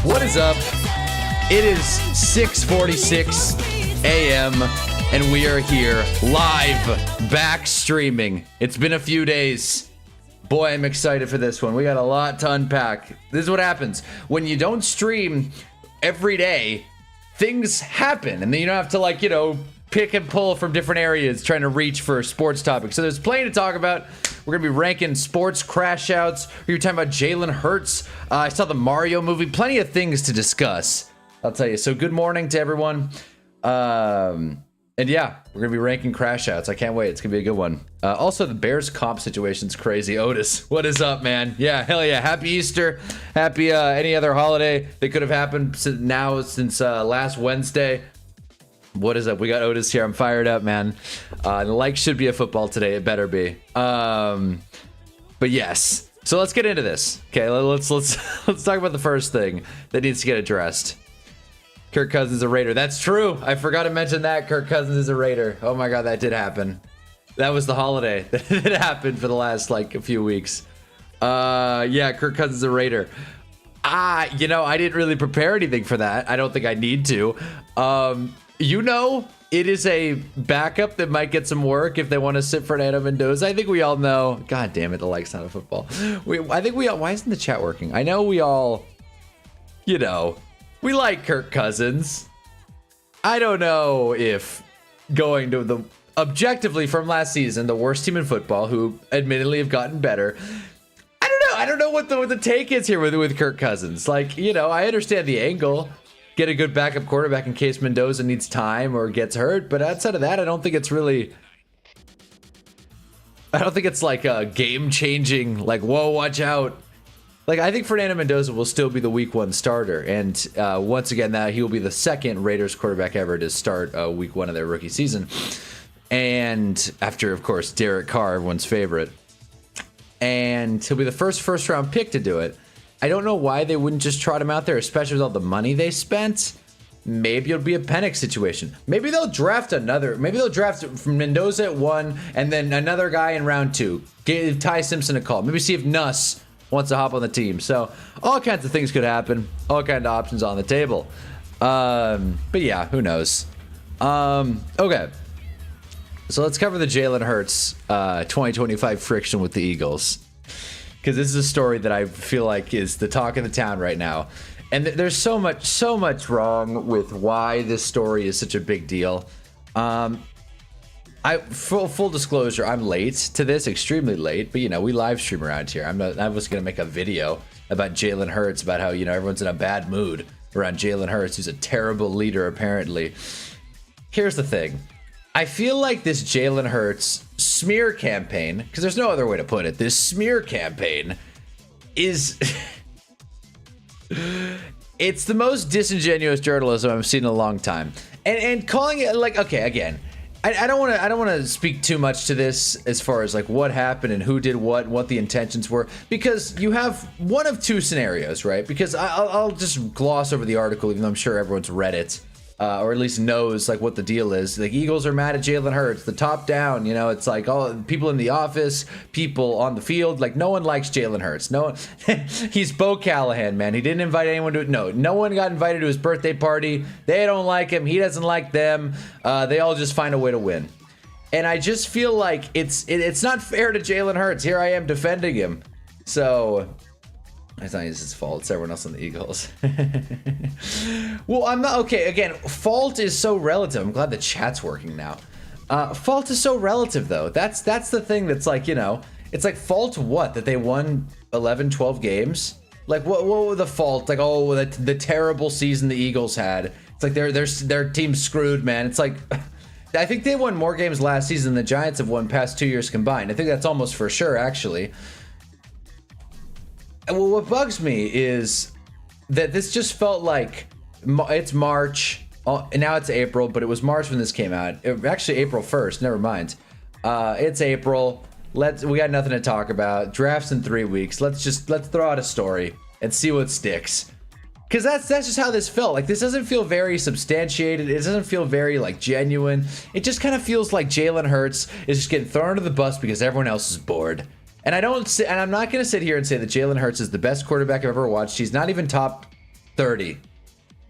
What is up? It is 6:46 a.m. and we are here live, back streaming. It's been a few days. Boy, I'm excited for this one. We got a lot to unpack. This is what happens when you don't stream every day. Things happen, and then you don't have to pick and pull from different areas trying to reach for sports topics. So there's plenty to talk about. We're gonna be ranking sports crash outs. We were talking about Jalen Hurts. I saw the Mario movie. Plenty of things to discuss, I'll tell you. So good morning to everyone. And yeah, we're gonna be ranking crash outs. I can't wait. It's gonna be a good one. Also, the Bears comp situation's crazy. Otis, what is up, man? Yeah, hell yeah. Happy Easter. Happy any other holiday that could have happened since last Wednesday. What is up? We got Otis here. I'm fired up, man. The like should be a football today. It better be. But yes. So let's get into this. Okay, let's talk about the first thing that needs to get addressed. Kirk Cousins is a Raider. That's true. I forgot to mention that. Kirk Cousins is a Raider. Oh my God, that did happen. That was the holiday that happened for the last a few weeks. Yeah, Kirk Cousins is a Raider. I didn't really prepare anything for that. I don't think I need to. It is a backup that might get some work if they want to sit Fernando Mendoza. I think we all know. God damn it, the like's not a football. I think we all. Why isn't the chat working? I know we all. We like Kirk Cousins. I don't know if going to the objectively from last season, the worst team in football, who admittedly have gotten better. I don't know what the take is here with Kirk Cousins. I understand the angle. Get a good backup quarterback in case Mendoza needs time or gets hurt. But outside of that, I don't think it's like a game-changing, whoa, watch out. I think Fernando Mendoza will still be the week one starter. And once again, that he will be the second Raiders quarterback ever to start week one of their rookie season. And after, of course, Derek Carr, everyone's favorite. And he'll be the first round pick to do it. I don't know why they wouldn't just trot him out there, especially with all the money they spent. Maybe it'll be a Penix situation. Maybe they'll draft from Mendoza at 1 and then another guy in round 2. Give Ty Simpson a call. Maybe see if Nuss wants to hop on the team. So all kinds of things could happen. All kinds of options on the table. But yeah, who knows? Okay. So let's cover the Jalen Hurts 2025 friction with the Eagles. Because this is a story that I feel like is the talk of the town right now. And there's so much wrong with why this story is such a big deal. Full disclosure, I'm late to this, extremely late. But, we live stream around here. I was going to make a video about Jalen Hurts, about how, everyone's in a bad mood around Jalen Hurts, who's a terrible leader, apparently. Here's the thing. I feel like this Jalen Hurts smear campaign, because there's no other way to put it, this smear campaign is... it's the most disingenuous journalism I've seen in a long time. And calling it okay, again, I don't want to speak too much to this as far as what happened and who did what the intentions were, because you have one of two scenarios, right? Because I'll just gloss over the article, even though I'm sure everyone's read it. Or at least knows what the deal is. The Eagles are mad at Jalen Hurts. The top down, it's all people in the office, people on the field. No one likes Jalen Hurts. No one, he's Bo Callahan, man. He didn't invite anyone to. No one got invited to his birthday party. They don't like him. He doesn't like them. They all just find a way to win. And I just feel like it's not fair to Jalen Hurts. Here I am defending him. So. It's not his fault. It's everyone else on the Eagles. Well, I'm not... Okay, again, fault is so relative. I'm glad the chat's working now. Fault is so relative, though. That's the thing that's it's fault what? That they won 11, 12 games? What were the fault? The terrible season the Eagles had. It's their team's screwed, man. It's I think they won more games last season than the Giants have won past 2 years combined. I think that's almost for sure, actually. Well, what bugs me is that this just felt like it's March, and now it's April, but it was March when this came out. Actually, April 1st, never mind. It's April. We got nothing to talk about. Drafts in 3 weeks. Let's throw out a story and see what sticks. Because that's just how this felt. This doesn't feel very substantiated. It doesn't feel very genuine. It just kind of feels like Jalen Hurts is just getting thrown under the bus because everyone else is bored. And I'm not going to sit here and say that Jalen Hurts is the best quarterback I've ever watched. He's not even top 30.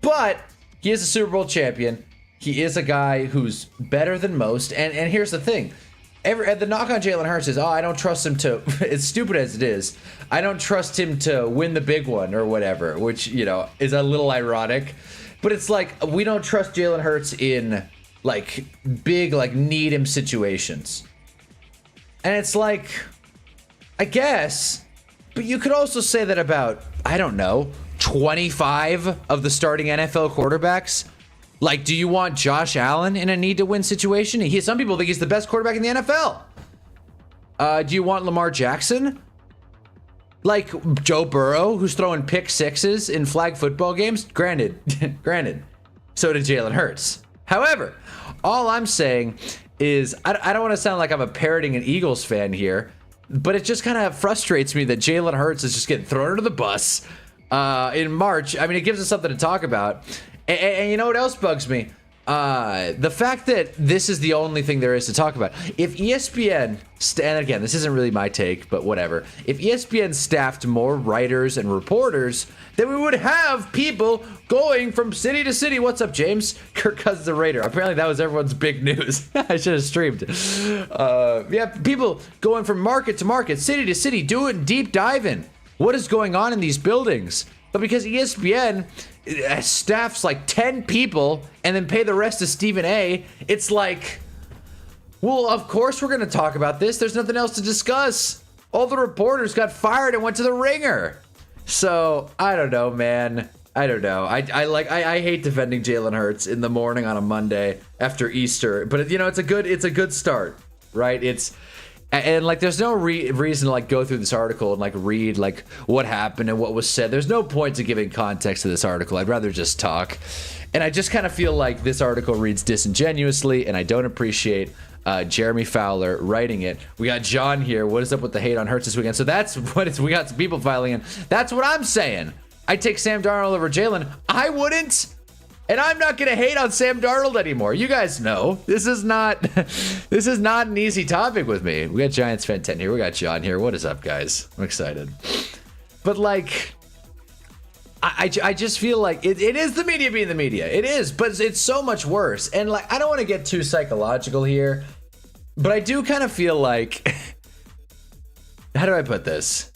But he is a Super Bowl champion. He is a guy who's better than most. And here's the thing. The knock on Jalen Hurts is, oh, I don't trust him to, as stupid as it is, I don't trust him to win the big one or whatever, which, you know, is a little ironic. But it's like, we don't trust Jalen Hurts in, like, big, like, need him situations. And it's like, I guess, but you could also say that about, I don't know, 25 of the starting NFL quarterbacks. Like, do you want Josh Allen in a need-to-win situation? Some people think he's the best quarterback in the NFL. Do you want Lamar Jackson? Like Joe Burrow, who's throwing pick sixes in flag football games? Granted. So did Jalen Hurts. However, all I'm saying is, I don't want to sound like I'm parroting an Eagles fan here, but it just kind of frustrates me that Jalen Hurts is just getting thrown under the bus in March. I mean, it gives us something to talk about. And you know what else bugs me? The fact that this is the only thing there is to talk about. If ESPN, and again, this isn't really my take, but whatever. If ESPN staffed more writers and reporters, then we would have people going from city to city. What's up, James? Kirk Cousins a Raider. Apparently that was everyone's big news. I should have streamed. Yeah, people going from market to market, city to city, doing deep diving. What is going on in these buildings? But because ESPN staffs like 10 people and then pay the rest to Stephen A, it's like, well, of course we're going to talk about this. There's nothing else to discuss. All the reporters got fired and went to the Ringer. So I don't know, man. I don't know. I hate defending Jalen Hurts in the morning on a Monday after Easter, but you know, it's a good start, right? And like, there's no reason to like go through this article and like read like what happened and what was said. There's no point to giving context to this article. I'd rather just talk. And I just kind of feel like this article reads disingenuously, and I don't appreciate Jeremy Fowler writing it. We got John here. What is up with the hate on Hurts this weekend? So that's what it's. We got some people filing in. That's what I'm saying. I'd take Sam Darnold over Jalen. I wouldn't. And I'm not going to hate on Sam Darnold anymore. You guys know this is not an easy topic with me. We got Giants fan 10 here. We got John here. What is up, guys? I'm excited. But like, I just feel like it is the media being the media. It is, but it's so much worse. And like, I don't want to get too psychological here, but I do kind of feel like, how do I put this?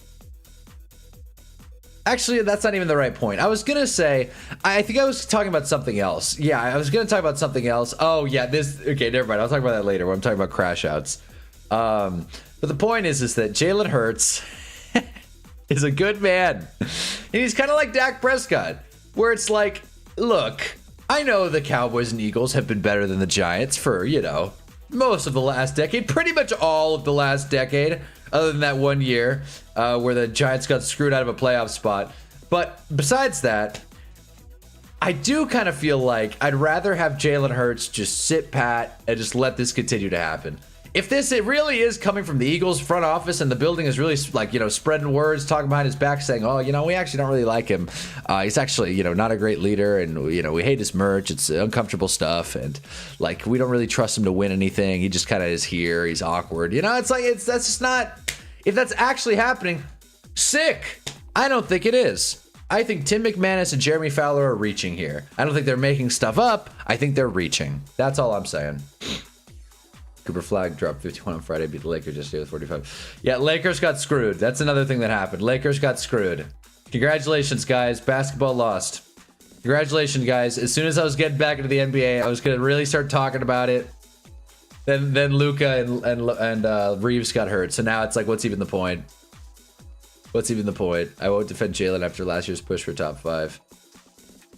Actually, that's not even the right point. I was going to say, I think I was talking about something else. Yeah, I was going to talk about something else. Oh, yeah, okay, never mind. I'll talk about that later when I'm talking about crashouts. But the point is that Jalen Hurts is a good man. And he's kind of like Dak Prescott, where it's like, look, I know the Cowboys and Eagles have been better than the Giants for, you know, most of the last decade, pretty much all of the last decade, other than that 1 year where the Giants got screwed out of a playoff spot. But besides that, I do kind of feel like I'd rather have Jalen Hurts just sit pat and just let this continue to happen. If it really is coming from the Eagles front office and the building is really like, you know, spreading words, talking behind his back, saying, oh, you know, we actually don't really like him. He's actually, you know, not a great leader, and, you know, we hate his merch. It's uncomfortable stuff, and like, we don't really trust him to win anything. He just kind of is here. He's awkward. You know, it's like, that's just not, if that's actually happening, sick. I don't think it is. I think Tim McManus and Jeremy Fowler are reaching here. I don't think they're making stuff up. I think they're reaching. That's all I'm saying. Cooper Flag dropped 51 on Friday, beat the Lakers yesterday with 45. Yeah, Lakers got screwed. That's another thing that happened. Lakers got screwed. Congratulations, guys. Basketball lost. Congratulations, guys. As soon as I was getting back into the NBA, I was going to really start talking about it. Then Luka and Reeves got hurt. So now it's like, what's even the point? What's even the point? I won't defend Jalen after last year's push for top 5.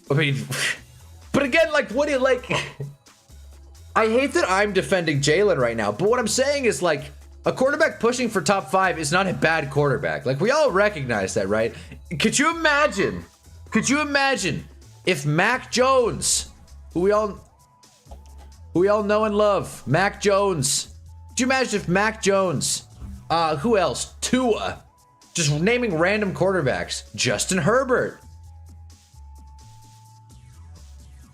I mean, but again, like, what do you like? I hate that I'm defending Jalen right now, but what I'm saying is, like, a quarterback pushing for top 5 is not a bad quarterback. Like, we all recognize that, right? Could you imagine if Mac Jones, who we all know and love, Mac Jones. Could you imagine if Mac Jones, who else? Tua, just naming random quarterbacks, Justin Herbert,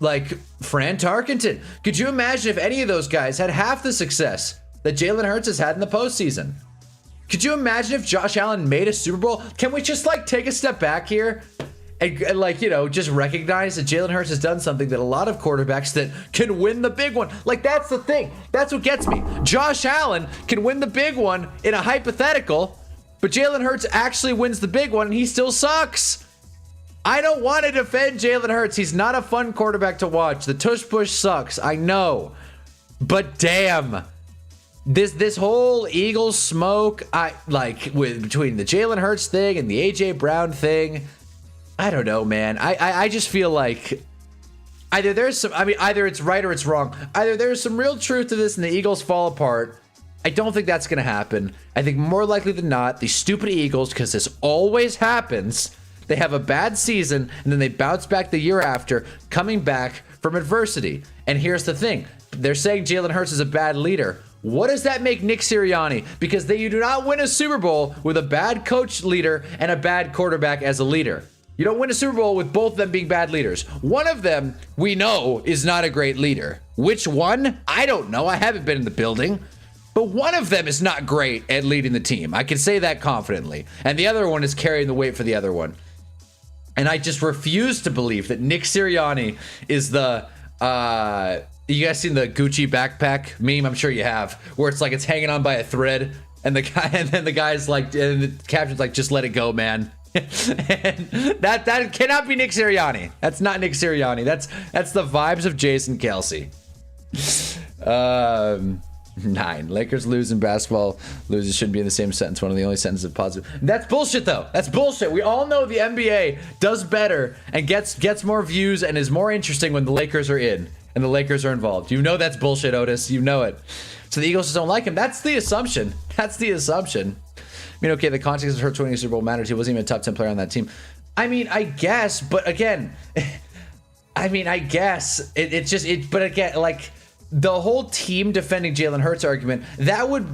like Fran Tarkenton. Could you imagine if any of those guys had half the success that Jalen Hurts has had in the postseason? Could you imagine if Josh Allen made a Super Bowl? Can we just like take a step back here and like, you know, just recognize that Jalen Hurts has done something that a lot of quarterbacks that can win the big one. Like, that's the thing. That's what gets me. Josh Allen can win the big one in a hypothetical, but Jalen Hurts actually wins the big one and he still sucks. I don't want to defend Jalen Hurts. He's not a fun quarterback to watch. The tush push sucks. I know. But damn. This whole Eagles smoke, between the Jalen Hurts thing and the AJ Brown thing, I don't know, man. I just feel like either it's right or it's wrong. Either there's some real truth to this and the Eagles fall apart. I don't think that's going to happen. I think more likely than not, the stupid Eagles, because this always happens, they have a bad season and then they bounce back the year after, coming back from adversity. And here's the thing. They're saying Jalen Hurts is a bad leader. What does that make Nick Sirianni? Because you do not win a Super Bowl with a bad coach leader and a bad quarterback as a leader. You don't win a Super Bowl with both of them being bad leaders. One of them, we know, is not a great leader. Which one? I don't know. I haven't been in the building. But one of them is not great at leading the team. I can say that confidently. And the other one is carrying the weight for the other one. And I just refuse to believe that Nick Sirianni is the... you guys seen the Gucci backpack meme? I'm sure you have, where it's like it's hanging on by a thread, and the guy's like, and the caption's like, "Just let it go, man." And that cannot be Nick Sirianni. That's not Nick Sirianni. That's the vibes of Jason Kelce. 9. Lakers lose in basketball. Losers shouldn't be in the same sentence. One of the only sentences of positive. That's bullshit, though. That's bullshit. We all know the NBA does better and gets more views and is more interesting when the Lakers are in and the Lakers are involved. You know that's bullshit, Otis. You know it. So the Eagles just don't like him. That's the assumption. That's the assumption. I mean, okay, the context of Hurts winning a Super Bowl matters. He wasn't even a top 10 player on that team. I mean, I guess, but again, but again, like, the whole team defending Jalen Hurts argument, it would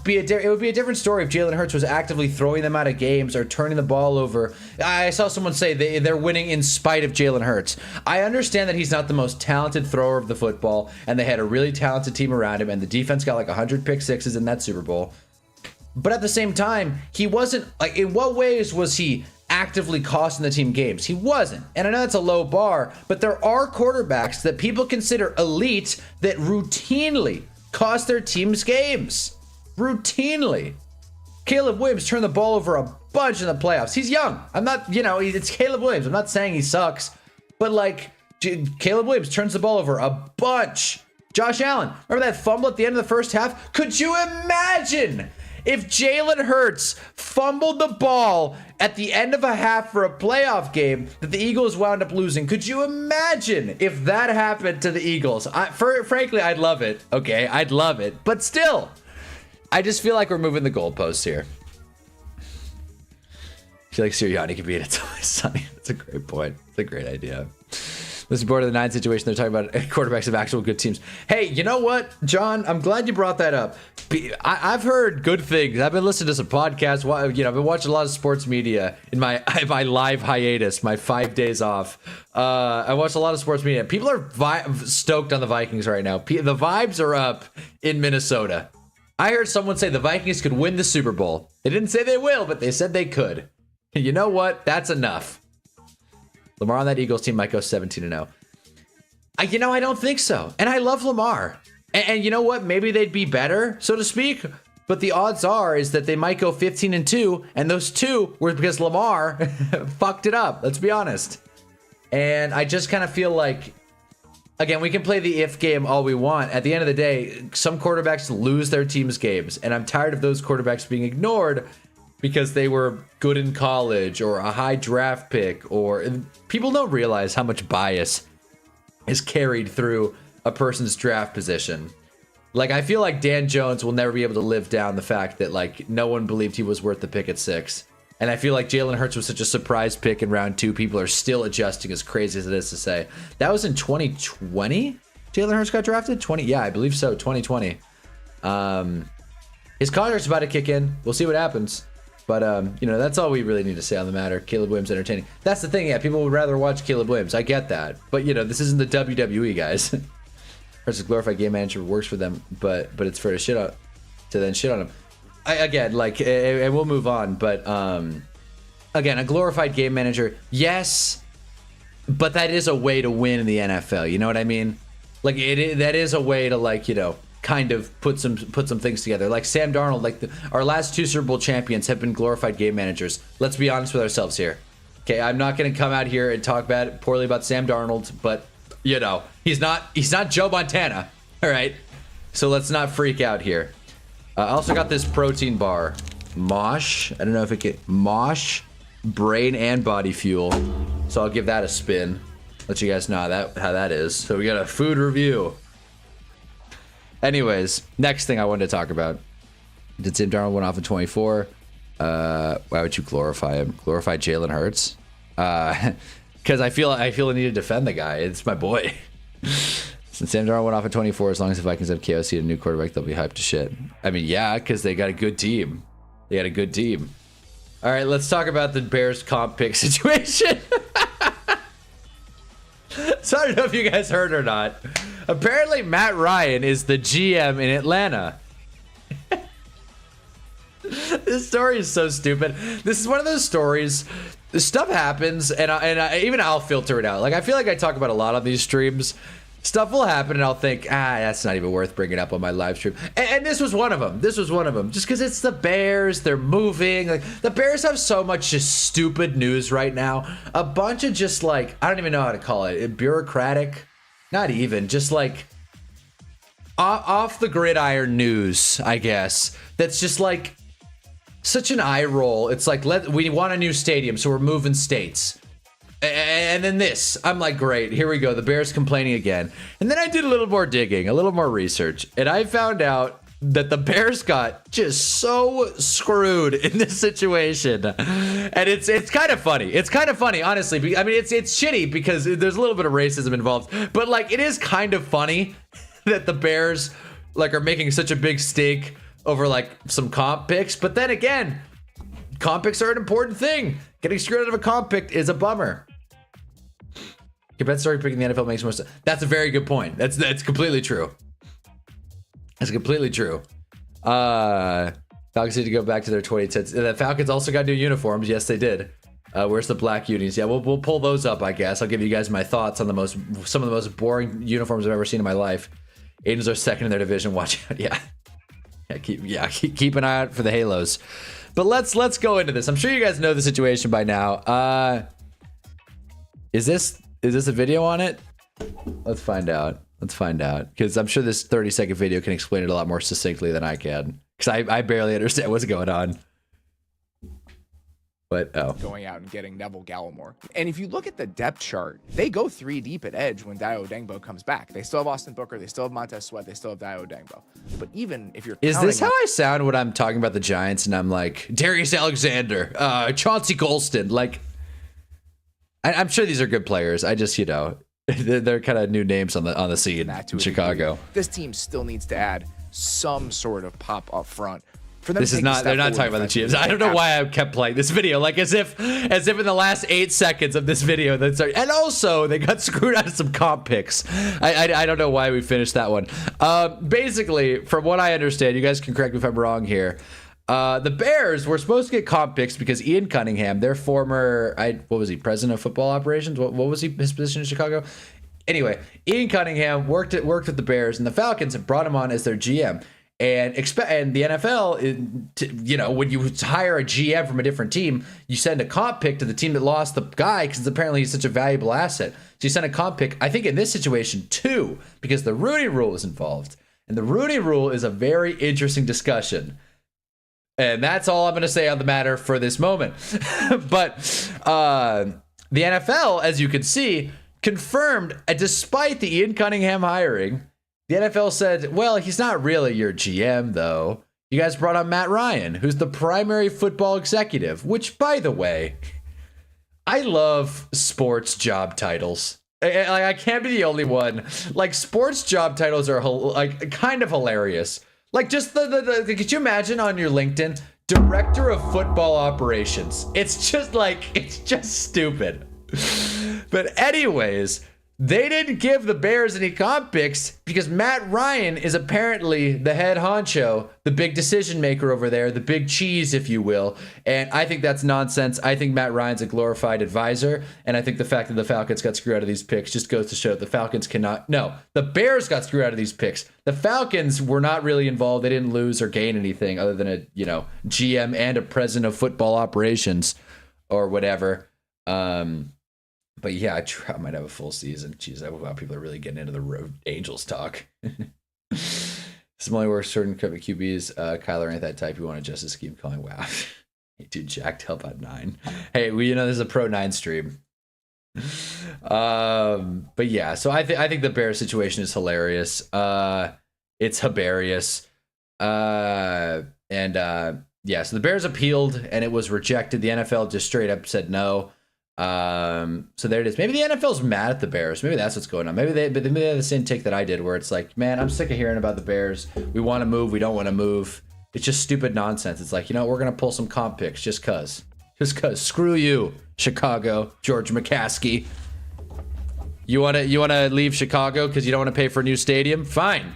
be a different story if Jalen Hurts was actively throwing them out of games or turning the ball over. I saw someone say they're winning in spite of Jalen Hurts. I understand that he's not the most talented thrower of the football, and they had a really talented team around him, and the defense got like 100 pick sixes in that Super Bowl. But at the same time, he wasn't, like, in what ways was he actively costing the team games? He wasn't. And I know that's a low bar, but there are quarterbacks that people consider elite that routinely cost their teams games. Routinely. Caleb Williams turned the ball over a bunch in the playoffs. He's young. I'm not, it's Caleb Williams. I'm not saying he sucks, but like, Caleb Williams turns the ball over a bunch. Josh Allen, remember that fumble at the end of the first half? Could you imagine if Jalen Hurts fumbled the ball at the end of a half for a playoff game that the Eagles wound up losing? Could you imagine if that happened to the Eagles? Frankly, I'd love it. Okay, I'd love it. But still, I just feel like we're moving the goalposts here. I feel like Sirianni could be in It's Always Sunny. That's a great point. It's a great idea. Listen, board of the 9 situation, they're talking about quarterbacks of actual good teams. Hey, you know what, John? I'm glad you brought that up. I've heard good things. I've been listening to some podcasts. I've been watching a lot of sports media in my live hiatus, my 5 days off. I watched a lot of sports media. People are stoked on the Vikings right now. The vibes are up in Minnesota. I heard someone say the Vikings could win the Super Bowl. They didn't say they will, but they said they could. You know what? That's enough. Lamar on that Eagles team might go 17-0. I don't think so. And I love Lamar. And you know what? Maybe they'd be better, so to speak. But the odds are is that they might go 15-2. And those two were because Lamar fucked it up. Let's be honest. And I just kind of feel like, again, we can play the if game all we want. At the end of the day, some quarterbacks lose their team's games. And I'm tired of those quarterbacks being ignored because they were good in college or a high draft pick, or people don't realize how much bias is carried through a person's draft position. Like, I feel like Dan Jones will never be able to live down the fact that, like, no one believed he was worth the pick at 6. And I feel like Jalen Hurts was such a surprise pick in round 2. People are still adjusting, as crazy as it is to say. That was in 2020? Jalen Hurts got drafted? Yeah, I believe so, 2020. His contract's about to kick in. We'll see what happens. But, that's all we really need to say on the matter. Caleb Williams entertaining. That's the thing, yeah, people would rather watch Caleb Williams. I get that. But, this isn't the WWE, guys. Versus glorified game manager works for them, but it's fair to shit on him. And we'll move on. But, again, a glorified game manager, yes, but that is a way to win in the NFL. You know what I mean? Like that is a way to, like, you know, kind of put some things together. Like Sam Darnold, like our last 2 Super Bowl champions have been glorified game managers. Let's be honest with ourselves here. Okay, I'm not going to come out here and talk poorly about Sam Darnold, but you know, he's not Joe Montana. All right, so let's not freak out here. I also got this protein bar, Mosh. I don't know if it can Mosh, brain and body fuel. So I'll give that a spin. Let you guys know how that is. So we got a food review. Anyways, next thing I wanted to talk about. Did Sam Darnold went off in 24? Why would you glorify him? Glorify Jalen Hurts? Because I feel I need to defend the guy. It's my boy. Since Sam Darnold went off at 24, as long as the Vikings have KOC and a new quarterback, they'll be hyped to shit. I mean, yeah, because they got a good team. They got a good team. All right, let's talk about the Bears comp pick situation. So I don't know if you guys heard or not. Apparently, Matt Ryan is the GM in Atlanta. This story is so stupid. This is one of those stories. This stuff happens, and even I'll filter it out. Like, I feel like I talk about a lot on these streams. Stuff will happen, and I'll think, that's not even worth bringing up on my live stream. And this was one of them. This was one of them. Just because it's the Bears, they're moving. Like, the Bears have so much just stupid news right now. A bunch of just, like, I don't even know how to call it. Bureaucratic. Not even. Just, like, off the gridiron news, I guess. That's just, like, such an eye roll. It's like, we want a new stadium, so we're moving states. And then this, I'm like, great, here we go. The Bears complaining again. And then I did a little more digging, a little more research, and I found out that the Bears got just so screwed in this situation. And it's kind of funny. It's kind of funny, honestly. I mean, it's shitty because there's a little bit of racism involved, but like, it is kind of funny that the Bears like are making such a big stake over like some comp picks. But then again, comp picks are an important thing. Getting screwed out of a comp pick is a bummer. Compensatory picking the NFL makes more sense. That's a very good point. That's completely true. That's completely true. Falcons need to go back to their 2010s. The Falcons also got new uniforms. Yes, they did. Where's the black unis? Yeah, we'll pull those up, I guess. I'll give you guys my thoughts on some of the most boring uniforms I've ever seen in my life. Aiden's are second in their division. Watch out. Keep an eye out for the Halos. But let's go into this. I'm sure you guys know the situation by now. Is this a video on it? Let's find out. Because I'm sure this 30-second video can explain it a lot more succinctly than I can. Because I barely understand what's going on. But going out and getting Neville Gallimore. And if you look at the depth chart, they go 3 deep at edge when Dio Dengbo comes back. They still have Austin Booker, they still have Montez Sweat, they still have Dio Dengbo. But even if you're Is this how I sound when I'm talking about the Giants and I'm like, Darius Alexander, Chauncey Golston, like, I'm sure these are good players. I just, they're kind of new names on the scene in Chicago. This team still needs to add some sort of pop up front. They're not talking about the Chiefs. I don't know why I kept playing this video, like as if in the last 8 seconds of this video and also they got screwed out of some comp picks. I don't know why we finished that one. Basically, from what I understand, you guys can correct me if I'm wrong here. The Bears were supposed to get comp picks because Ian Cunningham, their former, what was he, president of football operations? What was his position in Chicago? Anyway, Ian Cunningham worked with the Bears, and the Falcons have brought him on as their GM. And the NFL, when you hire a GM from a different team, you send a comp pick to the team that lost the guy because apparently he's such a valuable asset. So you send a comp pick, I think in this situation, 2, because the Rooney Rule is involved. And the Rooney Rule is a very interesting discussion. And that's all I'm going to say on the matter for this moment. But the NFL, as you can see, confirmed, despite the Ian Cunningham hiring, the NFL said, well, he's not really your GM, though. You guys brought on Matt Ryan, who's the primary football executive, which, by the way, I love sports job titles. I can't be the only one. Like, sports job titles are like kind of hilarious. Like, just could you imagine on your LinkedIn, Director of Football Operations? It's just stupid. But anyways, They didn't give the Bears any comp picks because Matt Ryan is apparently the head honcho, the big decision maker over there, the big cheese, if you will. And I think that's nonsense. I think Matt Ryan's a glorified advisor. And I think the fact that the Falcons got screwed out of these picks just goes to show that the Falcons cannot. No, the Bears got screwed out of these picks. The Falcons were not really involved. They didn't lose or gain anything other than a, GM and a president of football operations or whatever. But yeah, I might have a full season. Jeez, wow, people are really getting into the road Angels talk. Similarly, where certain QBs, Kyler ain't that type. You want to adjust the scheme calling. Wow. Hey, dude, Jack, help out 9. Hey, well, there's a Pro 9 stream. But yeah, so I think the Bears situation is hilarious. It's hilarious. Yeah, so the Bears appealed and it was rejected. The NFL just straight up said no. So there it is. Maybe the NFL's mad at the Bears. Maybe that's what's going on. Maybe they have the same take that I did, where it's like, man, I'm sick of hearing about the Bears. We want to move. We don't want to move. It's just stupid nonsense. It's like, we're going to pull some comp picks just cause. Screw you, Chicago, George McCaskey. You want to leave Chicago because you don't want to pay for a new stadium? Fine.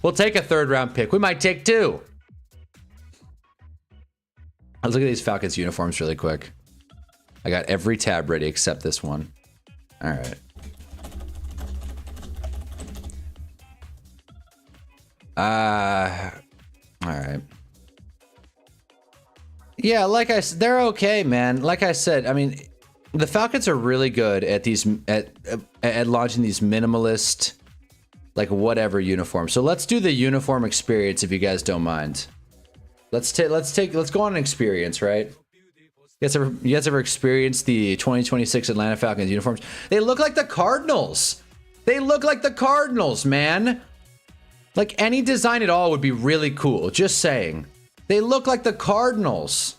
We'll take a 3rd round pick. We might take 2. Let's look at these Falcons uniforms really quick. I got every tab ready except this one. All right. All right. Yeah, like I said, they're okay, man. Like I said, I mean, the Falcons are really good at these at launching these minimalist, like whatever uniforms. So let's do the uniform experience if you guys don't mind. Let's go on an experience, right? You guys ever experienced the 2026 Atlanta Falcons uniforms? They look like the Cardinals. They look like the Cardinals, man. Like any design at all would be really cool. Just saying. They look like the Cardinals.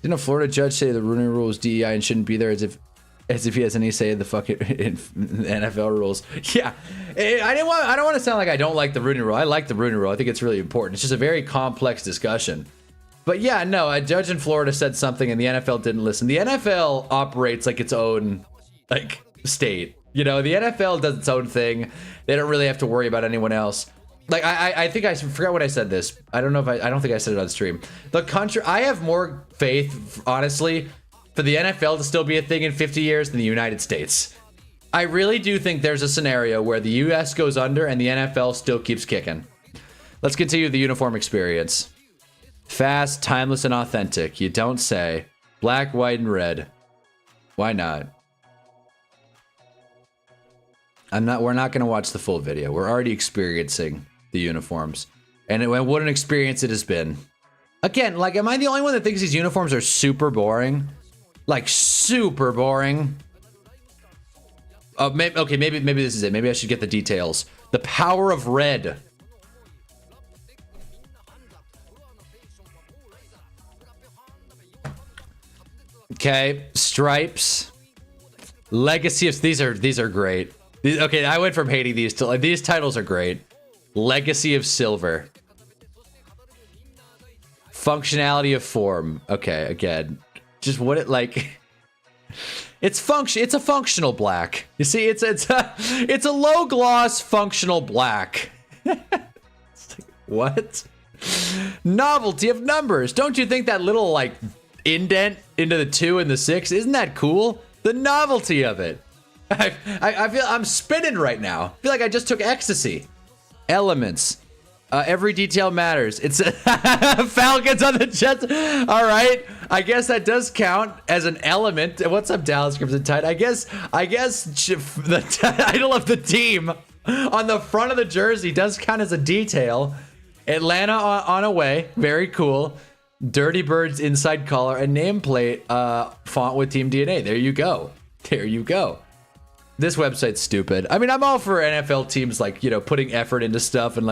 Didn't a Florida judge say the Rooney Rule is DEI and shouldn't be there as if he has any say in the fucking NFL rules? Yeah, I don't want to sound like I don't like the Rooney Rule. I like the Rooney Rule. I think it's really important. It's just a very complex discussion. But yeah, no, a judge in Florida said something and the NFL didn't listen. The NFL operates like its own state. The NFL does its own thing. They don't really have to worry about anyone else. Like I think I forgot what I said this. I don't think I said it on stream. The country, I have more faith, honestly, for the NFL to still be a thing in 50 years than the United States. I really do think there's a scenario where the US goes under and the NFL still keeps kicking. Let's continue the uniform experience. Fast, timeless, and authentic. You don't say. Black, white, and red. Why not? We're not going to watch the full video. We're already experiencing the uniforms. And what an experience it has been. Again, am I the only one that thinks these uniforms are super boring? Like, super boring? Maybe this is it. Maybe I should get the details. The power of red. Okay, stripes, legacy of these are great. Okay, I went from hating these to these titles are great. Legacy of silver, functionality of form. Okay, again, just what it like. It's a functional black. You see, it's a low gloss functional black. What? Novelty of numbers. Don't you think that little indent into the 2 and the 6, isn't that cool? The novelty of it. I feel I'm spinning right now. I feel like I just took ecstasy. Elements. Every detail matters. It's Falcons on the Jets. All right. I guess that does count as an element. What's up, Dallas Crimson Tide? I guess the title of the team on the front of the jersey does count as a detail. Atlanta on away. Very cool. Dirty Birds inside collar and nameplate font with team DNA. There you go. This website's stupid. I mean, I'm all for NFL teams putting effort into stuff and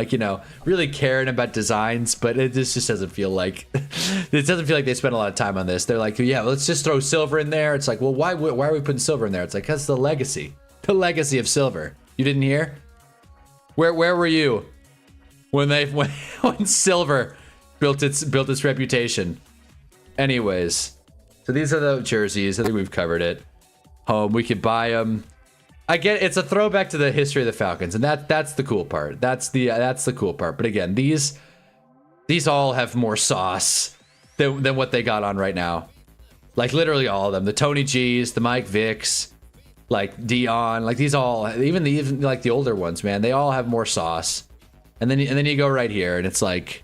really caring about designs, but this just doesn't feel like they spent a lot of time on this. They're like, yeah, let's just throw silver in there. It's like, well, why are we putting silver in there? It's like, that's the legacy of silver. You didn't hear? Where were you when silver built its reputation? Anyways, so these are the jerseys. I think we've covered it. home. We could buy them. I get it's a throwback to the history of the Falcons, and that's the cool part. That's the cool part. But again, these all have more sauce than what they got on right now. Like literally all of them. The Tony G's, the Mike Vicks, like Dion, like these all, even like the older ones, man, they all have more sauce. And then you go right here, and it's like,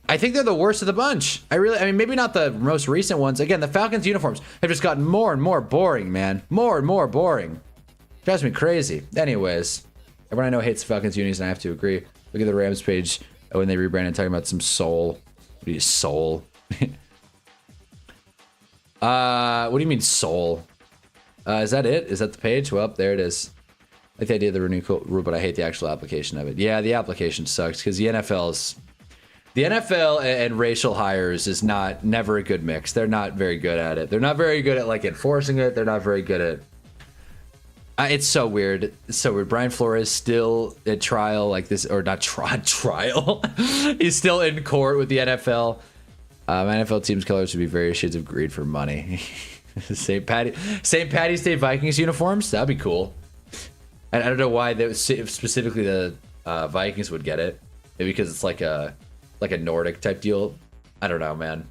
I think they're the worst of the bunch. I mean, maybe not the most recent ones. Again, the Falcons uniforms have just gotten more and more boring, man. More and more boring. Drives me crazy. Anyways, everyone I know hates the Falcons unis, and I have to agree. Look at the Rams page when they rebranded, talking about some soul. What is soul? What do you mean soul? Is that it? Is that the page? Well, there it is. I like the idea of the renewal rule, but I hate the actual application of it. Yeah, the application sucks because the NFL and racial hires is never a good mix. They're not very good at it. They're not very good at like enforcing it. They're not very good at. It's so weird. It's so weird. Brian Flores still at trial like this, or not trial. He's still in court with the NFL. NFL teams' colors would be various shades of greed for money. St. Patty's Day Vikings uniforms. That'd be cool. And I don't know why specifically the Vikings would get it. Maybe because it's like a Nordic type deal. I don't know, man.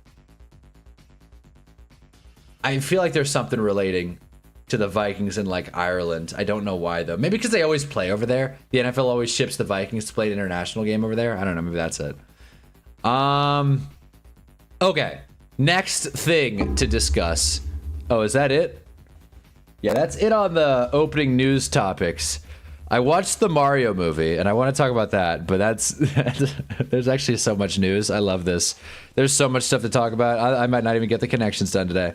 I feel like there's something relating to the Vikings in like Ireland. I don't know why though. Maybe because they always play over there. The NFL always ships the Vikings to play an international game over there. I don't know. Maybe that's it. Okay. Next thing to discuss. Oh, is that it? Yeah, that's it on the opening news topics. I watched the Mario movie, and I want to talk about that, but there's actually so much news. I love this. There's so much stuff to talk about. I might not even get the connections done today.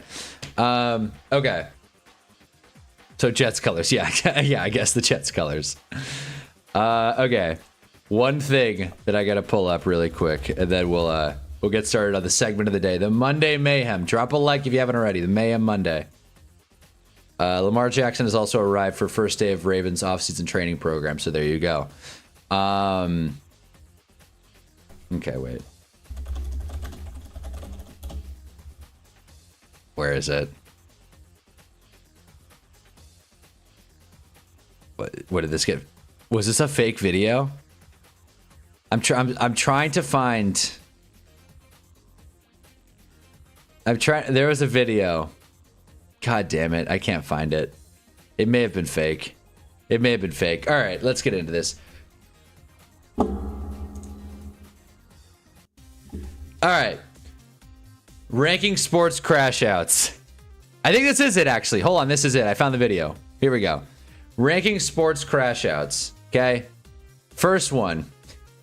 Okay. So Jets colors. Yeah, yeah, I guess the Jets colors. Okay. One thing that I got to pull up really quick, and then we'll get started on the segment of the day. The Monday Mayhem. Drop a like if you haven't already. The Mayhem Monday. Lamar Jackson has also arrived for first day of Ravens offseason training program, so there you go. Okay, wait. Where is it? What did this get? Was this a fake video? I'm trying to find. There was a video. God damn it. I can't find it. It may have been fake. It may have been fake. All right, let's get into this. All right. Ranking sports crash outs. I think this is it, actually. Hold on. This is it. I found the video. Here we go. Ranking sports crash outs. Okay. First one.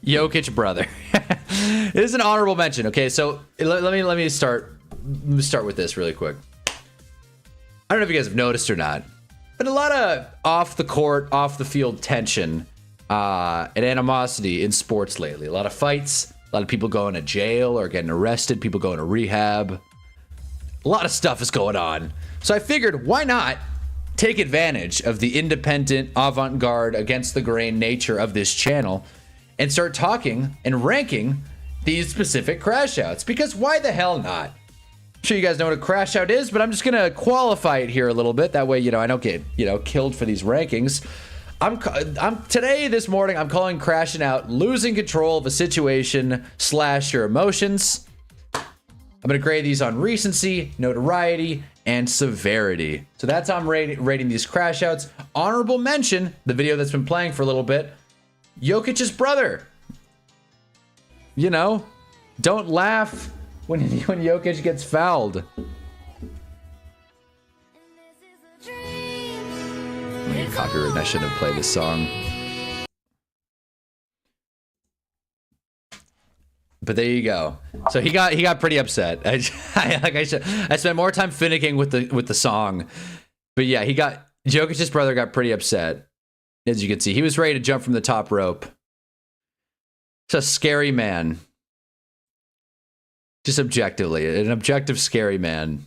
Jokic brother. It is an honorable mention. Okay, so let me start with this really quick. I don't know if you guys have noticed or not, but a lot of off the court, off the field tension and animosity in sports lately. A lot of fights, a lot of people going to jail or getting arrested, people going to rehab. A lot of stuff is going on. So I figured, why not take advantage of the independent, avant-garde, against the grain nature of this channel and start talking and ranking these specific crash outs? Because why the hell not? I'm sure you guys know what a crash out is, but I'm just gonna qualify it here a little bit. That way, I don't get, killed for these rankings. This morning, I'm calling crashing out losing control of a situation / your emotions. I'm gonna grade these on recency, notoriety, and severity. So that's how I'm rating these crash outs. Honorable mention, the video that's been playing for a little bit, Jokic's brother. Don't laugh when Jokic gets fouled. I'm gonna copyright. I shouldn't have played this song. But there you go. So he got pretty upset. I spent more time finicking with the song. But yeah, Jokic's brother got pretty upset. As you can see, he was ready to jump from the top rope. It's a scary man. Just objectively, an objective scary man.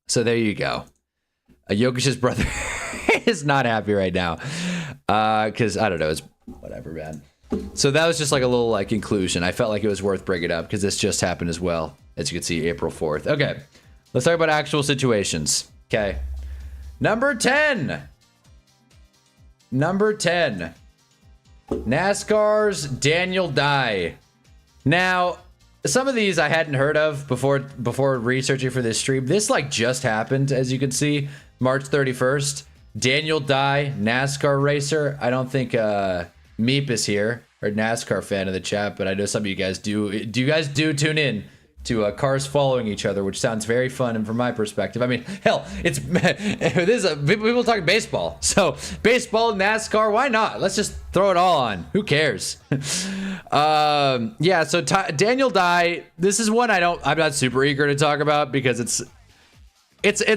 So there you go. Jokic's brother is not happy right now. Because, I don't know, it's whatever, man. So that was just like a little inclusion. I felt like it was worth bringing up because this just happened as well. As you can see, April 4th. Okay. Let's talk about actual situations. Okay. Number 10. Number 10. NASCAR's Daniel Dye. Now, some of these I hadn't heard of before researching for this stream. This like just happened, as you can see, March 31st. Daniel Dye, NASCAR racer. I don't think Meep is here, or NASCAR fan in the chat, but I know some of you guys do. Do you guys tune in to cars following each other, which sounds very fun, and from my perspective, I mean, hell, it's this is people talking baseball, so baseball, NASCAR, why not? Let's just throw it all on. Who cares? Yeah. So Daniel Dye, this is one I'm not super eager to talk about because it's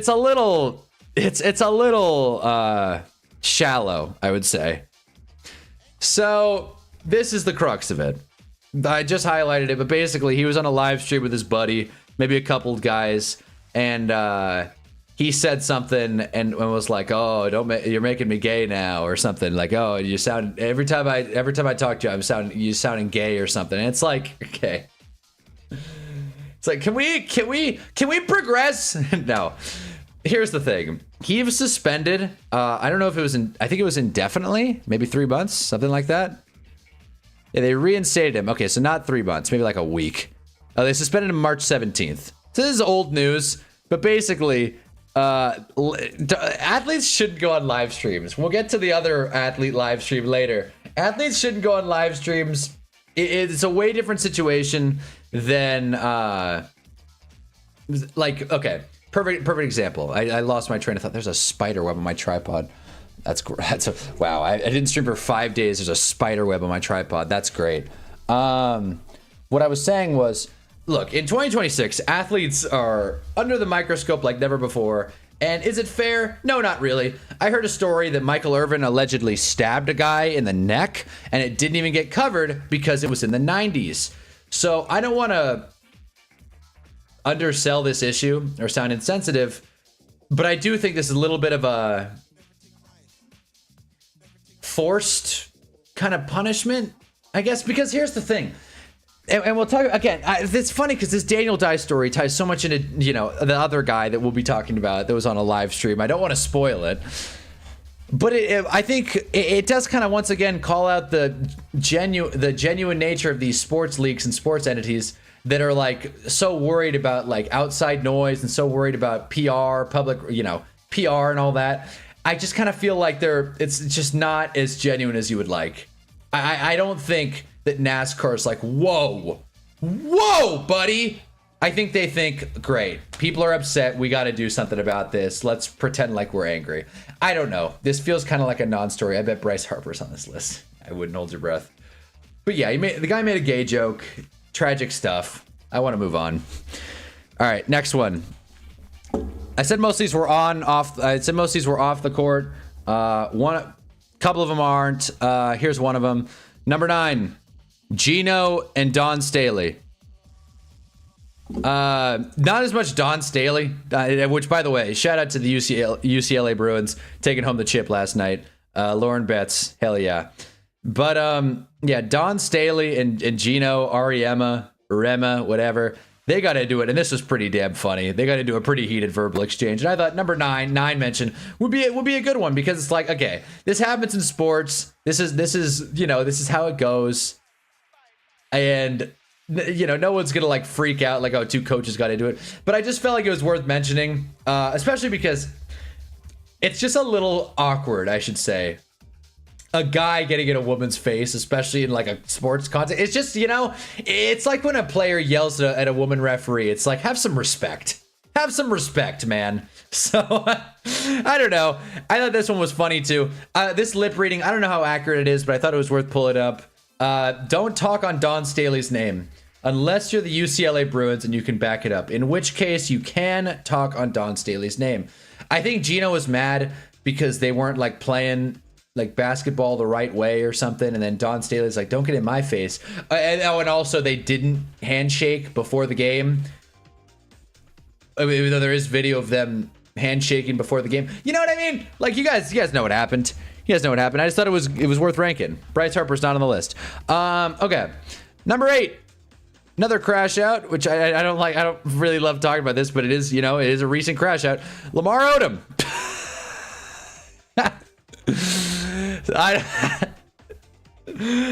a little shallow, I would say. So this is the crux of it. I just highlighted it, but basically he was on a live stream with his buddy, maybe a couple guys, and he said something and was like, "Oh, you're making me gay now," or something like, "Oh, you sound every time I talk to you, you sounding gay or something." And it's like, okay, it's like, can we progress? No. Here's the thing. He was suspended. I don't know if it was I think it was indefinitely, maybe 3 months, something like that. Yeah, they reinstated him. Okay, so not 3 months, maybe like a week. They suspended him March 17th. So this is old news, but basically, athletes shouldn't go on live streams. We'll get to the other athlete live stream later. Athletes shouldn't go on live streams. It's a way different situation than, like, okay, perfect example. I lost my train of thought. There's a spider web on my tripod. Wow. I didn't stream for 5 days. There's a spider web on my tripod. That's great. What I was saying was, look, in 2026, athletes are under the microscope like never before. And is it fair? No, not really. I heard a story that Michael Irvin allegedly stabbed a guy in the neck, and it didn't even get covered because it was in the 90s. So I don't want to undersell this issue or sound insensitive, but I do think this is a little bit of a forced kind of punishment, I guess, because here's the thing, and we'll talk again. It's funny because this Daniel Dye story ties so much into, you know, the other guy that we'll be talking about that was on a live stream. I don't want to spoil it, but I think it does kind of once again call out the genuine nature of these sports leagues and sports entities that are like so worried about like outside noise and so worried about PR, public, you know, PR and all that. I just kind of feel like it's just not as genuine as you would like. I don't think that NASCAR is like, whoa, buddy. I think they think, great, people are upset. We got to do something about this. Let's pretend like we're angry. I don't know. This feels kind of like a non-story. I bet Bryce Harper's on this list. I wouldn't hold your breath. But yeah, the guy made a gay joke. Tragic stuff. I want to move on. All right, next one. I said most of these were off the court. Couple of them aren't. Here's one of them. Number 9, Gino and Don Staley. Not as much Don Staley, which, by the way, shout out to the UCLA Bruins taking home the chip last night. Lauren Betts, hell yeah. But yeah, Don Staley and Gino, Rema, whatever. They got to do it, and this was pretty damn funny. They got to do a pretty heated verbal exchange, and I thought number 9 mention would be a good one, because it's like, okay, this happens in sports. This is you know, this is how it goes, and you know, no one's gonna like freak out like, oh, 2 coaches got to do it. But I just felt like it was worth mentioning, especially because it's just a little awkward, I should say. A guy getting in a woman's face, especially in like a sports context. It's just, you know, it's like when a player yells at a woman referee. It's like, have some respect. Have some respect, man. So, I don't know. I thought this one was funny too. This lip reading, I don't know how accurate it is, but I thought it was worth pulling up. Don't talk on Don Staley's name unless you're the UCLA Bruins and you can back it up. In which case, you can talk on Don Staley's name. I think Gino was mad because they weren't like playing like basketball the right way or something, and then Don Staley's like, don't get in my face. And also they didn't handshake before the game, even though there is video of them handshaking before the game. You know what I mean? Like, you guys know what happened. You guys know what happened. I just thought it was worth ranking. Bryce Harper's not on the list. Okay, number 8, Another crash out, which I don't like. I don't really love talking about this, but it is, it is a recent crash out. Lamar Odom.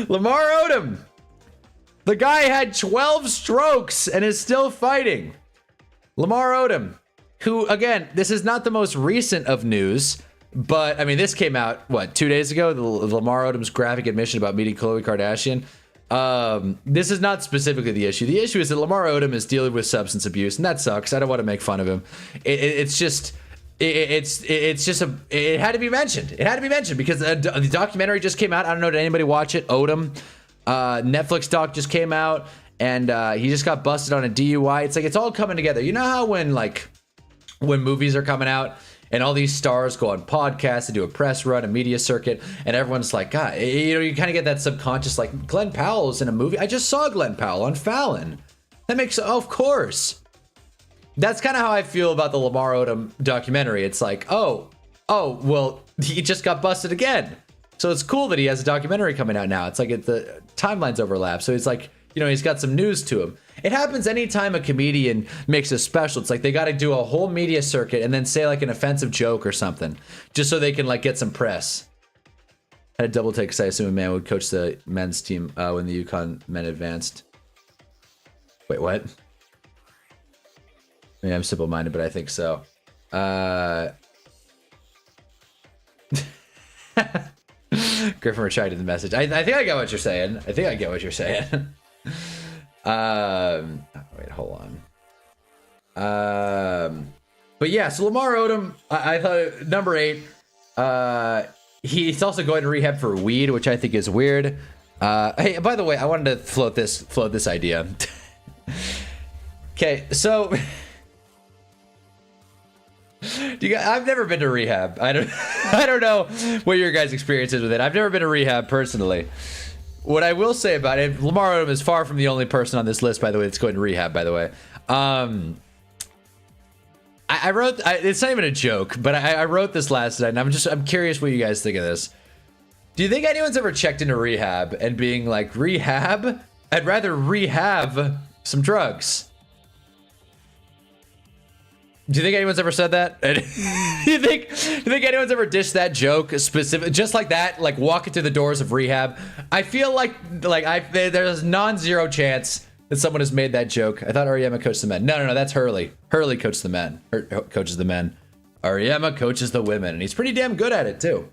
Lamar Odom. The guy had 12 strokes and is still fighting. Lamar Odom, who, again, this is not the most recent of news, but I mean, this came out, what, 2 days ago? The Lamar Odom's graphic admission about meeting Khloe Kardashian. This is not specifically the issue. The issue is that Lamar Odom is dealing with substance abuse, and that sucks. I don't want to make fun of him. It had to be mentioned. It had to be mentioned because the documentary just came out. I don't know, did anybody watch it? Odom. Netflix doc just came out, and he just got busted on a DUI. It's like, it's all coming together. You know how when movies are coming out and all these stars go on podcasts and do a press run, a media circuit, and everyone's like, God, you kind of get that subconscious, like, Glenn Powell's in a movie. I just saw Glenn Powell on Fallon. That makes, of course. That's kind of how I feel about the Lamar Odom documentary. It's like, oh, well, he just got busted again. So it's cool that he has a documentary coming out now. It's like the timelines overlap. So it's like, he's got some news to him. It happens anytime a comedian makes a special. It's like they got to do a whole media circuit and then say like an offensive joke or something just so they can like get some press. I had a double take because I assume a man would coach the men's team when the UConn men advanced. Wait, what? I mean, I'm simple-minded, but I think so. Griffin retracted the message. I think I get what you're saying. Wait, hold on. But yeah, so Lamar Odom, I thought number 8. He's also going to rehab for weed, which I think is weird. Hey, by the way, I wanted to float this idea. Okay, so I've never been to rehab. I don't know what your guys' experience is with it. I've never been to rehab personally. What I will say about it, Lamar Odom is far from the only person on this list, by the way, that's going to rehab, by the way. I wrote, it's not even a joke, but I wrote this last night, and I'm curious what you guys think of this. Do you think anyone's ever checked into rehab and being like, rehab? I'd rather rehab some drugs. Do you think anyone's ever said that? Do you think anyone's ever dished that joke specific, just like that, like walking through the doors of rehab? I feel like there's non-zero chance that someone has made that joke. I thought Ariema coached the men. No, that's Hurley. Hurley coaches the men. Coaches the men. Ariema coaches the women, and he's pretty damn good at it too.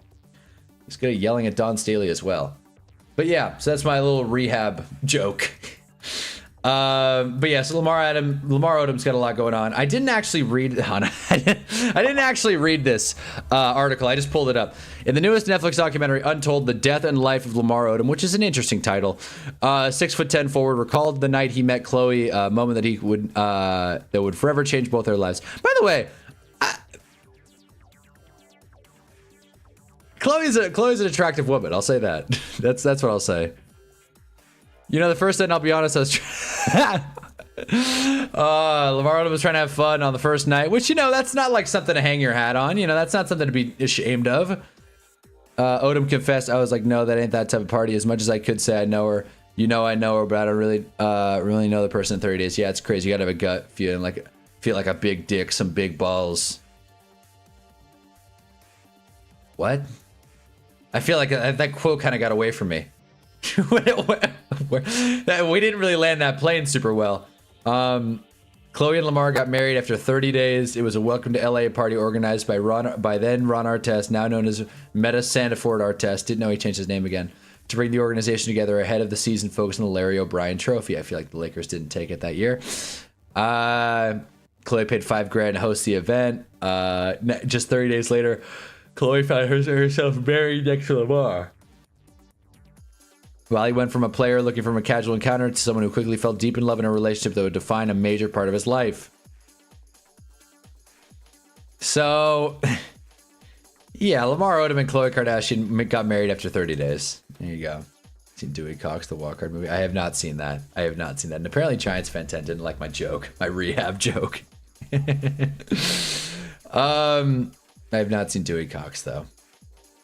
He's good at yelling at Don Staley as well. But yeah, so that's my little rehab joke. But yeah, so Lamar Odom's got a lot going on. I didn't actually read this article. I just pulled it up. In the newest Netflix documentary, Untold: The Death and Life of Lamar Odom, which is an interesting title, 6'10" forward recalled the night he met Khloe, a moment that would forever change both their lives. By the way, Khloe's an attractive woman. I'll say that. That's what I'll say. The first night, I'll be honest, I was Lamar Odom was trying to have fun on the first night, which, that's not like something to hang your hat on. That's not something to be ashamed of. Odom confessed, I was like, no, that ain't that type of party. As much as I could say I know her, I know her, but I don't really know the person in 30 days. Yeah, it's crazy. You gotta have a gut feeling feel like a big dick, some big balls. What? I feel like that quote kind of got away from me. We didn't really land that plane super well. Khloe and Lamar got married after 30 days. It was a welcome to LA party organized by then Ron Artest, now known as Meta Sandiford Artest. Didn't know he changed his name again. To bring the organization together ahead of the season focused on the Larry O'Brien Trophy. I feel like the Lakers didn't take it that year. Khloe paid $5,000 to host the event. Just 30 days later, Khloe found herself married next to Lamar. Well, he went from a player looking for a casual encounter to someone who quickly fell deep in love in a relationship that would define a major part of his life. So, yeah, Lamar Odom and Khloe Kardashian got married after 30 days. There you go. Seen Dewey Cox, the walk hard movie? I have not seen that. And apparently Giants fan 10 didn't like my joke, my rehab joke. I have not seen Dewey Cox, though.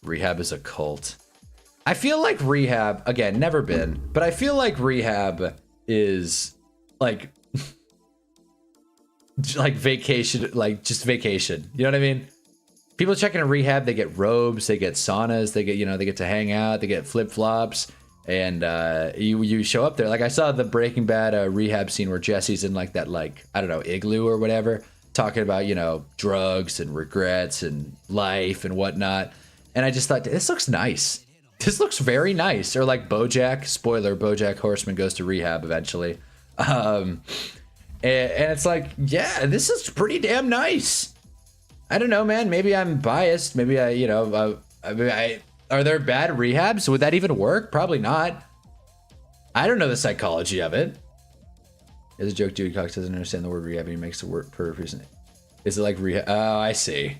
Rehab is a cult. I feel like rehab, again, never been, but I feel like rehab is like like vacation, like just vacation. You know what I mean? People checking in rehab, they get robes, they get saunas, they get, you know, they get to hang out, they get flip flops, and you show up there. Like I saw the Breaking Bad rehab scene where Jesse's in like that, like, I don't know, igloo or whatever, talking about, you know, drugs and regrets and life and whatnot. And I just thought, this looks nice. This looks very nice. Or like BoJack, spoiler, BoJack Horseman goes to rehab eventually. And it's like, yeah, this is pretty damn nice. I don't know, man. Maybe I'm biased. Maybe I, you know, are there bad rehabs? Would that even work? Probably not. I don't know the psychology of it. It's a joke. Dewey Cox doesn't understand the word rehab. And he makes the word per reason. Is it like rehab? Oh, I see.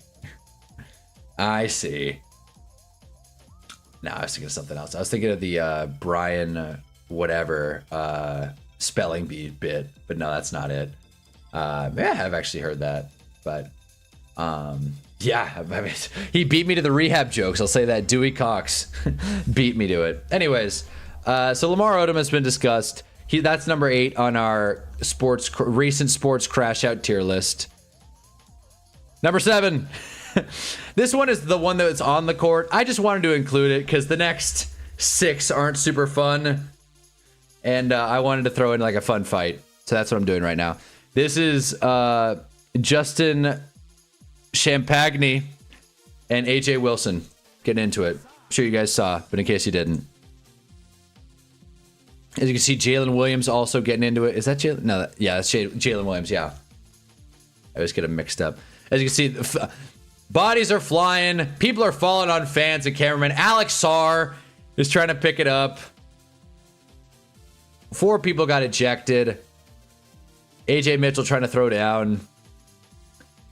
I see. No, I was thinking of something else. I was thinking of the Brian whatever spelling bee bit, but no, that's not it. Yeah, I've actually heard that, but yeah, I mean, he beat me to the rehab jokes. I'll say that. Dewey Cox beat me to it. Anyways, so Lamar Odom has been discussed. That's number 8 on our recent sports crash out tier list. Number 7. This one is the one that's on the court. I just wanted to include it because the next 6 aren't super fun. And I wanted to throw in like a fun fight. So that's what I'm doing right now. This is Justin Champagny and AJ Wilson getting into it. I'm sure you guys saw, but in case you didn't. As you can see, Jalen Williams also getting into it. Is that Jalen? No, yeah, that's Jalen Williams, yeah. I always get them mixed up. As you can see, bodies are flying. People are falling on fans and cameramen. Alex Sarr is trying to pick it up. 4 people got ejected. AJ Mitchell trying to throw down.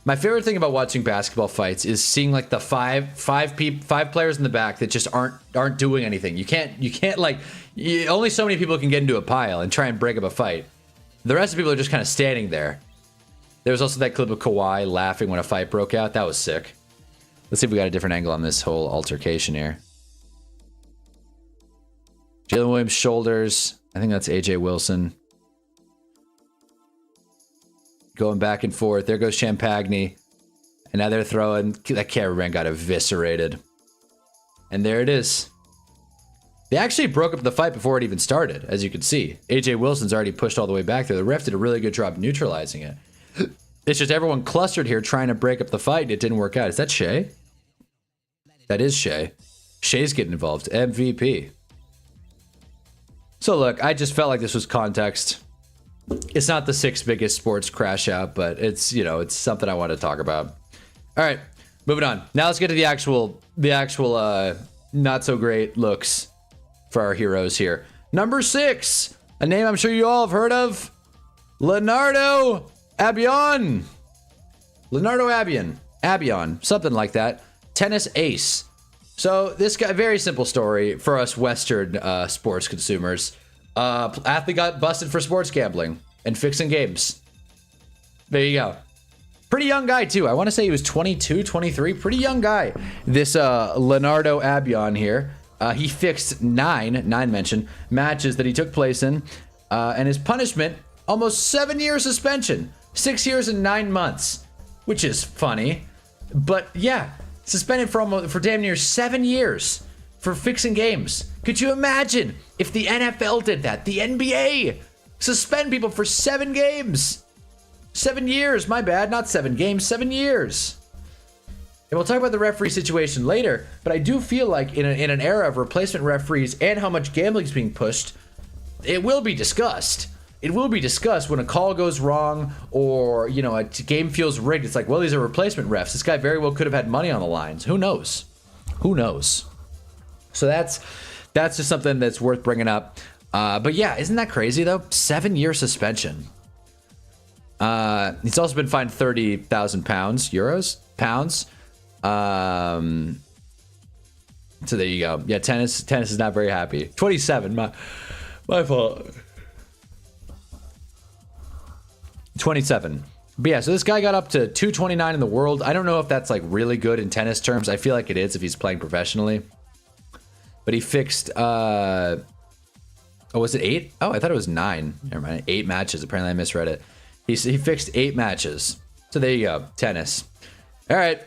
My favorite thing about watching basketball fights is seeing like the five players in the back that just aren't doing anything. You can't like, only so many people can get into a pile and try and break up a fight. The rest of the people are just kind of standing there. There was also that clip of Kawhi laughing when a fight broke out. That was sick. Let's see if we got a different angle on this whole altercation here. Jalen Williams' shoulders. I think that's AJ Wilson. Going back and forth. There goes Champagny. And now they're throwing. That cameraman got eviscerated. And there it is. They actually broke up the fight before it even started, as you can see. AJ Wilson's already pushed all the way back there. The ref did a really good job neutralizing it. It's just everyone clustered here trying to break up the fight, and it didn't work out. Is that Shea? That is Shea. Shea's getting involved. MVP. So look, I just felt like this was context. It's not the 6th biggest sports crash out, but it's, you know, it's something I want to talk about. All right, moving on. Now let's get to the actual not so great looks for our heroes here. Number 6, a name I'm sure you all have heard of. Leonardo Abion. Leonardo Abion, something like that. Tennis ace. So this guy, very simple story for us Western sports consumers. Athlete got busted for sports gambling and fixing games. There you go. Pretty young guy too. I want to say he was 22, 23. Pretty young guy. This Leonardo Abion here. He fixed nine mention matches that he took place in. And his punishment, almost 7 year suspension. 6 years and 9 months. Which is funny. But yeah, suspended for damn near 7 years for fixing games. Could you imagine if the NFL did that? The NBA suspend people for 7 games. 7 years, my bad, not 7 games, 7 years. And we'll talk about the referee situation later, but I do feel like in an era of replacement referees and how much gambling is being pushed, it will be discussed. It will be discussed when a call goes wrong or, you know, a game feels rigged. It's like, well, these are replacement refs. This guy very well could have had money on the lines. Who knows? Who knows? So that's just something that's worth bringing up. But yeah, isn't that crazy though? 7 year suspension. He's also been fined 30,000 pounds. So there you go. Yeah, tennis is not very happy. 27, my fault. 27. But yeah, so this guy got up to 229 in the world. I don't know if that's like really good in tennis terms. I feel like it is if he's playing professionally. But he fixed Oh, was it 8? Oh, I thought it was 9. Never mind. 8 matches. Apparently, I misread it. He fixed 8 matches. So there you go. Tennis. All right.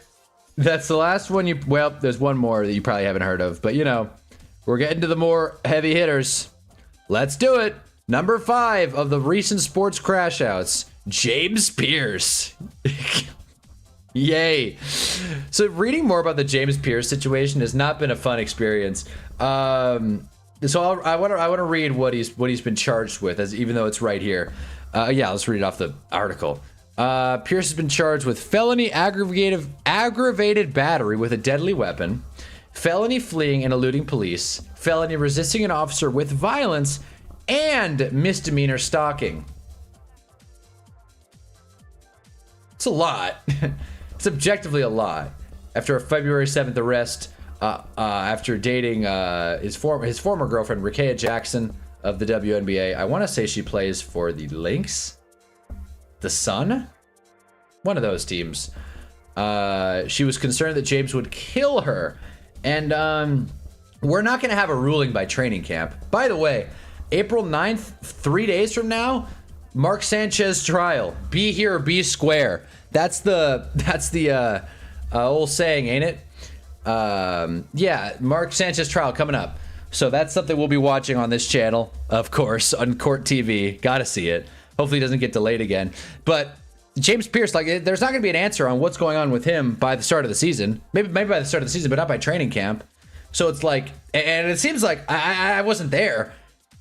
That's the last one. Well, there's one more that you probably haven't heard of, but we're getting to the more heavy hitters. Let's do it. Number 5 of the recent sports crash outs, James Pierce. Yay. So reading more about the James Pierce situation has not been a fun experience. So I want to read what he's been charged with, even though it's right here. Yeah, let's read it off the article. Pierce has been charged with felony aggravated battery with a deadly weapon, felony fleeing and eluding police, felony resisting an officer with violence, and misdemeanor stalking. It's a lot. It's objectively a lot. After a February 7th arrest, after dating his former girlfriend, Rikeya Jackson of the WNBA. I want to say she plays for the Lynx, the Sun, one of those teams. She was concerned that James would kill her. And we're not going to have a ruling by training camp. By the way, April 9th, 3 days from now, Mark Sanchez trial. Be here or be square. That's the old saying, ain't it? Yeah, Mark Sanchez trial coming up. So that's something we'll be watching on this channel, of course, on Court TV. Gotta see it. Hopefully it doesn't get delayed again. But James Pierce, there's not going to be an answer on what's going on with him by the start of the season. Maybe by the start of the season, but not by training camp. So it's like, and it seems like I wasn't there,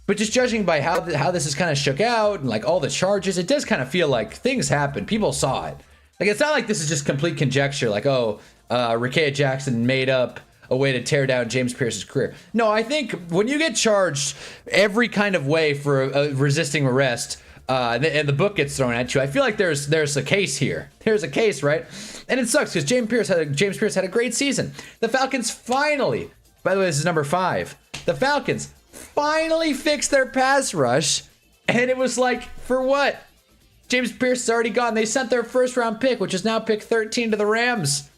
but just judging by how this is kind of shook out and like all the charges, it does kind of feel like things happened. People saw it. Like, it's not like this is just complete conjecture. Like, Rikeya Jackson made up a way to tear down James Pierce's career. No, I think when you get charged every kind of way for resisting arrest, and the book gets thrown at you, I feel like there's a case here. There's a case, right? And it sucks because James Pierce had a great season. The Falcons finally, by the way, this is number 5. The Falcons finally fixed their pass rush, and it was like, for what? James Pierce is already gone. They sent their first round pick, which is now pick 13, to the Rams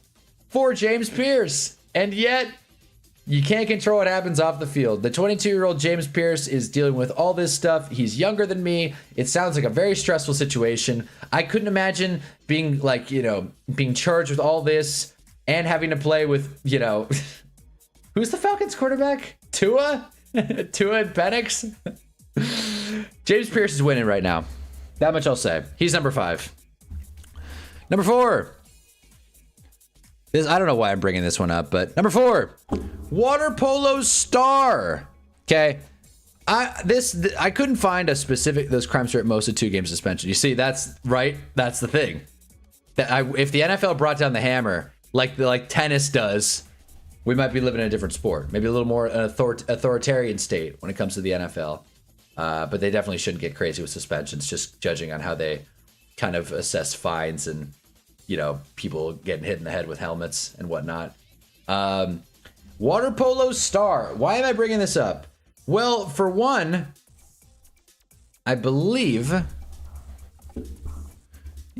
for James Pierce. And yet, you can't control what happens off the field. The 22-year-old James Pierce is dealing with all this stuff. He's younger than me. It sounds like a very stressful situation. I couldn't imagine being being charged with all this and having to play with, who's the Falcons quarterback? Tua? Tua and Penix? James Pierce is winning right now. That much I'll say. He's number 5. Number 4. I don't know why I'm bringing this one up, but number 4, water polo star. Okay, I couldn't find a specific. Those crimes are at most a 2 game suspension. You see, that's right. That's the thing. If the NFL brought down the hammer like tennis does, we might be living in a different sport. Maybe a little more an authoritarian state when it comes to the NFL. But they definitely shouldn't get crazy with suspensions. Just judging on how they kind of assess fines and people getting hit in the head with helmets and whatnot. Water polo star. Why am I bringing this up? Well, for one, I believe.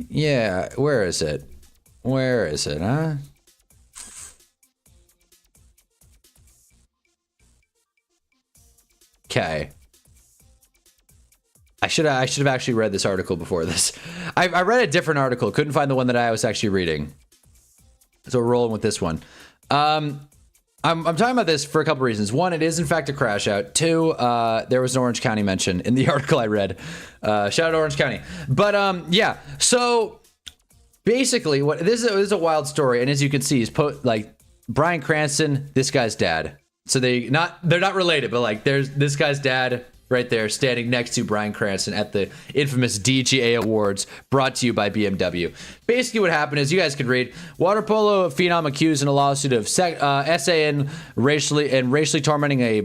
Yeah, where is it? Where is it, huh? Okay. I should have actually read this article before this. I read a different article. Couldn't find the one that I was actually reading. So we're rolling with this one. I'm talking about this for a couple reasons. One, it is in fact a crash out. 2, there was an Orange County mention in the article I read. Shout out to Orange County. But yeah. So basically, this is a wild story, and as you can see, he's Bryan Cranston, this guy's dad. So they're not related, but there's this guy's dad right there standing next to Bryan Cranston at the infamous DGA Awards, brought to you by BMW. Basically what happened is, you guys could read, water polo phenom accused in a lawsuit of essaying racially tormenting a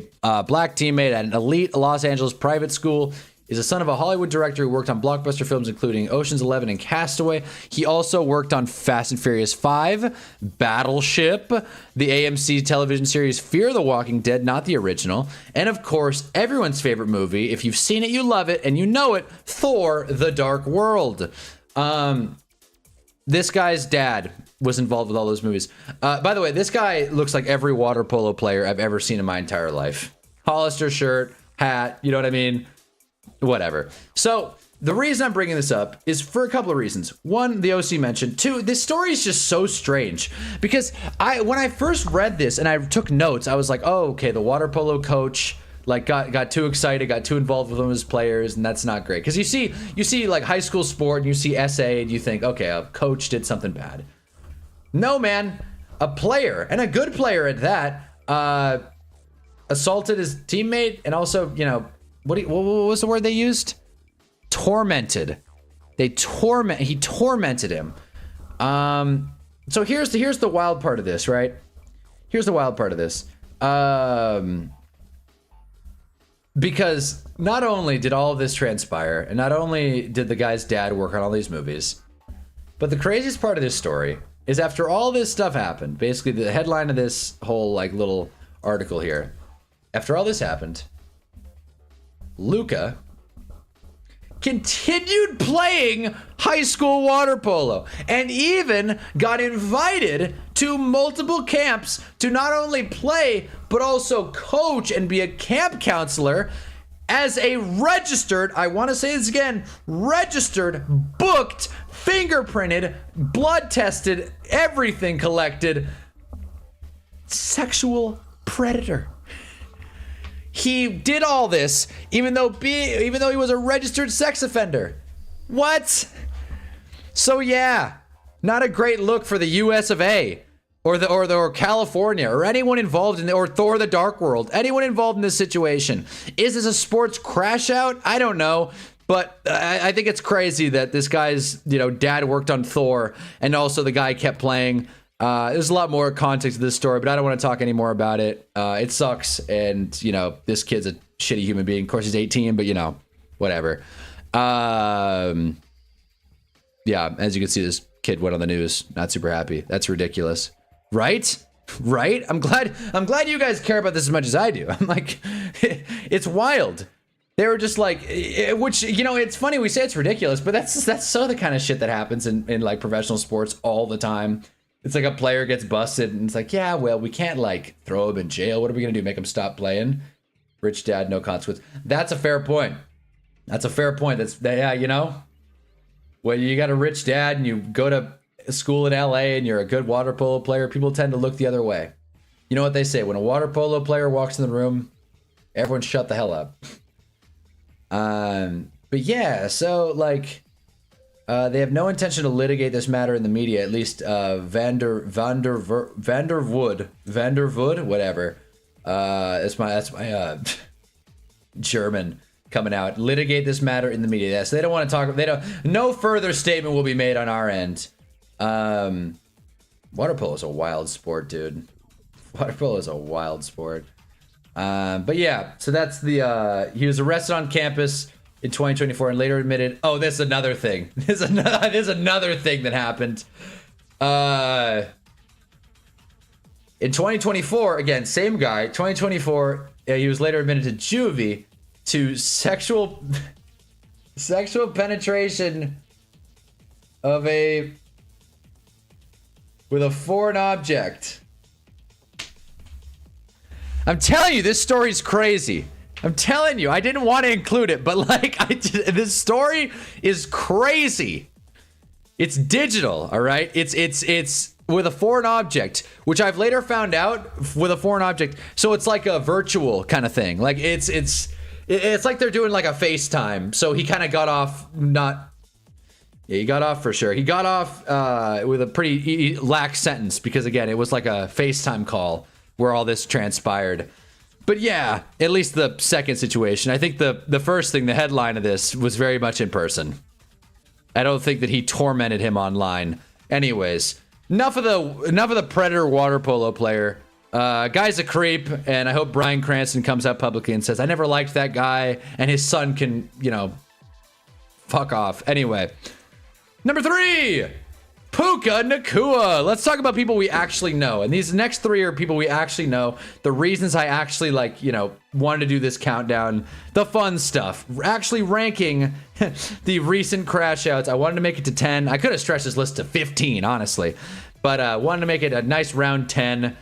black teammate at an elite Los Angeles private school. Is a son of a Hollywood director who worked on blockbuster films including Ocean's 11 and Castaway. He also worked on Fast and Furious 5, Battleship, the AMC television series Fear the Walking Dead, not the original, and of course, everyone's favorite movie, if you've seen it, you love it, and you know it, Thor: The Dark World. This guy's dad was involved with all those movies. By the way, this guy looks like every water polo player I've ever seen in my entire life. Hollister shirt, hat. You know what I mean? Whatever. So the reason I'm bringing this up is for a couple of reasons. One, the OC mentioned. Two, this story is just so strange because when I first read this and I took notes, I was like, oh, okay, the water polo coach like got too excited, got too involved with one of his players, and that's not great. Because you see like high school sport and you see SA and you think, okay, a coach did something bad. No, man, a player, and a good player at that, assaulted his teammate and also, you know, what was the word they used? Tormented. He tormented him. So here's the wild part of this, right? Here's the wild part of this. Because not only did all of this transpire, and not only did the guy's dad work on all these movies, but the craziest part of this story is after all this stuff happened, basically the headline of this whole like little article here, after all this happened, Luca continued playing high school water polo and even got invited to multiple camps to not only play but also coach and be a camp counselor as a registered, I want to say this again, registered, booked, fingerprinted, blood tested, everything collected sexual predator. He did all this even though he was a registered sex offender. What? So yeah, not a great look for the US of A or California or anyone involved in or Thor the Dark World. Anyone involved in this situation. Is this a sports crash out? I don't know. But I think it's crazy that this guy's, dad worked on Thor and also the guy kept playing. There's a lot more context to this story, but I don't want to talk any more about it. It sucks, and this kid's a shitty human being. Of course, he's 18, but whatever. Yeah, as you can see, this kid went on the news. Not super happy. That's ridiculous, right? Right? I'm glad you guys care about this as much as I do. I'm like, it's wild. They were just like, which it's funny we say it's ridiculous, but that's so the kind of shit that happens in like professional sports all the time. It's like a player gets busted and it's like, yeah, well, we can't like throw him in jail. What are we going to do? Make him stop playing? Rich dad, no consequence. That's a fair point. When you got a rich dad and you go to school in LA and you're a good water polo player, people tend to look the other way. You know what they say? When a water polo player walks in the room, everyone shut the hell up. But yeah, so like, they have no intention to litigate this matter in the media. At least Vanderwood, whatever. That's my German coming out. Litigate this matter in the media. Yeah, so they don't want to talk. No further statement will be made on our end. Water polo is a wild sport, dude. Water polo is a wild sport. But yeah, so that's he was arrested on campus in 2024 and later admitted, oh, this is another thing. This is another thing that happened. In 2024, again, same guy, 2024, he was later admitted to juvie to sexual penetration with a foreign object. I'm telling you, this story's crazy. I'm telling you, I didn't want to include it, but like, this story is crazy. It's digital, all right? It's with a foreign object, which I've later found out with a foreign object. So it's like a virtual kind of thing. Like it's like they're doing like a FaceTime. So he kind of got off he got off for sure. He got off with a pretty lax sentence because again, it was like a FaceTime call where all this transpired. But yeah, at least the second situation. I think the first thing, the headline of this was very much in person. I don't think that he tormented him online. Anyways, enough of the predator water polo player. Guy's a creep, and I hope Bryan Cranston comes out publicly and says, I never liked that guy, and his son can, fuck off. Anyway, number 3. Puka Nacua. Let's talk about people we actually know. And these next 3 are people we actually know. The reasons I actually wanted to do this countdown. The fun stuff. Actually ranking the recent crash outs. I wanted to make it to 10. I could have stretched this list to 15, honestly. But wanted to make it a nice round 10.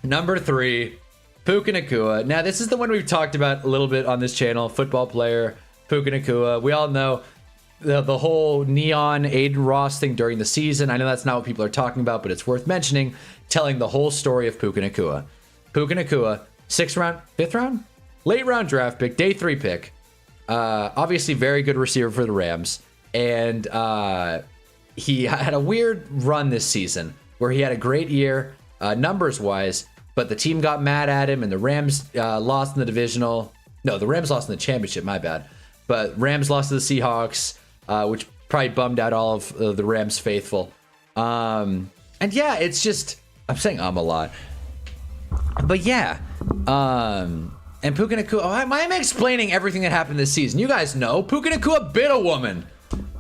Number 3. Puka Nacua. Now, this is the one we've talked about a little bit on this channel. Football player, Puka Nacua. We all know the whole Neon Aiden Ross thing during the season. I know that's not what people are talking about, but it's worth mentioning, telling the whole story of Puka Nacua. Puka Nacua, 6th round, 5th round? Late round draft pick, day 3 pick. Obviously, very good receiver for the Rams. And he had a weird run this season where he had a great year, numbers-wise, but the team got mad at him, and the Rams lost in the divisional. No, the Rams lost in the championship, my bad. But Rams lost to the Seahawks, which probably bummed out all of the Rams faithful. And yeah, it's just, I'm saying a lot. But yeah, and Puka Nacua, why am I explaining everything that happened this season? You guys know, Puka Nacua bit a woman.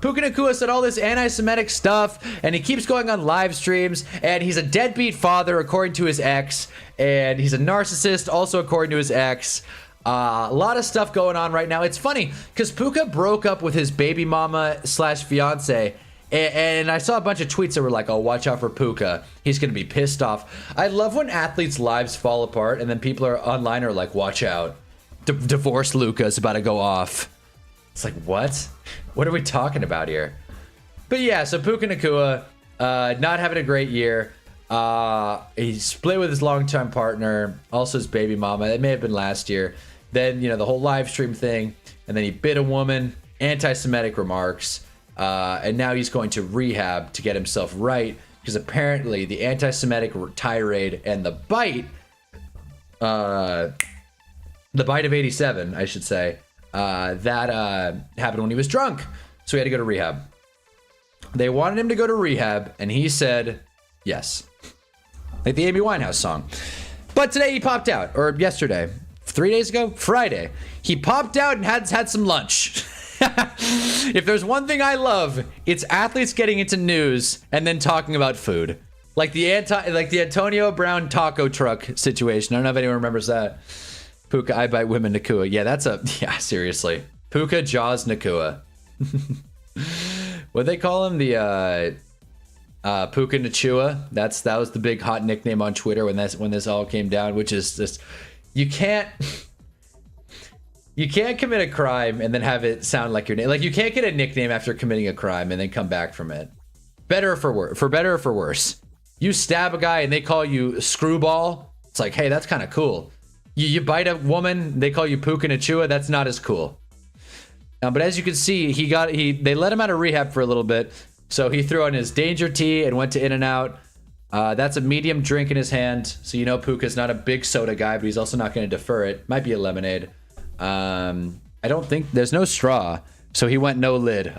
Puka Nacua said all this anti-Semitic stuff, and he keeps going on live streams, and he's a deadbeat father, according to his ex, and he's a narcissist, also according to his ex. A lot of stuff going on right now. It's funny, because Puka broke up with his baby mama / fiance, and I saw a bunch of tweets that were like, oh, watch out for Puka. He's going to be pissed off. I love when athletes' lives fall apart, and then people are online are like, watch out. Divorce Luca's about to go off. It's like, what? What are we talking about here? But yeah, so Puka Nacua, not having a great year. He split with his longtime partner, also his baby mama. It may have been last year. Then, you know, the whole live stream thing. And then he bit a woman, anti-Semitic remarks. And now he's going to rehab to get himself right. Because apparently the anti-Semitic tirade and the bite of 87, I should say, that happened when he was drunk. So he had to go to rehab. They wanted him to go to rehab, and he said yes. Like the Amy Winehouse song. But today he popped out, or yesterday, 3 days ago, Friday. He popped out and had some lunch. If there's one thing I love, it's athletes getting into news and then talking about food. Like the Antonio Brown taco truck situation. I don't know if anyone remembers that. Puka, I bite women, Nacua. Yeah, seriously. Puka Jaws Nacua. What they call him? The Puka Nacua. That was the big hot nickname on Twitter when this all came down, which is just, you can't commit a crime and then have it sound like your name. Like, you can't get a nickname after committing a crime and then come back from it. Better for better or for worse. You stab a guy and they call you Screwball. It's like, hey, that's kind of cool. You bite a woman, they call you Puka Nacua. That's not as cool. But as you can see, they let him out of rehab for a little bit. So he threw on his Danger Tea and went to In-N-Out. That's a medium drink in his hand. So you know Puka's not a big soda guy, but he's also not going to defer it. Might be a lemonade. I don't think there's no straw. So he went no lid.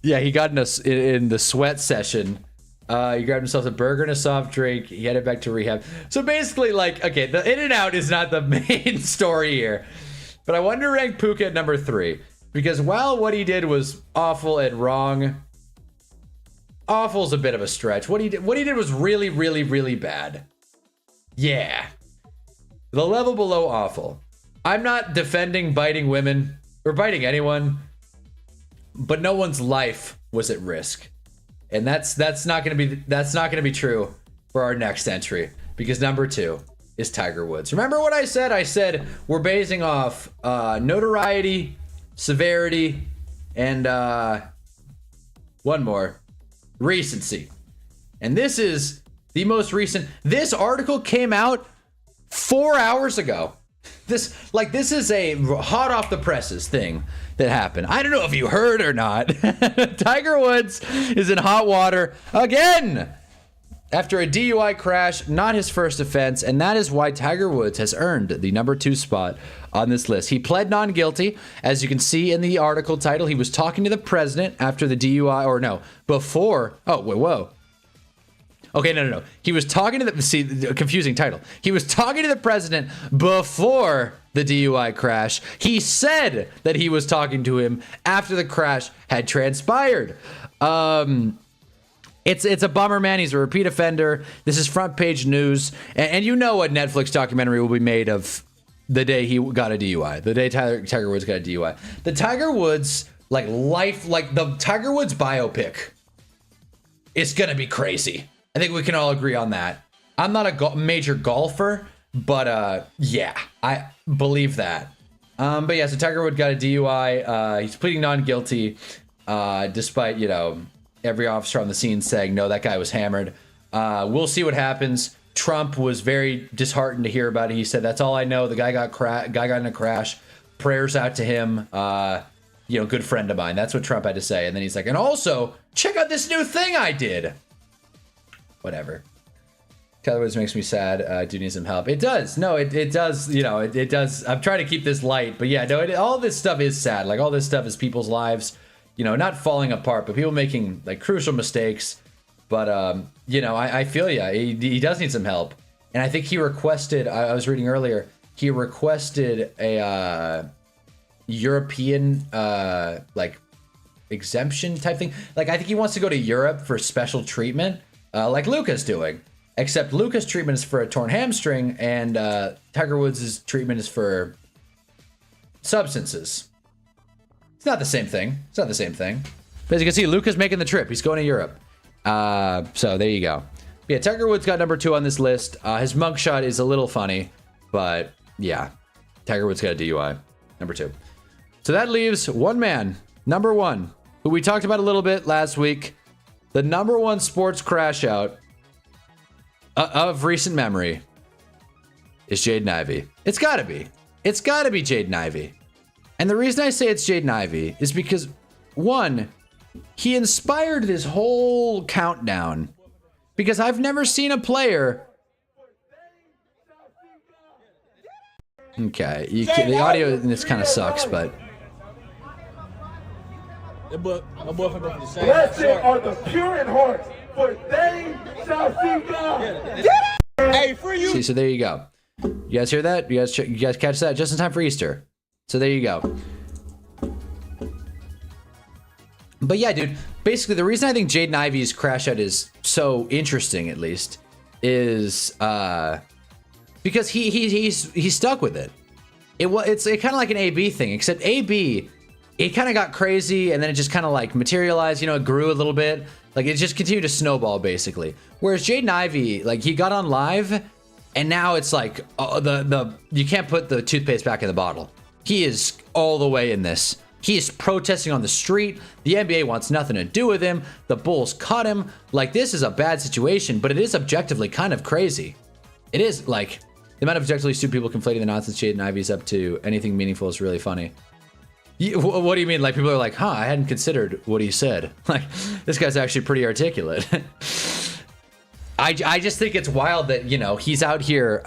Yeah, he got in the sweat session. He grabbed himself a burger and a soft drink. He headed back to rehab. So basically, like, okay, the In-N-Out is not the main story here. But I wanted to rank Puka at number 3. Because while what he did was awful and wrong, awful's a bit of a stretch. What he did was really, really, really bad. Yeah. The level below awful. I'm not defending biting women or biting anyone, but no one's life was at risk. And that's not going to be true for our next entry, because number 2 is Tiger Woods. Remember what I said? I said we're basing off notoriety, severity, and one more, recency. And this is the most recent. This article came out 4 hours ago. This is a hot off the presses thing that happened. I don't know if you heard or not. Tiger Woods is in hot water again after a DUI crash, not his first offense, and that is why Tiger Woods has earned the number 2 spot on this list. He pled non-guilty, as you can see in the article title. He was talking to the president after the DUI, or no, before. Oh, whoa. Okay, no. He was talking to the confusing title. He was talking to the president before the DUI crash. He said that he was talking to him after the crash had transpired. It's a bummer, man. He's a repeat offender. This is front page news, and you know what Netflix documentary will be made of the day he got a DUI, the day Tiger Woods got a DUI. The Tiger Woods the Tiger Woods biopic it's gonna be crazy. I think we can all agree on that. I'm not a major golfer, but yeah, I believe that. But yeah, so Tiger Woods got a DUI. He's pleading non-guilty, despite, you know, every officer on the scene saying, no, that guy was hammered. We'll see what happens. Trump was very disheartened to hear about it. He said, that's all I know. The guy got in a crash. Prayers out to him. You know, good friend of mine. That's what Trump had to say. And then he's like, and also, check out this new thing I did. Whatever. Tyler Woods makes me sad. Do need some help. It does. No, it does. You know, it does. I'm trying to keep this light, but yeah, no, all this stuff is sad. Like all this stuff is people's lives, you know, not falling apart, but people making like crucial mistakes. But you know, I feel ya. He does need some help, and I think he requested. I was reading earlier. He requested a European like exemption type thing. Like I think he wants to go to Europe for special treatment, like Luca's doing. Except Luca's treatment is for a torn hamstring, and Tiger Woods' treatment is for substances. It's not the same thing. It's not the same thing. But as you can see, Luca's making the trip. He's going to Europe. So there you go. Yeah, Tiger Woods got number 2 on this list. His mugshot is a little funny, but yeah, Tiger Woods got a DUI, number 2. So that leaves one man, number 1, who we talked about a little bit last week. The number 1 sports crash out of recent memory is Jaden Ivey. It's gotta be. It's gotta be Jaden Ivey. And the reason I say it's Jaden Ivey is because, one, he inspired this whole countdown. Because I've never seen a player... Okay, the audio in this kind of sucks, but... Blessed are the pure in heart, for they shall see God. Hey, for you. See, so there you go. You guys hear that? You guys catch that? Just in time for Easter. So there you go. But yeah, dude. Basically, the reason I think Jaden Ivey's crash out is so interesting, at least, is because he's stuck with it. It's kind of like an AB thing, except AB, it kind of got crazy and then it just kind of like materialized. You know, it grew a little bit. Like it just continued to snowball, basically. Whereas Jaden Ivey, like he got on live, and now it's like you can't put the toothpaste back in the bottle. He is all the way in this. He is protesting on the street. The NBA wants nothing to do with him. The Bulls cut him. Like this is a bad situation, but it is objectively kind of crazy. It is like the amount of objectively stupid people conflating the nonsense Jaden Ivey's up to anything meaningful is really funny. What do you mean? Like people are like, huh, I hadn't considered what he said. Like this guy's actually pretty articulate. I just think it's wild that, you know, he's out here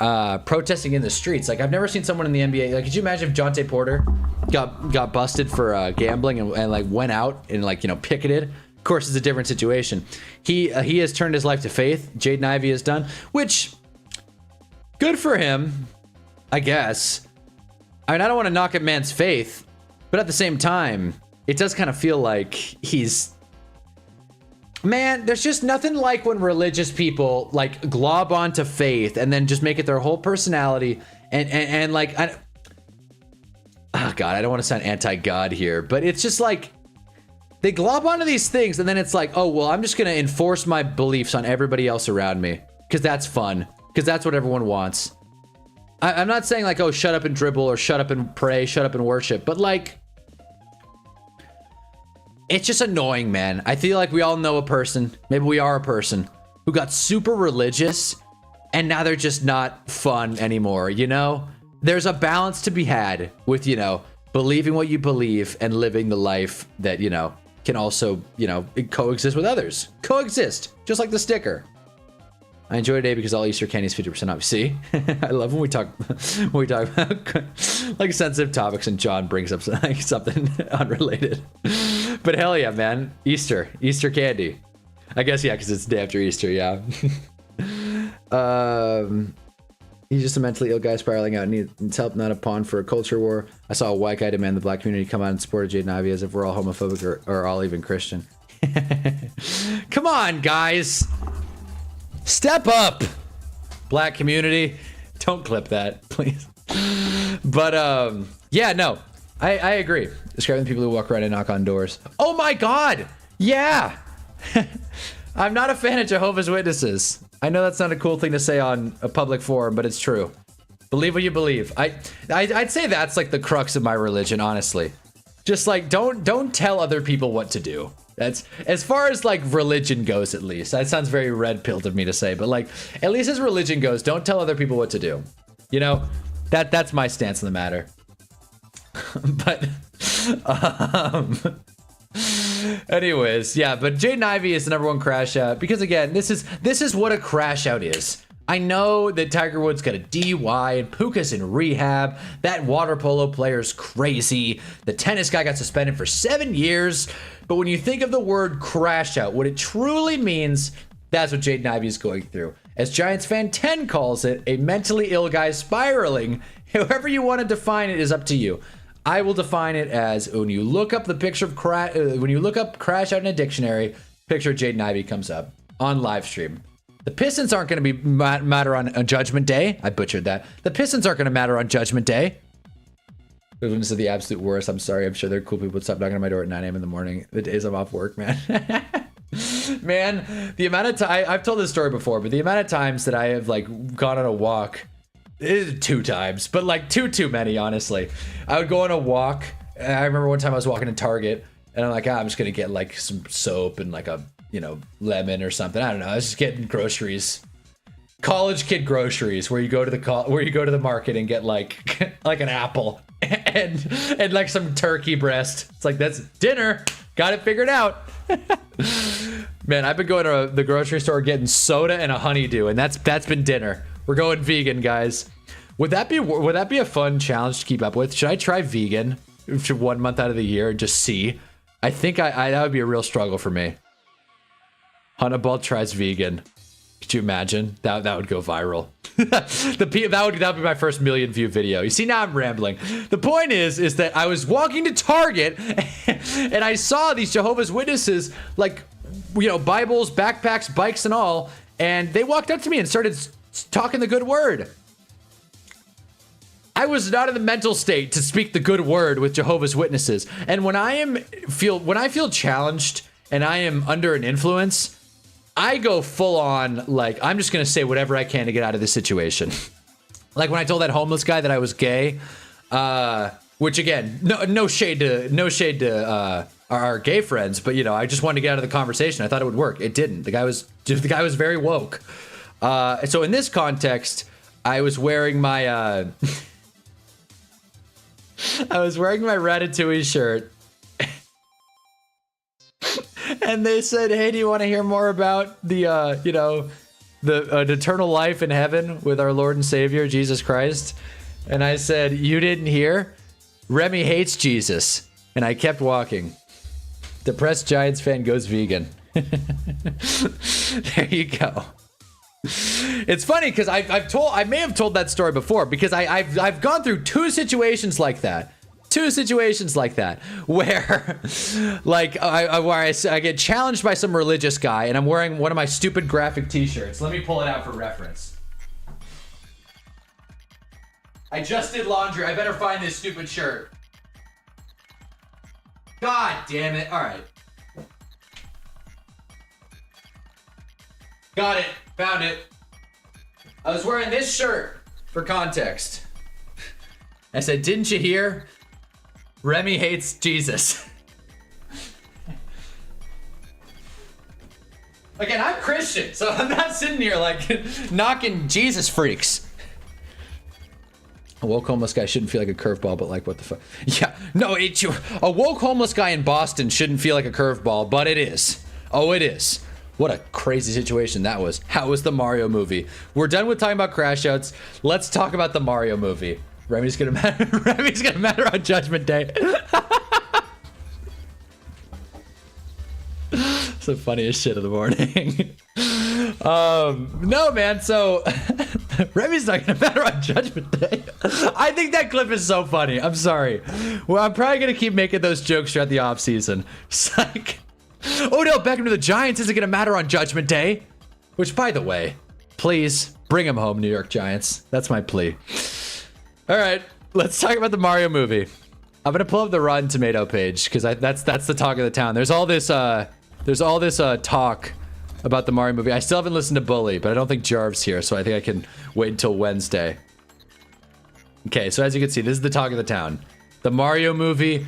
protesting in the streets. Like I've never seen someone in the NBA. Like, could you imagine if Jonte Porter got busted for gambling and like went out and like, you know, picketed? Of course, it's a different situation. He has turned his life to faith. Jaden Ivey has done, which good for him, I guess. I mean, I don't want to knock at man's faith. But at the same time, it does kind of feel like he's... Man, there's just nothing like when religious people like glob onto faith and then just make it their whole personality and like... Oh God, I don't want to sound anti-God here, but it's just like... They glob onto these things and then it's like, oh, well, I'm just going to enforce my beliefs on everybody else around me. Because that's fun. Because that's what everyone wants. I'm not saying like, oh, shut up and dribble or shut up and pray, shut up and worship. But like... It's just annoying, man. I feel like we all know a person, maybe we are a person, who got super religious and now they're just not fun anymore, you know? There's a balance to be had with, you know, believing what you believe and living the life that, you know, can also, you know, coexist with others. Coexist, just like the sticker. I enjoy today because all Easter candy is 50% off. See, I love when we talk about like sensitive topics and John brings up like something unrelated. But hell yeah, man, Easter candy. I guess yeah, because it's day after Easter. Yeah. He's just a mentally ill guy spiraling out. Needs help, not a pawn for a culture war. I saw a white guy demand the black community come out and support Jaden Ivey as if we're all homophobic or all even Christian. Come on, guys. Step up, black community. Don't clip that, please. But yeah, no, I agree. Describing people who walk around and knock on doors. Oh my God, yeah. I'm not a fan of Jehovah's Witnesses. I know that's not a cool thing to say on a public forum, but it's true. Believe what you believe. I'd say that's like the crux of my religion, honestly. Just like don't tell other people what to do. That's as far as like religion goes, at least. That sounds very red pilled of me to say, but like at least as religion goes, don't tell other people what to do. You know, that's my stance on the matter. But anyways, yeah, but Jaden Ivey is the #1 crash out because again, this is what a crash out is. I know that Tiger Woods got a DUI and Puka's in rehab. That water polo player's crazy. The tennis guy got suspended for 7 years. But when you think of the word crash out, what it truly means, that's what Jaden Ivey is going through. As Giants fan 10 calls it, a mentally ill guy spiraling. However you want to define it is up to you. I will define it as when you look up the picture of when you look up crash out in a dictionary, picture of Jaden Ivey comes up on live stream. The Pistons aren't going to be matter on Judgment Day. I butchered that. The Pistons aren't going to matter on Judgment Day. This is the absolute worst. I'm sorry. I'm sure they're cool people would stop knocking on my door at 9 a.m. in the morning. The days I'm off work, man. Man, the amount of time I've told this story before, but the amount of times that I have like gone on a walk, 2 times, but like too many, honestly. I would go on a walk. And I remember one time I was walking in Target and I'm like, I'm just going to get like some soap and like a, you know, lemon or something. I don't know. I was just getting groceries, college kid groceries, where you go to the market and get like like an apple and like some turkey breast. It's like, that's dinner. Got it figured out. Man, I've been going to the grocery store getting soda and a honeydew, and that's been dinner. We're going vegan, guys. Would that be a fun challenge to keep up with? Should I try vegan for 1 month out of the year and just see? I think that would be a real struggle for me. Hunnaball tries vegan. Could you imagine? That would go viral. that would be my first million view video. You see, now I'm rambling. The point is that I was walking to Target and I saw these Jehovah's Witnesses, like, you know, Bibles, backpacks, bikes, and all, and they walked up to me and started talking the good word. I was not in the mental state to speak the good word with Jehovah's Witnesses, and when I feel challenged and I am under an influence, I go full on, like, I'm just going to say whatever I can to get out of this situation. Like when I told that homeless guy that I was gay, which again, no shade to our gay friends, but you know, I just wanted to get out of the conversation. I thought it would work. It didn't. The guy was very woke. So in this context, I was wearing my Ratatouille shirt. And they said, hey, do you want to hear more about the, you know, the eternal life in heaven with our Lord and Savior, Jesus Christ? And I said, you didn't hear? Remy hates Jesus. And I kept walking. Depressed Giants fan goes vegan. There you go. It's funny because I may have told that story before because I've gone through two situations like that. Where like I get challenged by some religious guy and I'm wearing one of my stupid graphic t-shirts. Let me pull it out for reference. I just did laundry. I better find this stupid shirt. God damn it. All right. Got it. Found it. I was wearing this shirt for context. I said, didn't you hear? Remy hates Jesus. Again, I'm Christian, so I'm not sitting here like knocking Jesus freaks. A woke homeless guy shouldn't feel like a curveball, but like, what the fuck? Yeah, no, a woke homeless guy in Boston shouldn't feel like a curveball, but it is. Oh, it is. What a crazy situation that was. How was the Mario movie? We're done with talking about crash outs. Let's talk about the Mario movie. Remy's gonna matter. Remy's gonna matter on Judgment Day. It's the funniest shit of the morning. No, man. So Remy's not gonna matter on Judgment Day. I think that clip is so funny. I'm sorry. Well, I'm probably gonna keep making those jokes throughout the off season. It's like, Odell Beckham to the Giants isn't gonna matter on Judgment Day. Which, by the way, please bring him home, New York Giants. That's my plea. All right, let's talk about the Mario movie. I'm gonna pull up the Rotten Tomato page because that's the talk of the town. There's all this talk about the Mario movie. I still haven't listened to Bully, but I don't think Jarv's here, so I think I can wait until Wednesday. Okay, so as you can see, this is the talk of the town. The Mario movie,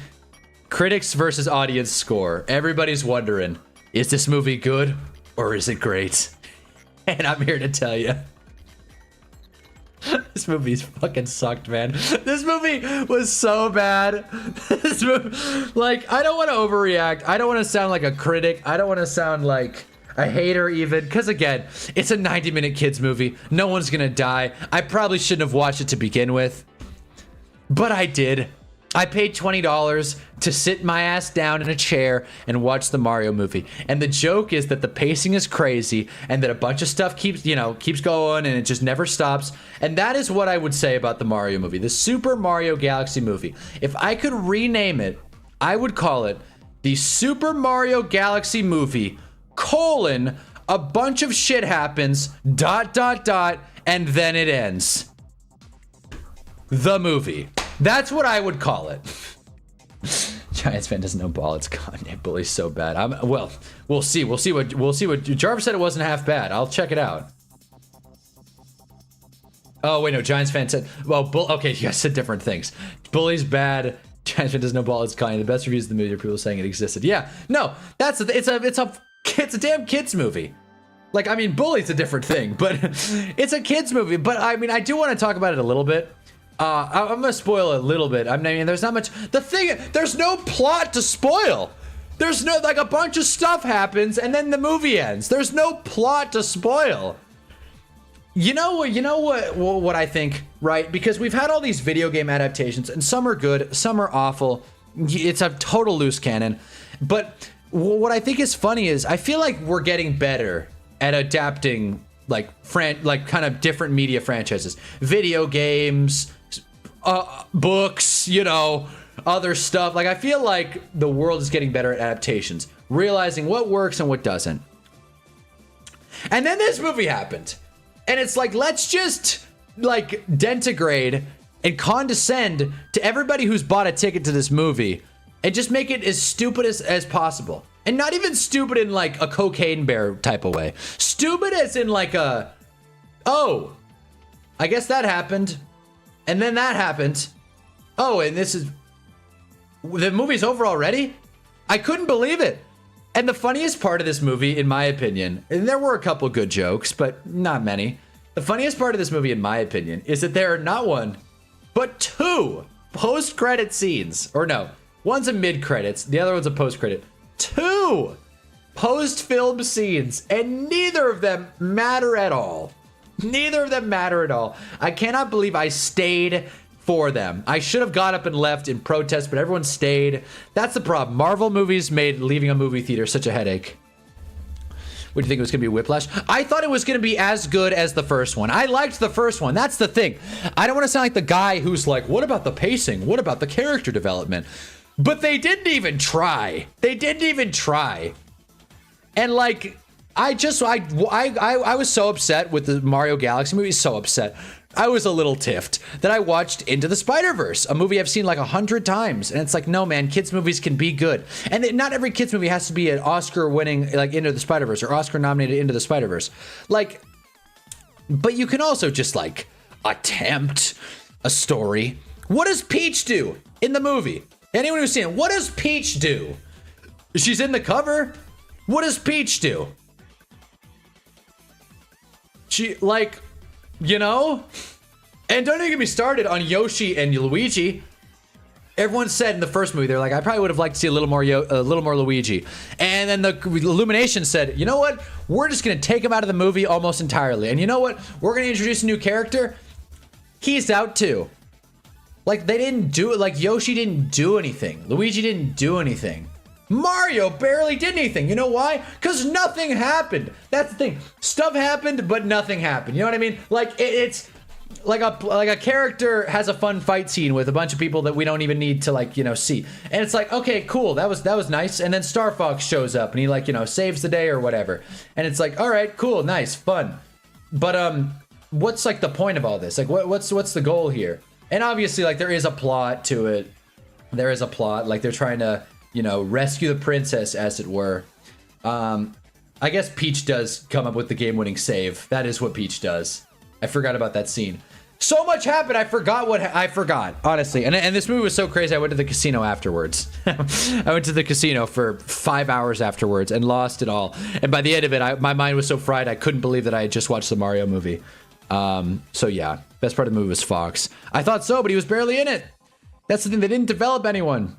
critics versus audience score. Everybody's wondering, is this movie good or is it great? And I'm here to tell you. This movie's fucking sucked, man. This movie was so bad. This movie, like, I don't want to overreact. I don't want to sound like a critic. I don't want to sound like a hater even. Because, again, it's a 90-minute kids movie. No one's going to die. I probably shouldn't have watched it to begin with. But I did. I paid $20 to sit my ass down in a chair and watch the Mario movie. And the joke is that the pacing is crazy and that a bunch of stuff keeps going and it just never stops. And that is what I would say about the Mario movie, the Super Mario Galaxy movie. If I could rename it, I would call it the Super Mario Galaxy movie, a bunch of shit happens, ... and then it ends. The movie. That's what I would call it. Giants fan doesn't know ball. It's Kanye. Bully's so bad. Well, we'll see. We'll see what Jarvis said. It wasn't half bad. I'll check it out. Oh wait, no. Giants fan said. Well, okay, you guys said different things. Bully's bad. Giants fan doesn't know ball. It's Kanye. The best reviews of the movie are people saying it existed. Yeah. No, it's a damn kids movie. Like, I mean, Bully's a different thing, but it's a kids movie. But I mean, I do want to talk about it a little bit. I'm gonna spoil it a little bit. I mean, there's not much. There's no plot to spoil. There's no, like, a bunch of stuff happens and then the movie ends. There's no plot to spoil. You know what I think, right? Because we've had all these video game adaptations and some are good, some are awful. It's a total loose cannon. But what I think is funny is I feel like we're getting better at adapting like kind of different media franchises, video games, books, other stuff. Like, I feel like the world is getting better at adaptations, realizing what works and what doesn't. And then this movie happened. And it's like, let's just like denigrate and condescend to everybody who's bought a ticket to this movie and just make it as stupid as possible. And not even stupid in like a cocaine bear type of way. Stupid as in like oh, I guess that happened. And then that happened. Oh, and the movie's over already? I couldn't believe it. And the funniest part of this movie, in my opinion, and there were a couple good jokes, but not many. The funniest part of this movie, in my opinion, is that there are not one, but two post-credit scenes. Or no, one's a mid-credits, the other one's a post-credit. Two post-film scenes, and neither of them matter at all. Neither of them matter at all. I cannot believe I stayed for them. I should have got up and left in protest, but everyone stayed. That's the problem. Marvel movies made leaving a movie theater such a headache. What do you think it was going to be, Whiplash? I thought it was going to be as good as the first one. I liked the first one. That's the thing. I don't want to sound like the guy who's like, what about the pacing? What about the character development? But they didn't even try. They didn't even try. And like, I was so upset with the Mario Galaxy movie, so upset. I was a little tiffed that I watched Into the Spider-Verse, a movie I've seen like 100 times. And it's like, no, man, kids movies can be good. And not every kids movie has to be an Oscar-winning, like, Into the Spider-Verse or Oscar-nominated Into the Spider-Verse. Like, but you can also just, like, attempt a story. What does Peach do in the movie? Anyone who's seen it, what does Peach do? She's in the cover. What does Peach do? She, like, and don't even get me started on Yoshi and Luigi. Everyone said in the first movie, they're like, I probably would have liked to see a little more Luigi. And then the Illumination said, you know what? We're just going to take him out of the movie almost entirely. And you know what? We're going to introduce a new character. He's out too. Like, they didn't do it. Like, Yoshi didn't do anything. Luigi didn't do anything. Mario barely did anything. You know why? Because nothing happened. That's the thing. Stuff happened, but nothing happened. You know what I mean? Like, it's like a character has a fun fight scene with a bunch of people that we don't even need to, like, see. And it's like, okay, cool. That was nice. And then Star Fox shows up and he, like, saves the day or whatever. And it's like, all right, cool, nice, fun. But what's like the point of all this? Like, what's the goal here? And obviously, like, there is a plot to it. There is a plot. Like, they're trying to rescue the princess, as it were. I guess Peach does come up with the game-winning save. That is what Peach does. I forgot about that scene. So much happened. I forgot, honestly. And this movie was so crazy. I went to the casino afterwards. I went to the casino for 5 hours afterwards and lost it all. And by the end of it, my mind was so fried, I couldn't believe that I had just watched the Mario movie. So yeah, best part of the movie was Fox. I thought so, but he was barely in it. That's the thing. They didn't develop anyone.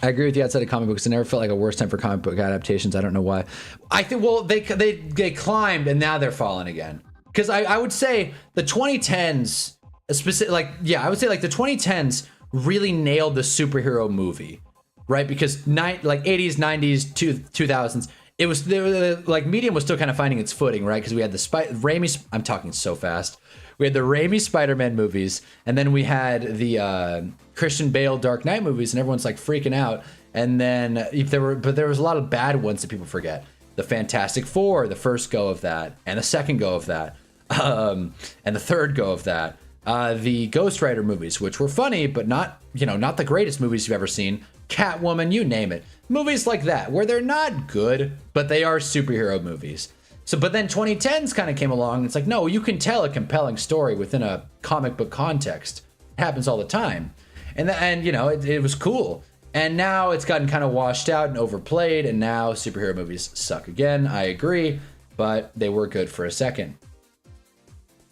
I agree with you outside of comic books. It never felt like a worse time for comic book adaptations. I don't know why. I think, well, they climbed and now they're falling again. Because I would say the 2010s, I would say like the 2010s really nailed the superhero movie, right? Because like 80s, 90s, 2000s, it was like medium was still kind of finding its footing, right? Because we had the Raimi. I'm talking so fast. We had the Raimi Spider-Man movies, and then we had the Christian Bale Dark Knight movies, and everyone's like freaking out. And then there was a lot of bad ones that people forget. The Fantastic Four, the first go of that, and the second go of that. And the third go of that, the Ghost Rider movies, which were funny, but not the greatest movies you've ever seen. Catwoman, you name it. Movies like that, where they're not good, but they are superhero movies. So, but then 2010s kind of came along, and it's like, no, you can tell a compelling story within a comic book context. It happens all the time. And it was cool. And now it's gotten kind of washed out and overplayed, and now superhero movies suck again. I agree, but they were good for a second.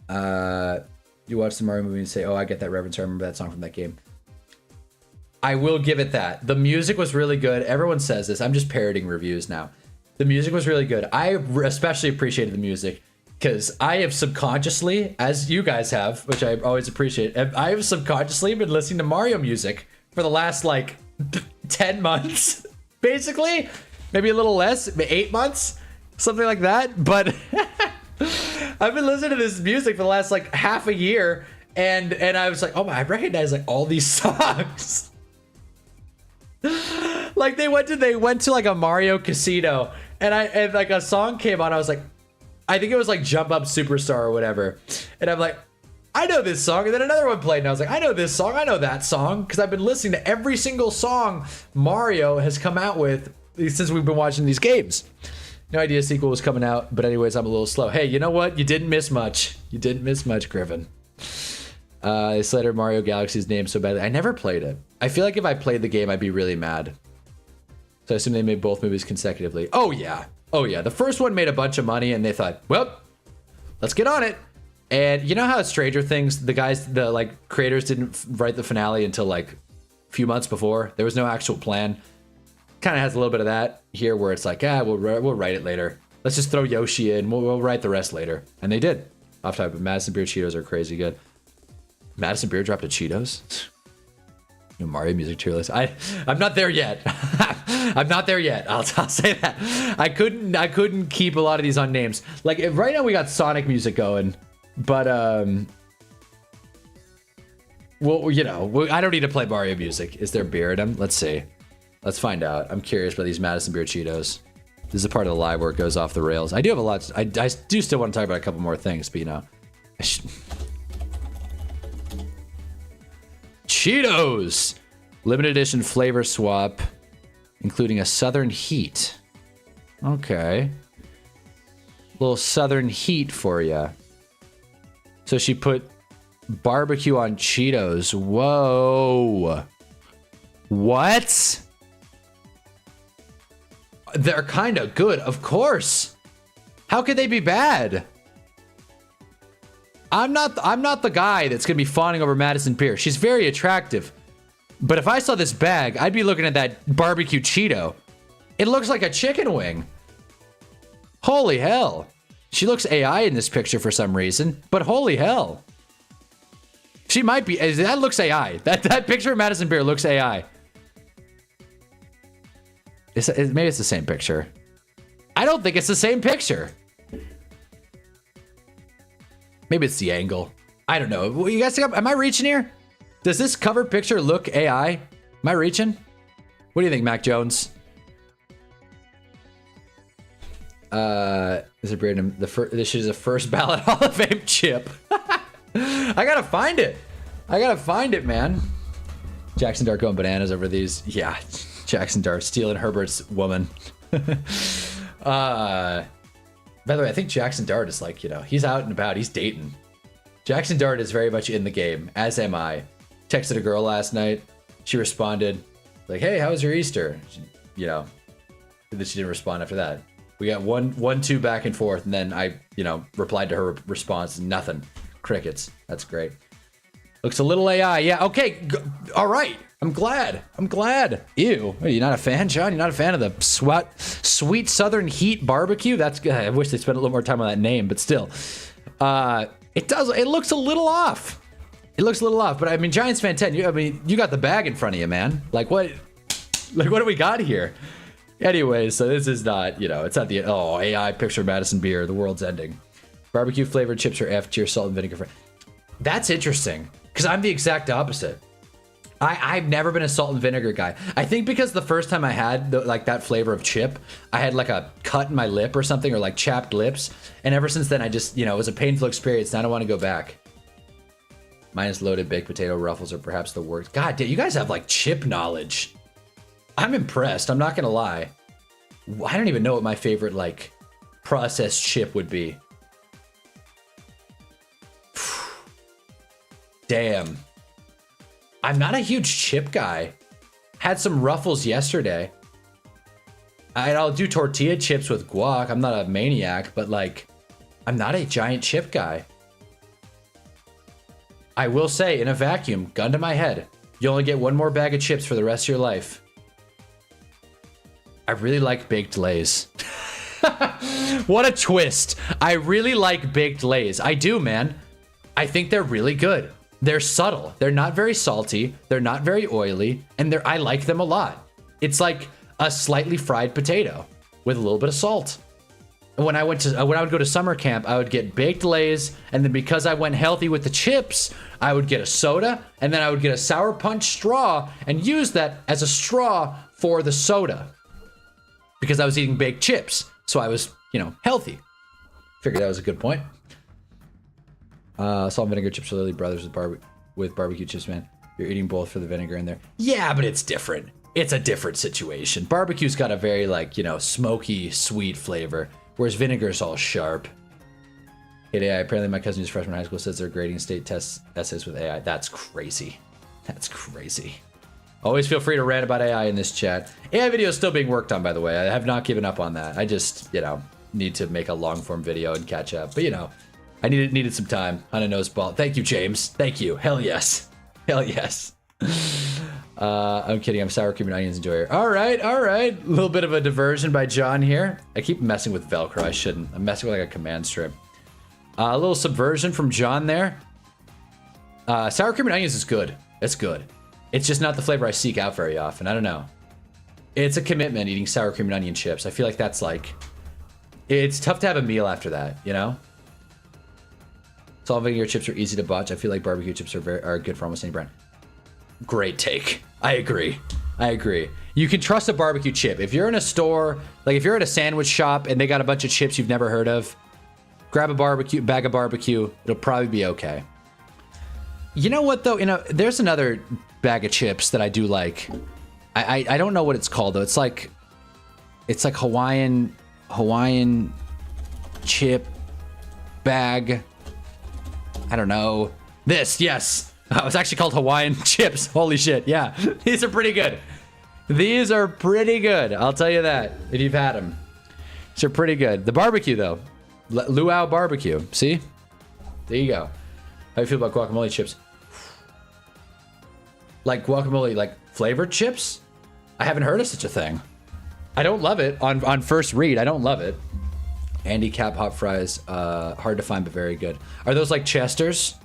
You watch the Mario movie and say, oh, I get that reference. I remember that song from that game. I will give it that. The music was really good. Everyone says this. I'm just parroting reviews now. The music was really good. I especially appreciated the music because I have subconsciously, as you guys have, which I always appreciate, I have subconsciously been listening to Mario music for the last like 10 months, basically. Maybe a little less, 8 months, something like that. But I've been listening to this music for the last like half a year, and I was like, oh my, I recognize like all these songs. Like they went to like a Mario casino, and like a song came on. I was like, I think it was like Jump Up Superstar or whatever, and I'm like, I know this song. And then another one played, and I was like, I know this song, I know that song, because I've been listening to every single song Mario has come out with since we've been watching these games. No idea a sequel was coming out, but anyways, I'm a little slow. Hey, you know what? You didn't miss much. You didn't miss much, Griffin. They slandered Mario Galaxy's name so badly. I never played it. I feel like if I played the game, I'd be really mad. So I assume they made both movies consecutively. Oh yeah. Oh yeah. The first one made a bunch of money, and they thought, well, let's get on it. And you know how Stranger Things, the like creators didn't write the finale until like a few months before. There was no actual plan. Kind of has a little bit of that here, where it's like, we'll write it later. Let's just throw Yoshi in. We'll write the rest later, and they did. Off top, but Madison Beer Cheetos are crazy good. Madison Beer dropped a Cheetos. Mario music tier list. I'm not there yet. I'm not there yet. I'll say that. I couldn't keep a lot of these on names. Like right now we got Sonic music going, but well, I don't need to play Mario music. Is there beer in them? Let's see. Let's find out. I'm curious about these Madison Beer Cheetos. This is a part of the live where it goes off the rails. I do have a lot. I do still want to talk about a couple more things, but Cheetos! Limited edition flavor swap, including a Southern Heat. Okay. Little Southern Heat for you. So she put barbecue on Cheetos. Whoa. What? They're kind of good, of course. How could they be bad? I'm not the guy that's gonna be fawning over Madison Beer. She's very attractive. But if I saw this bag, I'd be looking at that barbecue Cheeto. It looks like a chicken wing. Holy hell. She looks AI in this picture for some reason, but holy hell. She might be, that looks AI. That picture of Madison Beer looks AI. Maybe it's the same picture. I don't think it's the same picture. Maybe it's the angle. I don't know. Well, you guys think am I reaching here? Does this cover picture look AI? Am I reaching? What do you think, Mac Jones? Is it random? This is a first ballot Hall of Fame chip. I gotta find it. I gotta find it, man. Jackson Dart going bananas over these. Yeah, Jackson Dart stealing Herbert's woman. By the way, I think Jackson Dart is like, you know, he's out and about. He's dating. Jackson Dart is very much in the game, as am I. Texted a girl last night. She responded like, hey, how was your Easter? You know, and then she didn't respond after that. We got one, two back and forth, and then I, you know, replied to her response. Nothing. Crickets. That's great. Looks a little AI. Yeah. Okay. All right. I'm glad. Ew. Are you not a fan, John? You're not a fan of the sweet Southern Heat barbecue? That's good. I wish they spent a little more time on that name, but still. It looks a little off. But I mean, Giants fan 10, you got the bag in front of you, man. Like what do we got here? Anyway, so this is not, you know, it's not the, AI picture Madison beer. The world's ending. Barbecue flavored chips are F tier, salt and vinegar. That's interesting, because I'm the exact opposite. I've never been a salt and vinegar guy. I think because the first time I had that flavor of chip, I had like a cut in my lip or something, or like chapped lips. And ever since then, I just, you know, it was a painful experience. And I don't want to go back. Minus loaded baked potato ruffles are perhaps the worst. God damn, you guys have like chip knowledge. I'm impressed. I'm not going to lie. I don't even know what my favorite like processed chip would be. Damn. I'm not a huge chip guy. Had some Ruffles yesterday. I'll do tortilla chips with guac. I'm not a maniac, but like, I'm not a giant chip guy. I will say, in a vacuum, gun to my head, you only get one more bag of chips for the rest of your life. I really like baked Lays. What a twist. I really like baked Lays. I do, man. I think they're really good. They're subtle. They're not very salty. They're not very oily. And I like them a lot. It's like a slightly fried potato with a little bit of salt. And when I would go to summer camp, I would get baked Lays. And then because I went healthy with the chips, I would get a soda. And then I would get a Sour Punch straw and use that as a straw for the soda. Because I was eating baked chips. So I was, you know, healthy. Figured that was a good point. Salt and vinegar chips are literally brothers with barbecue chips, man. You're eating both for the vinegar in there. Yeah, but it's different. It's a different situation. Barbecue's got a very, like, you know, smoky, sweet flavor, whereas vinegar's all sharp. Hey, AI, apparently my cousin who's freshman in high school says they're grading state test essays with AI. That's crazy. That's crazy. Always feel free to rant about AI in this chat. AI video is still being worked on, by the way. I have not given up on that. I just, you know, need to make a long form video and catch up. But, you know, I needed some time on a nose ball. Thank you, James. Thank you. Hell yes. Hell yes. I'm kidding. I'm sour cream and onions enjoyer. All right. A little bit of a diversion by John here. I keep messing with Velcro. I shouldn't. I'm messing with like a command strip. A little subversion from John there. Sour cream and onions is good. It's good. It's just not the flavor I seek out very often. I don't know. It's a commitment eating sour cream and onion chips. I feel like that's like, it's tough to have a meal after that, you know? Salt and vinegar chips are easy to botch. I feel like barbecue chips are good for almost any brand. Great take. I agree. You can trust a barbecue chip. If you're in a store, like if you're at a sandwich shop and they got a bunch of chips you've never heard of, grab a bag of barbecue. It'll probably be okay. You know what though? You know, there's another bag of chips that I do like. I don't know what it's called though. It's like Hawaiian chip bag. I don't know. This, yes. It's actually called Hawaiian chips. Holy shit. Yeah. These are pretty good. I'll tell you that if you've had them. These are pretty good. The barbecue though. Luau barbecue. See? There you go. How do you feel about guacamole chips? Like guacamole, like flavored chips? I haven't heard of such a thing. I don't love it. On first read, I don't love it. Andy Cap hot fries, hard to find but very good. Are those like Chester's?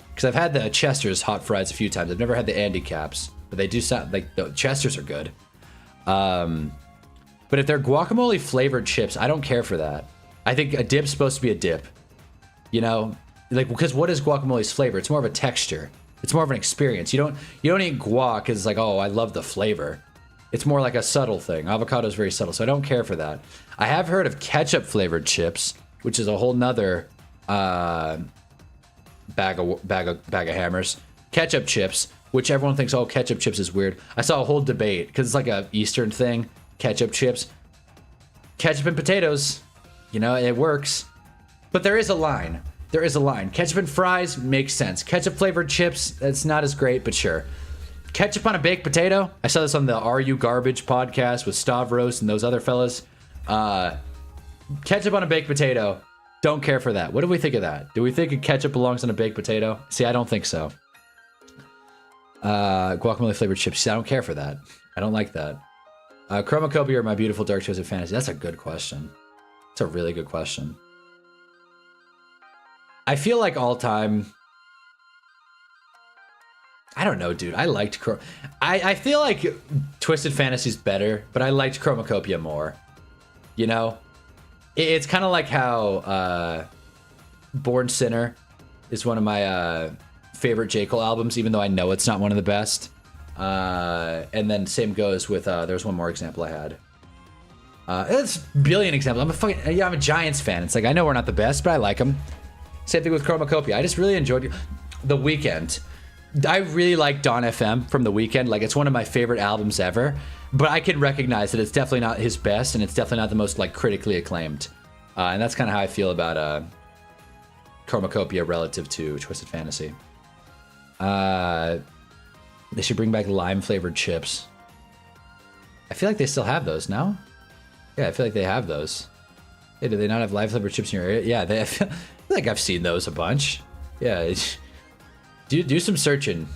Because I've had the Chester's hot fries a few times. I've never had the Andy Caps, but they do sound like the Chester's are good. But if they're guacamole flavored chips, I don't care for that. I think a dip's supposed to be a dip. You know, like because what is guacamole's flavor? It's more of a texture. It's more of an experience. You don't eat guac because it's like, oh, I love the flavor. It's more like a subtle thing. Avocado is very subtle, so I don't care for that. I have heard of ketchup flavored chips, which is a whole nother bag of hammers. Ketchup chips, which everyone thinks, oh, ketchup chips is weird. I saw a whole debate because it's like a Eastern thing. Ketchup chips. ketchup and potatoes, you know, it works. But there is a line. There is a line. Ketchup and fries makes sense. Ketchup flavored chips, that's not as great, but sure. Ketchup on a baked potato. I saw this on the Are You Garbage podcast with Stavros and those other fellas. Ketchup on a baked potato. Don't care for that. What do we think of that? Do we think ketchup belongs on a baked potato? See, I don't think so. Guacamole flavored chips. See, I don't care for that. I don't like that. Chromacopia or My Beautiful Dark Twisted Fantasy? That's a good question. It's a really good question. I feel like all time... I don't know, dude. I liked... I feel like Twisted Fantasy's better, but I liked Chromacopia more. You know? It's kind of like how Born Sinner is one of my favorite J. Cole albums, even though I know it's not one of the best. And then same goes with... there's one more example I had. It's a billion examples. I'm a Giants fan. It's like, I know we're not the best, but I like them. Same thing with Chromacopia. I just really enjoyed The Weeknd. I really like Dawn FM from The Weeknd. Like, it's one of my favorite albums ever. But I can recognize that it's definitely not his best, and it's definitely not the most, like, critically acclaimed. And that's kind of how I feel about Chromacopia relative to Twisted Fantasy. They should bring back lime-flavored chips. I feel like they still have those, no? Yeah, I feel like they have those. Hey, do they not have lime-flavored chips in your area? Yeah, I feel like I've seen those a bunch. Yeah, do some searching,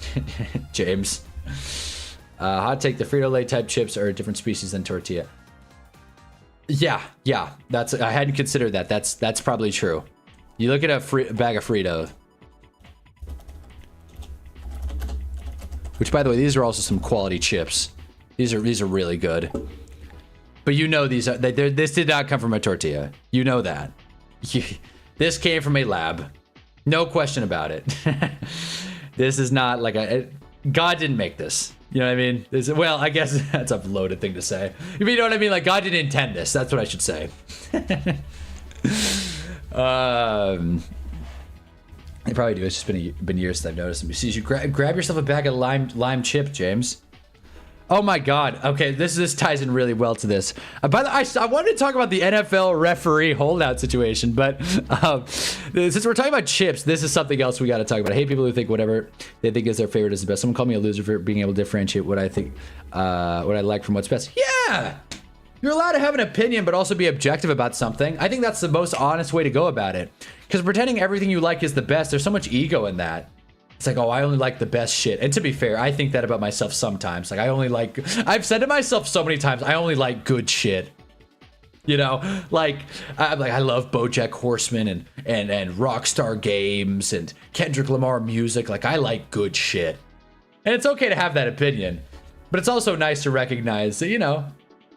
James. Hot take: the Frito-Lay type chips are a different species than tortilla. Yeah, that's, I hadn't considered that. That's probably true. You look at a bag of Frito, which, by the way, these are also some quality chips. These are really good. But you know these are this did not come from a tortilla. You know that. This came from a lab. No question about it. This is not like God didn't make this. You know what I mean? Well, I guess that's a loaded thing to say. You know what I mean? Like, God didn't intend this. That's what I should say. They probably do. It's just been years since I've noticed them. So you should grab yourself a bag of lime chip, James. Oh my God. Okay, this ties in really well to this. By the way, I wanted to talk about the NFL referee holdout situation, but since we're talking about chips, this is something else we got to talk about. I hate people who think whatever they think is their favorite is the best. Someone called me a loser for being able to differentiate what I think, what I like from what's best. Yeah, you're allowed to have an opinion, but also be objective about something. I think that's the most honest way to go about it. Because pretending everything you like is the best, there's so much ego in that. It's like, oh, I only like the best shit. And to be fair, I think that about myself sometimes. Like, I've said to myself so many times, I only like good shit. You know, like I love BoJack Horseman and Rockstar Games and Kendrick Lamar music. Like, I like good shit. And it's okay to have that opinion. But it's also nice to recognize that, you know,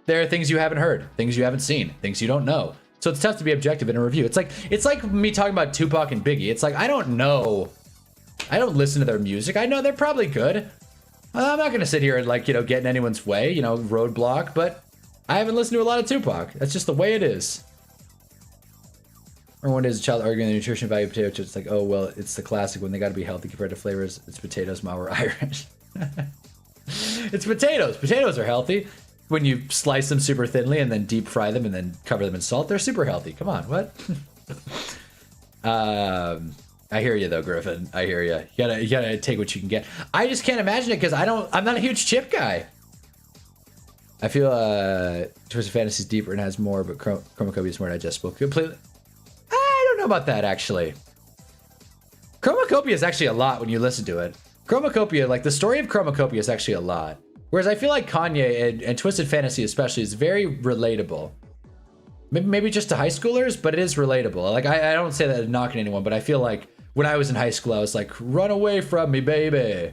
there are things you haven't heard, things you haven't seen, things you don't know. So it's tough to be objective in a review. It's like me talking about Tupac and Biggie. It's like, I don't know. I don't listen to their music. I know they're probably good. I'm not going to sit here and, like, you know, get in anyone's way, you know, roadblock, but I haven't listened to a lot of Tupac. That's just the way it is. Or one day as a child arguing the nutrition value of potato chips. It's like, oh, well, it's the classic when they got to be healthy compared to flavors. It's potatoes, ma, we're Irish. It's potatoes. Potatoes are healthy. When you slice them super thinly and then deep fry them and then cover them in salt, they're super healthy. Come on, what? I hear you though, Griffin. I hear you. You gotta take what you can get. I just can't imagine it because I'm not a huge chip guy. I feel Twisted Fantasy is deeper and has more, but Chromacopia is more digestible. Completely. I don't know about that actually. Chromacopia is actually a lot when you listen to it. Chromacopia, like the story of Chromacopia is actually a lot. Whereas I feel like Kanye and Twisted Fantasy especially is very relatable. Maybe just to high schoolers, but it is relatable. Like, I don't say that to knocking anyone, but I feel like when I was in high school, I was like, run away from me, baby.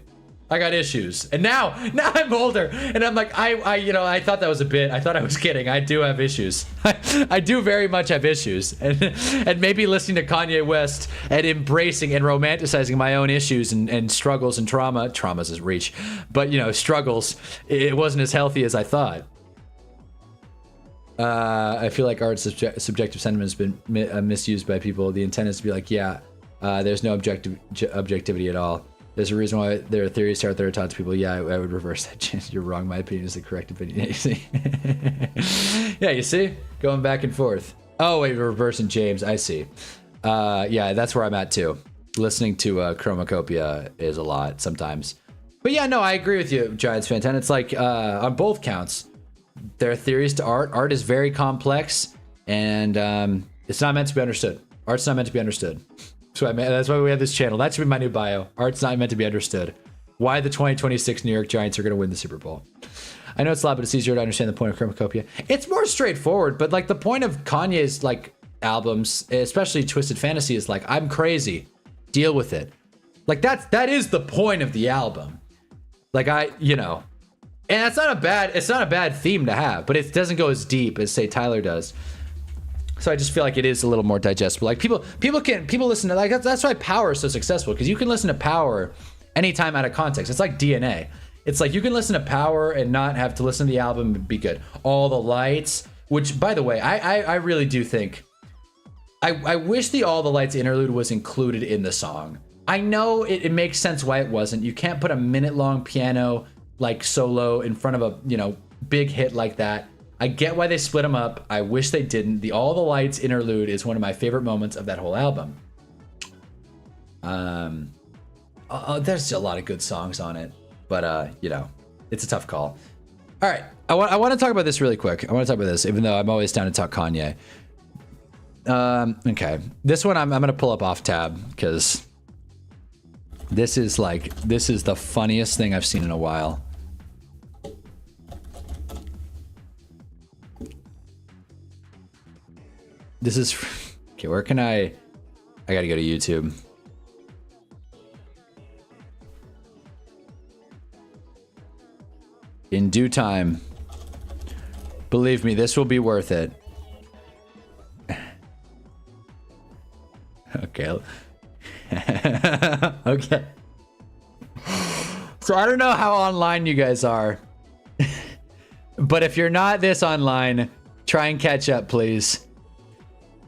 I got issues. And now I'm older and I'm like, I thought that was a bit. I thought I was kidding. I do have issues. I do very much have issues. And maybe listening to Kanye West and embracing and romanticizing my own issues and struggles and trauma's his reach, but, you know, struggles, it wasn't as healthy as I thought. I feel like art's subjective sentiment has been misused by people. The intent is to be like, yeah, there's no objectivity at all. There's a reason why there are theories out there are taught to people. Yeah, I would reverse that. You're wrong. My opinion is the correct opinion. You see? Yeah, you see? Going back and forth. Oh, wait, reversing James. I see. Yeah, that's where I'm at too. Listening to Chromacopia is a lot sometimes. But yeah, no, I agree with you, Giants fan 10. It's like on both counts, there are theories to art. Art is very complex, and it's not meant to be understood. Art's not meant to be understood. That's why we have this channel. That should be my new bio. Art's not meant to be understood. Why the 2026 New York Giants are going to win the Super Bowl. I know it's a lot, but it's easier to understand the point of Chromacopia. It's more straightforward, but like the point of Kanye's like albums, especially Twisted Fantasy, is like, I'm crazy. Deal with it. Like that is the point of the album. Like and it's not a bad theme to have, but it doesn't go as deep as say Tyler does. So I just feel like it is a little more digestible. Like people listen to, like, that's why Power is so successful, because you can listen to Power anytime out of context. It's like DNA. It's like you can listen to Power and not have to listen to the album and be good. All the Lights, which by the way, I really do think, I wish the All the Lights interlude was included in the song. I know it makes sense why it wasn't. You can't put a minute-long piano like solo in front of a big hit like that. I get why they split them up. I wish they didn't. The All the Lights interlude is one of my favorite moments of that whole album. There's a lot of good songs on it, but it's a tough call. All right, I want to talk about this really quick. I want to talk about this, even though I'm always down to talk Kanye. Okay, this one I'm gonna pull up off tab because this is the funniest thing I've seen in a while. This is okay. Where can I gotta go to YouTube. In due time. Believe me, this will be worth it. Okay. Okay. So I don't know how online you guys are. But if you're not this online, try and catch up, please.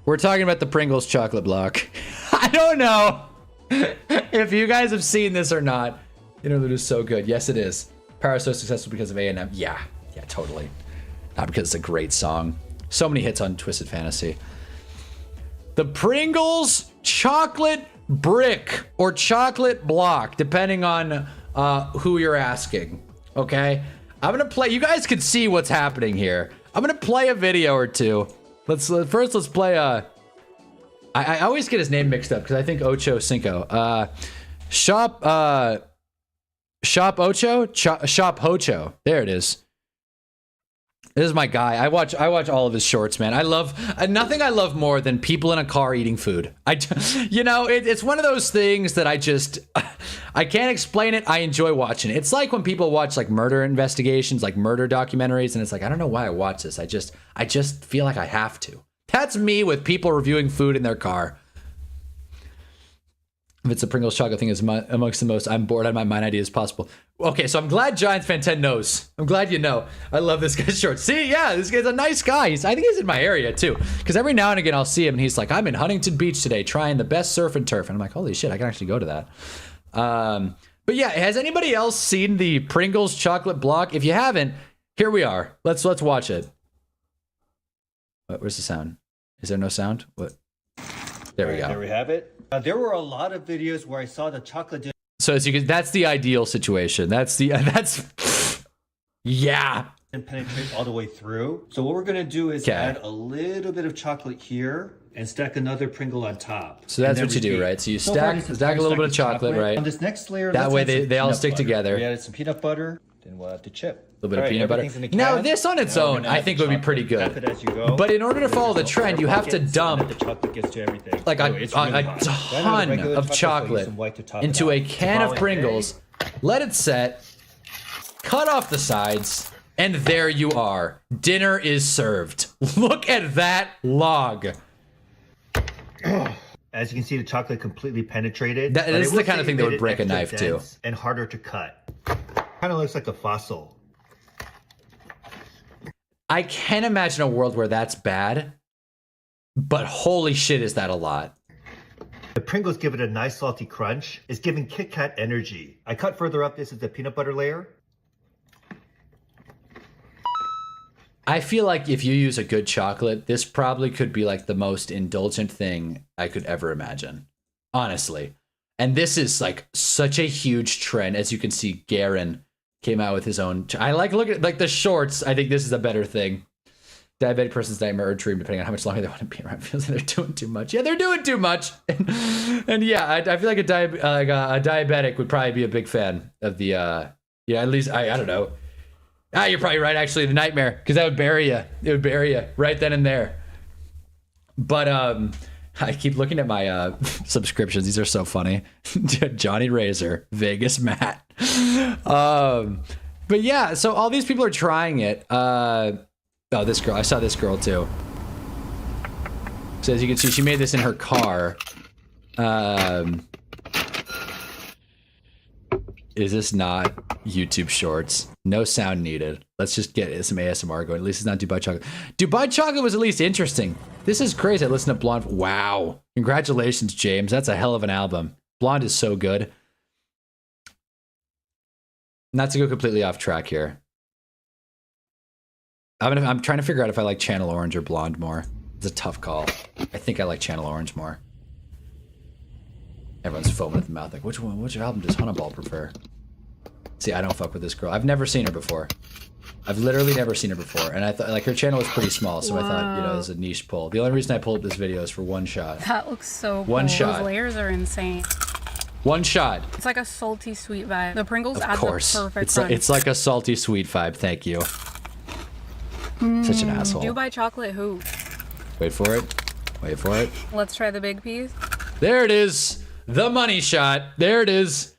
We're talking about the Pringles chocolate block. I don't know if you guys have seen this or not. Interlude is so good. Yes, it is. Power is so successful because of A&M. Yeah, totally. Not because it's a great song. So many hits on Twisted Fantasy. The Pringles chocolate brick or chocolate block, depending on who you're asking. Okay? I'm gonna play. You guys can see what's happening here. I'm gonna play a video or two. Let's play I always get his name mixed up because I think Ocho Cinco. Shop Ocho? Shop Hocho. There it is. This is my guy. I watch all of his shorts, man. I love nothing I love more than people in a car eating food. It's one of those things that I can't explain it. I enjoy watching it. It's like when people watch like murder investigations, like murder documentaries, and it's like, I don't know why I watch this. I just feel like I have to. That's me with people reviewing food in their car. If it's a Pringles chocolate thing, is amongst the most I'm bored out of my mind ideas possible. Okay, so I'm glad Giants fan 10 knows. I'm glad you know. I love this guy's shorts. See, yeah, this guy's a nice guy. I think he's in my area too. Because every now and again I'll see him and he's like, I'm in Huntington Beach today trying the best surf and turf. And I'm like, holy shit, I can actually go to that. But yeah, has anybody else seen the Pringles chocolate block? If you haven't, here we are. Let's watch it. Where's the sound? Is there no sound? What? There we go. There we have it. There were a lot of videos where I saw the chocolate. So as you can, that's the ideal situation. Yeah. And penetrate all the way through. So what we're gonna do is add a little bit of chocolate here and stack another Pringle on top. So that's what you do, right? So you stack a little bit of chocolate, right? On this next layer, that way they all stick together. We added some peanut butter. Then we'll add the chip. A little bit of peanut butter. Now this on its own, I think would be pretty good. But in order to follow the trend, you have to dump like a ton of chocolate into a can of Pringles, let it set, cut off the sides, and there you are. Dinner is served. Look at that log. As you can see, the chocolate completely penetrated. This is the kind of thing that would break a knife too. And harder to cut. Kind of looks like a fossil. I can't imagine a world where that's bad, but holy shit, is that a lot? Pringles give it a nice salty crunch. It's giving Kit Kat energy. I cut further up, this is the peanut butter layer. I feel like if you use a good chocolate, this probably could be like the most indulgent thing I could ever imagine. Honestly. And this is like such a huge trend. As you can see, Garen came out with his own. I like look at like the shorts. I think this is a better thing. Diabetic person's nightmare or dream, depending on how much longer they want to be around. Feels like they're doing too much. Yeah, they're doing too much. And yeah, I feel like a diabetic would probably be a big fan of the. At least I don't know. You're probably right. Actually, the nightmare, because that would bury you. It would bury you right then and there. But I keep looking at my subscriptions. These are so funny. Johnny Razor, Vegas Matt. But yeah, so all these people are trying it. Oh, this girl. I saw this girl too. So as you can see, she made this in her car. Is this not YouTube Shorts? No sound needed. Let's just get some ASMR going. At least it's not Dubai Chocolate. Dubai Chocolate was at least interesting. This is crazy. I listened to Blonde. Wow. Congratulations, James. That's a hell of an album. Blonde is so good. Not to go completely off track here. I'm trying to figure out if I like Channel Orange or Blonde more. It's a tough call. I think I like Channel Orange more. Everyone's foaming at the mouth. Like, which album does Hunnaball prefer? See, I don't fuck with this girl. I've never seen her before. I've literally never seen her before. And I thought, like, her channel was pretty small, so I thought, you know, it was a niche pull. The only reason I pulled up this video is for one shot. That looks so cool. One shot. Those layers are insane. One shot. It's like a salty sweet vibe. The Pringles Of add course. the perfect crunch. It's like a salty sweet vibe. Thank you. Such an asshole. Dubai chocolate who? Wait for it. Wait for it. Let's try the big piece. There it is. The money shot. There it is.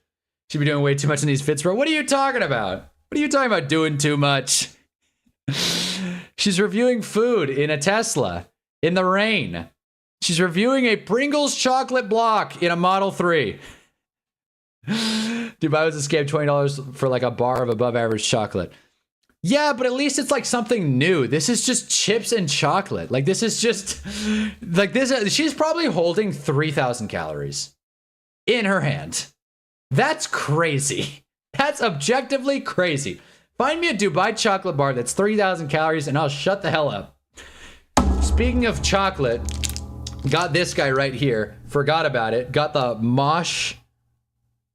Should be doing way too much in these fits, bro. What are you talking about? What are you talking about doing too much? She's reviewing food in a Tesla in the rain. She's reviewing a Pringles chocolate block in a Model 3. Dubai was a scam, $20 for like a bar of above average chocolate. Yeah, but at least it's like something new. This is just chips and chocolate. Like this is just like this. She's probably holding 3,000 calories in her hand. That's crazy. That's objectively crazy. Find me a Dubai chocolate bar that's 3,000 calories and I'll shut the hell up. Speaking of chocolate, got this guy right here. Forgot about it. Got the Mosh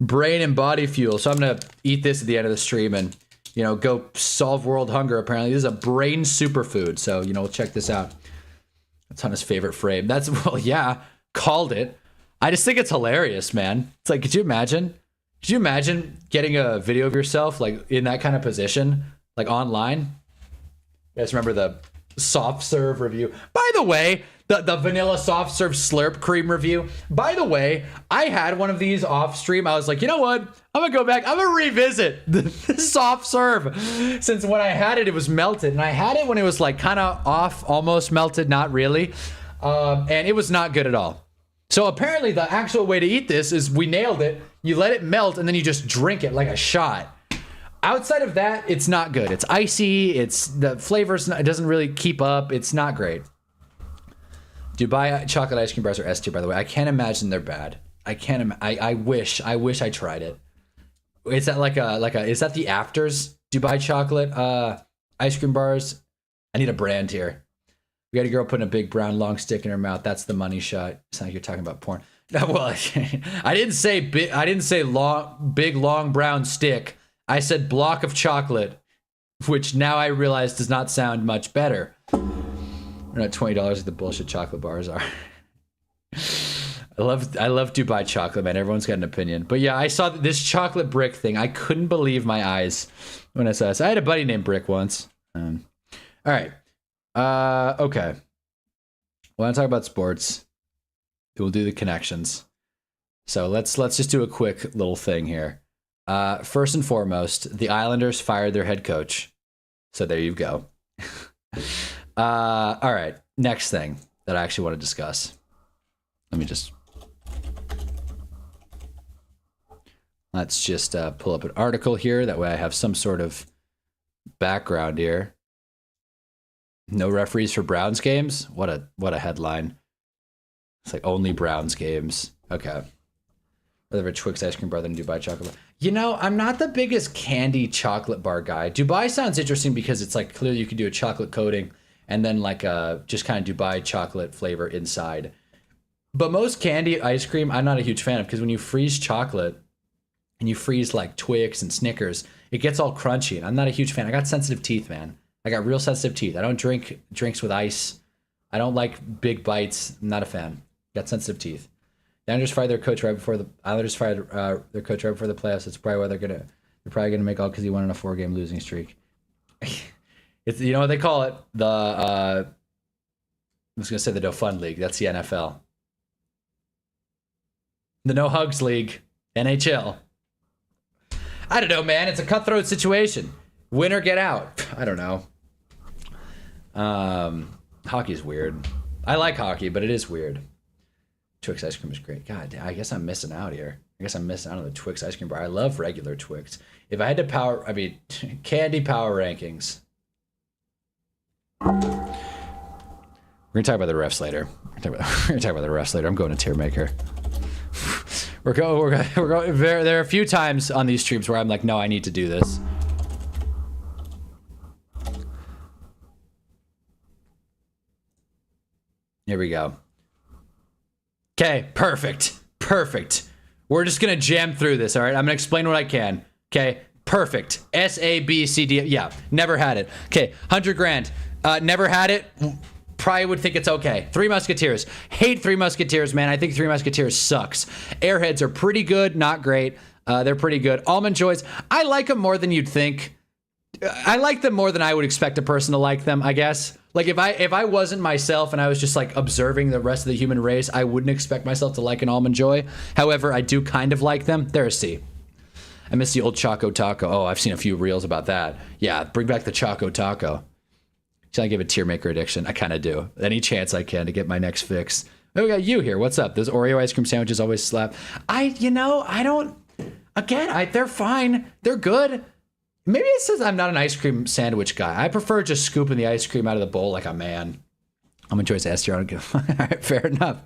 brain and body fuel. So I'm going to eat this at the end of the stream and, you know, go solve world hunger. Apparently this is a brain superfood. So, you know, we'll check this out. That's on his favorite frame. That's, well, yeah, called it. I just think it's hilarious, man. It's like, could you imagine getting a video of yourself like in that kind of position, like online? You guys remember the soft serve review? By the way, the vanilla soft serve slurp cream review. By the way, I had one of these off stream. I was like, you know what? I'm gonna go back. I'm gonna revisit the soft serve. Since when I had it, it was melted. And I had it when it was like kind of off, almost melted, not really. And it was not good at all. So apparently the actual way to eat this is we nailed it. You let it melt and then you just drink it like a shot. Outside of that, it's not good. It's icy. It's the flavors. It doesn't really keep up. It's not great. Dubai chocolate ice cream bars are S tier, by the way. I can't imagine they're bad. I wish I tried it. Is that like a is that the Afters Dubai chocolate ice cream bars? I need a brand here. We got a girl putting a big brown long stick in her mouth. That's the money shot. It's not like you're talking about porn. No, well, I didn't say big. I didn't say big long brown stick. I said block of chocolate, which now I realize does not sound much better. We're not $20 like the bullshit chocolate bars are. I love Dubai chocolate, man. Everyone's got an opinion. But yeah, I saw this chocolate brick thing. I couldn't believe my eyes when I saw this. I had a buddy named Brick once. All right. Okay. Want to talk about sports? We'll do the connections. So let's just do a quick little thing here. First and foremost, the Islanders fired their head coach. So there you go. All right. Next thing that I actually want to discuss. Let's just pull up an article here. That way I have some sort of background here. No referees for Browns games. What a headline. It's like only Browns games. Okay. Rather a Twix ice cream bar than a Dubai chocolate bar. You know, I'm not the biggest candy chocolate bar guy. Dubai sounds interesting because it's like clearly you could do a chocolate coating and then like a just kind of Dubai chocolate flavor inside. But most candy ice cream, I'm not a huge fan of because when you freeze chocolate and you freeze like Twix and Snickers, it gets all crunchy. And I'm not a huge fan. I got sensitive teeth, man. I got real sensitive teeth. I don't drink drinks with ice. I don't like big bites. I'm not a fan. Got sensitive teeth. The Islanders fired their coach right before the playoffs. It's probably why they're probably gonna make all because he won on a 4-game losing streak. It's, you know what they call it? I was gonna say the No Fun League. That's the NFL. The No Hugs League, NHL. I don't know, man. It's a cutthroat situation. Win or get out. I don't know. Hockey's weird. I like hockey, but it is weird. Twix ice cream is great. God, I guess I'm missing out here. I guess I'm missing out on the Twix ice cream bar. I love regular Twix. If I had to candy power rankings. We're gonna talk about the refs later. We're gonna talk about the refs later. I'm going to tier maker. We're going. There are a few times on these streams where I'm like, no, I need to do this. Here we go. Okay, perfect. We're just gonna jam through this, all right? I'm gonna explain what I can. Okay, perfect. SABCD. Yeah, never had it. Okay, 100 grand. Never had it. Probably would think it's okay. Three Musketeers. Hate Three Musketeers, man. I think Three Musketeers sucks. Airheads are pretty good, not great. They're pretty good. Almond Joys. I like them more than you'd think. I like them more than I would expect a person to like them, I guess. Like if I wasn't myself and I was just like observing the rest of the human race, I wouldn't expect myself to like an Almond Joy. However, I do kind of like them. They're a C. I miss the old Choco Taco. Oh, I've seen a few reels about that. Yeah, bring back the Choco Taco. Should I give a tier maker addiction? I kind of do. Any chance I can to get my next fix. Oh, we got you here. What's up? Those Oreo ice cream sandwiches always slap. I don't. Again, they're fine. They're good. Maybe it says I'm not an ice cream sandwich guy. I prefer just scooping the ice cream out of the bowl like a man. I'm enjoying S tier. All right, fair enough.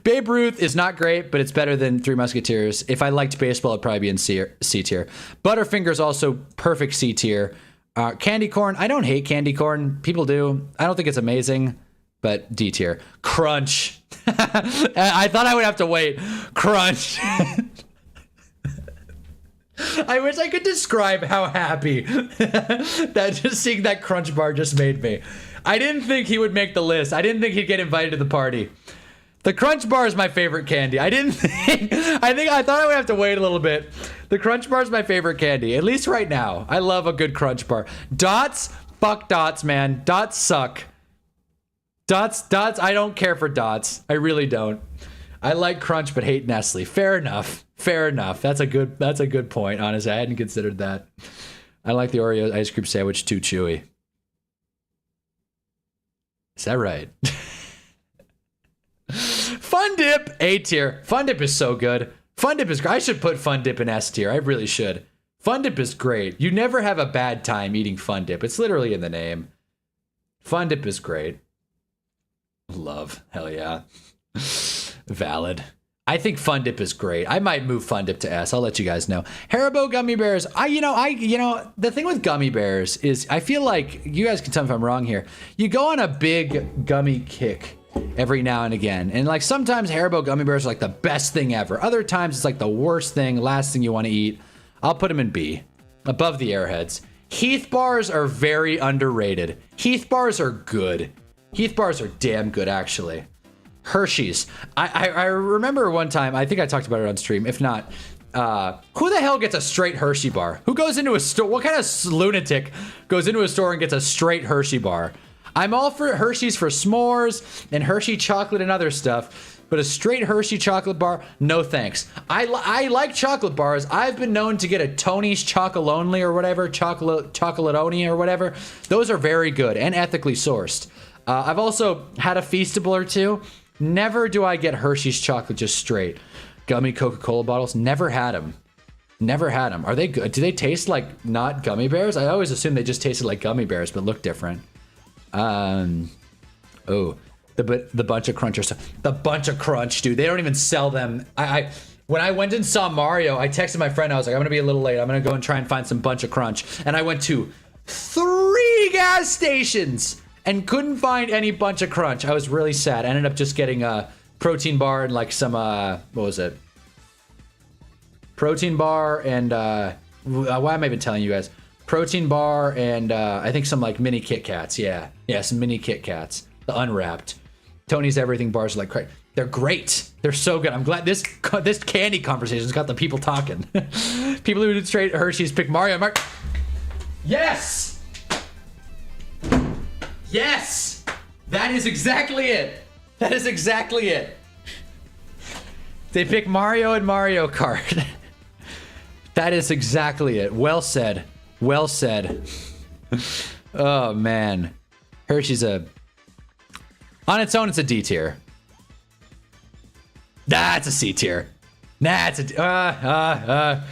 Babe Ruth is not great, but it's better than Three Musketeers. If I liked baseball, it'd probably be in C tier. Butterfinger's also perfect C tier. Candy corn. I don't hate candy corn. People do. I don't think it's amazing, but D tier. Crunch. I thought I would have to wait. Crunch. I wish I could describe how happy that just seeing that Crunch bar just made me. I didn't think he would make the list. I didn't think he'd get invited to the party. The Crunch bar is my favorite candy. I thought I would have to wait a little bit. The Crunch bar is my favorite candy, at least right now. I love a good Crunch bar. Dots, fuck Dots, man. Dots suck. Dots, I don't care for Dots. I really don't. I like Crunch but hate Nestle. Fair enough. That's a good point. Honestly, I hadn't considered that. I like the Oreo ice cream sandwich too chewy. Is that right? Fun Dip, A tier. Fun Dip is so good. Fun Dip is great. I should put Fun Dip in S tier. I really should. Fun Dip is great. You never have a bad time eating Fun Dip. It's literally in the name. Fun Dip is great. Love. Hell yeah. Valid. I think Fun Dip is great. I might move Fun Dip to S. I'll let you guys know. Haribo gummy bears. The thing with gummy bears is I feel like, you guys can tell me if I'm wrong here. You go on a big gummy kick every now and again. And like sometimes Haribo gummy bears are like the best thing ever. Other times it's like the worst thing, last thing you want to eat. I'll put them in B, above the Airheads. Heath bars are very underrated. Heath bars are good. Heath bars are damn good, actually. Hershey's. I remember one time, I think I talked about it on stream. If not, who the hell gets a straight Hershey bar? Who goes into a store? What kind of lunatic goes into a store and gets a straight Hershey bar? I'm all for Hershey's for s'mores and Hershey chocolate and other stuff, but a straight Hershey chocolate bar, no thanks. I like chocolate bars. I've been known to get a Tony's Chocolonely or whatever, Chocolatoni or whatever. Those are very good and ethically sourced. I've also had a Feastable or two. Never do I get Hershey's chocolate just straight. Gummy Coca-Cola bottles, never had them. Never had them. Are they good? Do they taste like not gummy bears? I always assumed they just tasted like gummy bears, but look different. Oh, The bunch of crunchers. The bunch of crunch, dude. They don't even sell them. When I went and saw Mario, I texted my friend. I was like, I'm gonna be a little late. I'm gonna go and try and find some bunch of crunch. And I went to 3 gas stations and couldn't find any bunch of crunch. I was really sad. I ended up just getting a protein bar and like some what was it? Protein bar and why am I even telling you guys? Protein bar and I think some like mini Kit Kats. Yeah, some mini Kit Kats. The unwrapped. Tony's everything bars are like crazy. They're great. They're so good. I'm glad this candy conversation's got the people talking. People who did straight Hershey's pick Mario. Yes. Yes. That is exactly it. That is exactly it. They pick Mario and Mario Kart. That is exactly it. Well said. Well said. Oh, man. Hershey's on its own, it's a D tier. That's a C tier. That's a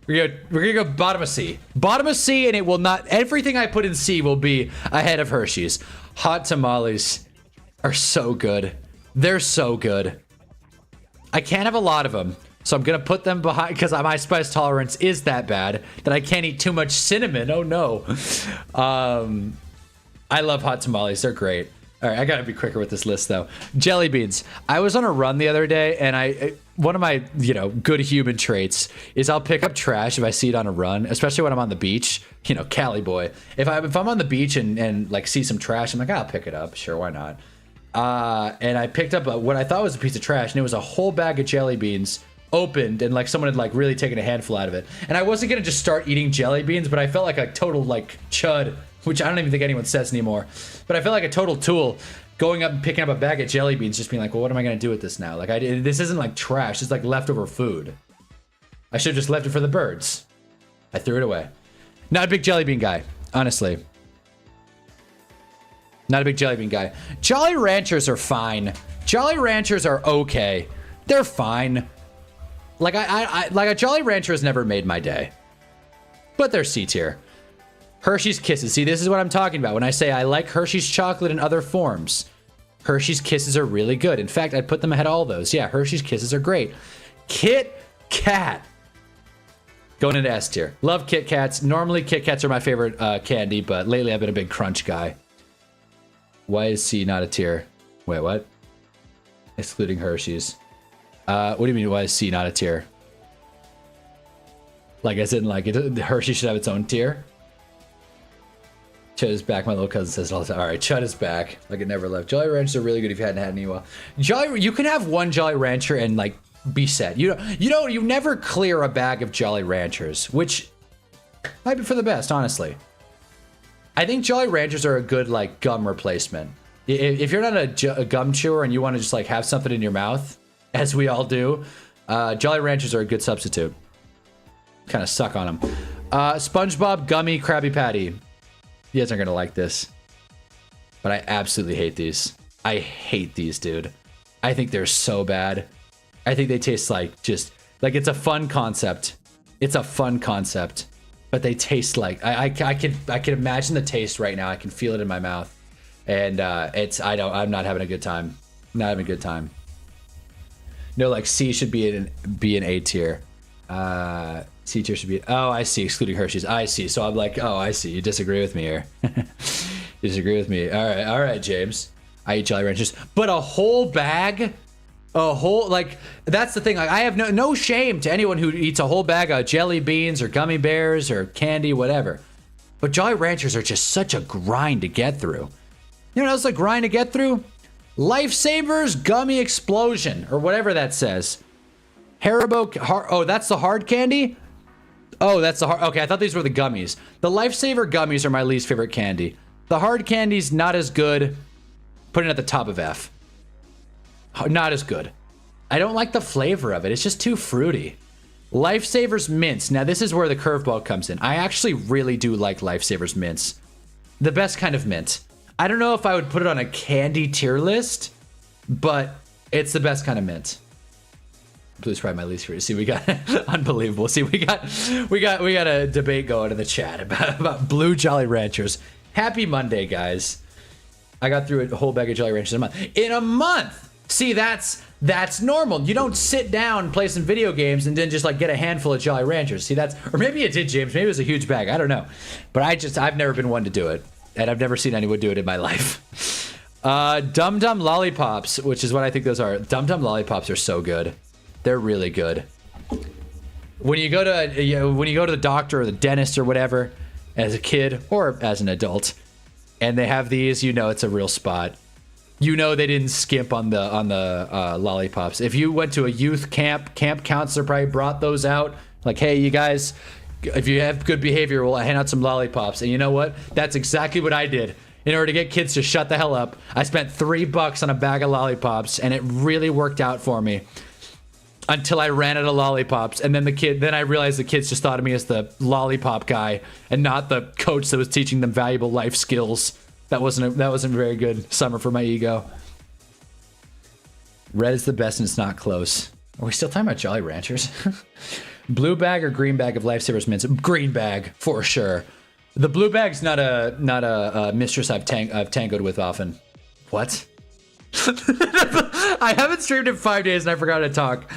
we're gonna go bottom of C. Bottom of C, and it will not. Everything I put in C will be ahead of Hershey's. Hot tamales are so good. They're so good. I can't have a lot of them, so I'm gonna put them behind because my spice tolerance is that bad that I can't eat too much cinnamon. Oh no. I love hot tamales. They're great. All right, I gotta be quicker with this list though. Jelly beans. I was on a run the other day, and one of my good human traits is I'll pick up trash if I see it on a run, especially when I'm on the beach. Cali boy. If I'm on the beach and like see some trash, I'm like, I'll pick it up. Sure, why not? And I picked up what I thought was a piece of trash, and it was a whole bag of jelly beans opened, and like someone had like really taken a handful out of it. And I wasn't gonna just start eating jelly beans, but I felt like a total like chud, which I don't even think anyone says anymore. But I felt like a total tool going up and picking up a bag of jelly beans, just being like, well, what am I going to do with this now? Like, this isn't like trash. It's like leftover food. I should have just left it for the birds. I threw it away. Not a big jelly bean guy, honestly. Not a big jelly bean guy. Jolly Ranchers are fine. Jolly Ranchers are okay. They're fine. Like, like a Jolly Rancher has never made my day. But they're C tier. Hershey's Kisses. See, this is what I'm talking about when I say I like Hershey's chocolate in other forms. Hershey's Kisses are really good. In fact, I'd put them ahead of all those. Yeah, Hershey's Kisses are great. Kit Kat. Going into S tier. Love Kit Kats. Normally, Kit Kats are my favorite candy, but lately I've been a big Crunch guy. Why is C not a tier? Wait, what? Excluding Hershey's. What do you mean, why is C not a tier? Like, as in, like, Hershey should have its own tier? Chud is back. My little cousin says it all the time. All right, Chud is back. Like it never left. Jolly Ranchers are really good if you hadn't had any in a while. You can have one Jolly Rancher and like be set. You never clear a bag of Jolly Ranchers, which might be for the best, honestly. I think Jolly Ranchers are a good like gum replacement. If you're not a gum chewer and you want to just like have something in your mouth, as we all do, Jolly Ranchers are a good substitute. Kind of suck on them. SpongeBob Gummy Krabby Patty. You guys aren't gonna like this, but I absolutely hate these. I hate these, dude. I think they're so bad. I think they taste like just like it's a fun concept. It's a fun concept, but they taste like I can imagine the taste right now. I can feel it in my mouth, and I'm not having a good time. Not having a good time. No, like C should be an A tier. C tier should be. Oh, I see. Excluding Hershey's. I see. So I'm like, oh, I see. You disagree with me here. You disagree with me. All right, James. I eat Jolly Ranchers, but a whole bag, like that's the thing. Like I have no shame to anyone who eats a whole bag of jelly beans or gummy bears or candy, whatever. But Jolly Ranchers are just such a grind to get through. You know what else a grind to get through? Lifesavers Gummy Explosion or whatever that says. Haribo. Oh, that's the hard candy. Oh, that's the hard. Okay, I thought these were the gummies. The Lifesaver gummies are my least favorite candy. The hard candy's not as good. Put it at the top of F. Not as good. I don't like the flavor of it. It's just too fruity. Lifesavers mints. Now this is where the curveball comes in. I actually really do like Lifesavers mints. The best kind of mint. I don't know if I would put it on a candy tier list, but it's the best kind of mint. Blue's probably my least favorite. See, we got unbelievable. See, we got a debate going in the chat about Blue Jolly Ranchers. Happy Monday, guys. I got through a whole bag of Jolly Ranchers in a month. In a month! See, that's normal. You don't sit down, play some video games, and then just like get a handful of Jolly Ranchers. See, or maybe it did, James. Maybe it was a huge bag. I don't know. But I've never been one to do it. And I've never seen anyone do it in my life. Dum Dum Lollipops, which is what I think those are. Dum Dum Lollipops are so good. They're really good. When you go to the doctor or the dentist or whatever, as a kid or as an adult, and they have these, it's a real spot. They didn't skimp on the lollipops. If you went to a youth camp counselor probably brought those out. Like, hey, you guys, if you have good behavior, we'll hand out some lollipops. And you know what? That's exactly what I did. In order to get kids to shut the hell up, I spent $3 on a bag of lollipops, and it really worked out for me. Until I ran out of lollipops, and then I realized the kids just thought of me as the lollipop guy and not the coach that was teaching them valuable life skills. That wasn't a very good summer for my ego. Red is the best and it's not close. Are we still talking about Jolly Ranchers? Blue bag or green bag of Lifesavers mints? Green bag for sure. The blue bag's not a mistress I've tangoed with often. What? I haven't streamed in 5 days and I forgot to talk.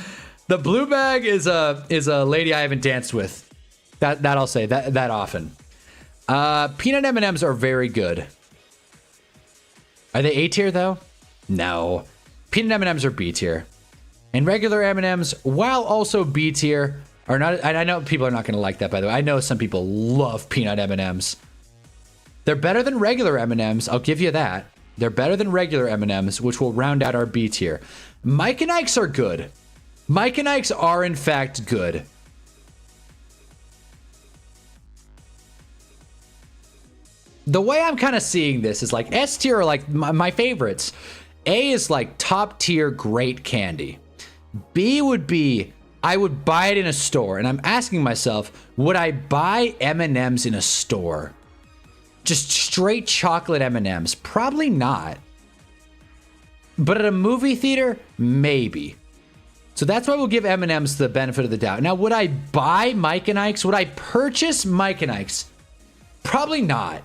The blue bag is a lady I haven't danced with. That I'll say that often. Peanut M&Ms are very good. Are they A tier though? No. Peanut M&Ms are B tier. And regular M&Ms, while also B tier, are not. And I know people are not going to like that, by the way. I know some people love peanut M&Ms. They're better than regular M&Ms. I'll give you that. They're better than regular M&Ms, which will round out our B tier. Mike and Ike's are good. Mike and Ike's are, in fact, good. The way I'm kind of seeing this is like S tier are like my favorites. A is like top tier great candy. B would be, I would buy it in a store. And I'm asking myself, would I buy M&Ms in a store? Just straight chocolate M&Ms? Probably not. But at a movie theater, maybe. So that's why we'll give M&Ms the benefit of the doubt. Now, would I buy Mike and Ike's? Would I purchase Mike and Ike's? Probably not.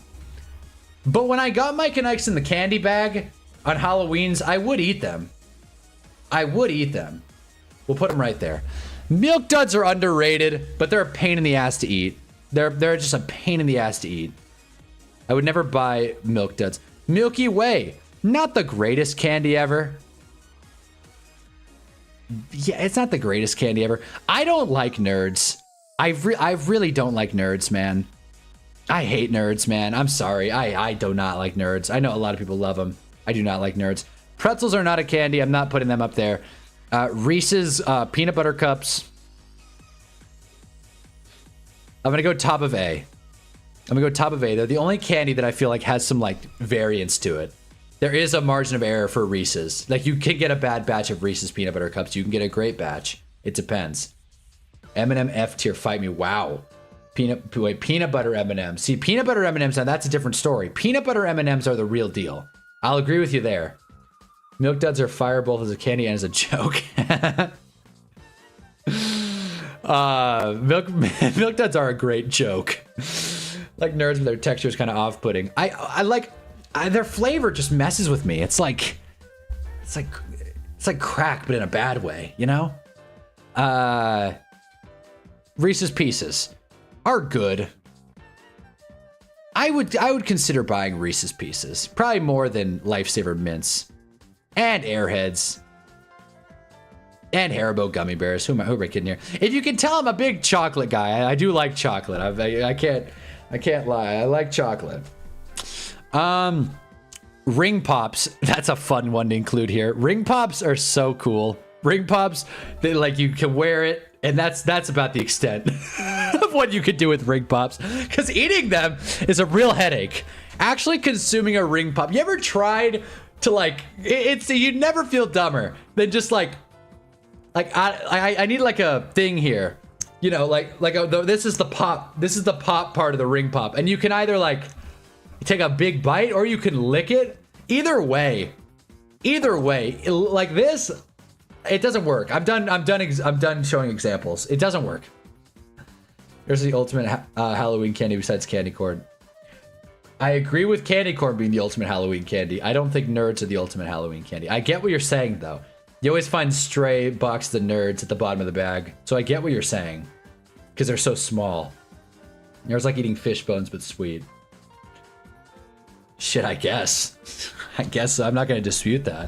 But when I got Mike and Ike's in the candy bag on Halloween's, I would eat them. I would eat them. We'll put them right there. Milk Duds are underrated, but they're a pain in the ass to eat. They're just a pain in the ass to eat. I would never buy Milk Duds. Milky Way, not the greatest candy ever. Yeah, it's not the greatest candy ever. I don't like nerds. I really don't like nerds, man. I hate nerds, man. I'm sorry. I do not like nerds. I know a lot of people love them. I do not like nerds. Pretzels are not a candy. I'm not putting them up there. Reese's peanut butter cups. I'm going to go top of A. They're the only candy that I feel like has some like variance to it. There is a margin of error for Reese's. Like you can get a bad batch of Reese's peanut butter cups. You can get a great batch. It depends. M&M F tier, fight me. Wow. Peanut butter M&Ms. See, peanut butter M&Ms, now that's a different story. Peanut butter M&Ms are the real deal. I'll agree with you there. Milk Duds are fire both as a candy and as a joke. Milk Duds are a great joke. Like nerds with their texture is kind of off-putting. I like their flavor just messes with me. It's like crack, but in a bad way, you know? Reese's Pieces are good. I would consider buying Reese's Pieces. Probably more than Lifesaver Mints. And Airheads. And Haribo Gummy Bears. Who am I kidding here? If you can tell, I'm a big chocolate guy. I do like chocolate. I can't lie. I like chocolate. Ring Pops. That's a fun one to include here. Ring Pops are so cool. Ring Pops, they like you can wear it, and that's about the extent of what you could do with Ring Pops. Because eating them is a real headache. Actually consuming a Ring Pop. You ever tried to like? You'd never feel dumber than just like I need like a thing here. You know, this is the pop. This is the pop part of the Ring Pop, and you can either like take a big bite or you can lick it. Either way, like this, it doesn't work. I'm done showing examples. It doesn't work. There's the ultimate Halloween candy besides candy corn. I agree with candy corn being the ultimate Halloween candy. I don't think nerds are the ultimate Halloween candy. I get what you're saying, though. You always find stray boxes of nerds at the bottom of the bag. So I get what you're saying. Because they're so small. There's like eating fish bones, but sweet. Shit, I guess. I guess I'm not going to dispute that.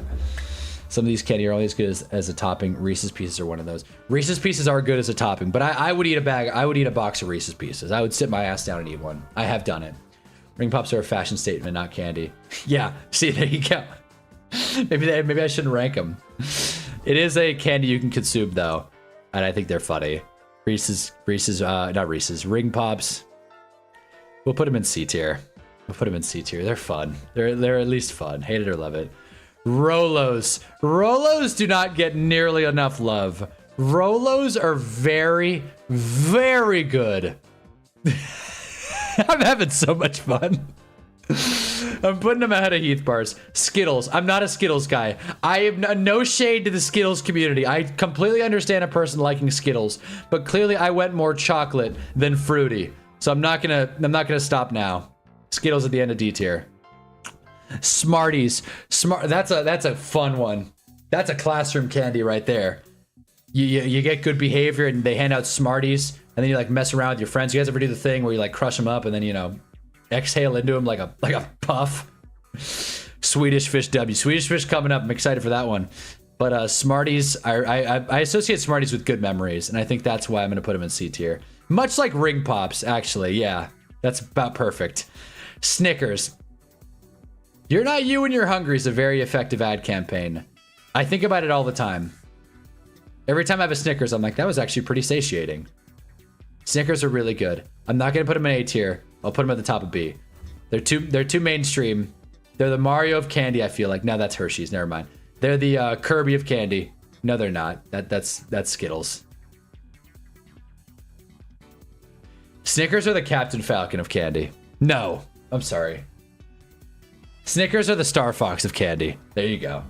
Some of these candy are only as good as a topping. Reese's Pieces are one of those. Reese's Pieces are good as a topping, but I would eat a bag. I would eat a box of Reese's Pieces. I would sit my ass down and eat one. I have done it. Ring pops are a fashion statement, not candy. Yeah, see, there you go. Maybe I shouldn't rank them. It is a candy you can consume though, and I think they're funny. Not Reese's, Ring Pops. We'll put them in C tier. They're fun. They're at least fun. Hate it or love it. Rolos. Rolos do not get nearly enough love. Rolos are very, very good. I'm having so much fun. I'm putting them ahead of Heath bars. Skittles. I'm not a Skittles guy. I have no shade to the Skittles community. I completely understand a person liking Skittles, but clearly I went more chocolate than fruity. So I'm not gonna stop now. Skittles at the end of D tier. Smarties. That's a fun one. That's a classroom candy right there. You get good behavior and they hand out Smarties and then you like mess around with your friends. You guys ever do the thing where you like crush them up and then, you know, exhale into them like a puff? Swedish Fish W. Swedish Fish coming up. I'm excited for that one. But Smarties, I associate Smarties with good memories, and I think that's why I'm going to put them in C tier. Much like Ring Pops, actually. Yeah, that's about perfect. Snickers. You're Not You When You're Hungry is a very effective ad campaign. I think about it all the time. Every time I have a Snickers, I'm like, that was actually pretty satiating. Snickers are really good. I'm not going to put them in A tier. I'll put them at the top of B. They're too mainstream. They're the Mario of candy, I feel like. No, that's Hershey's. Never mind. They're the Kirby of candy. No, they're not. That's Skittles. Snickers are the Captain Falcon of candy. No, I'm sorry. Snickers are the Star Fox of candy. There you go.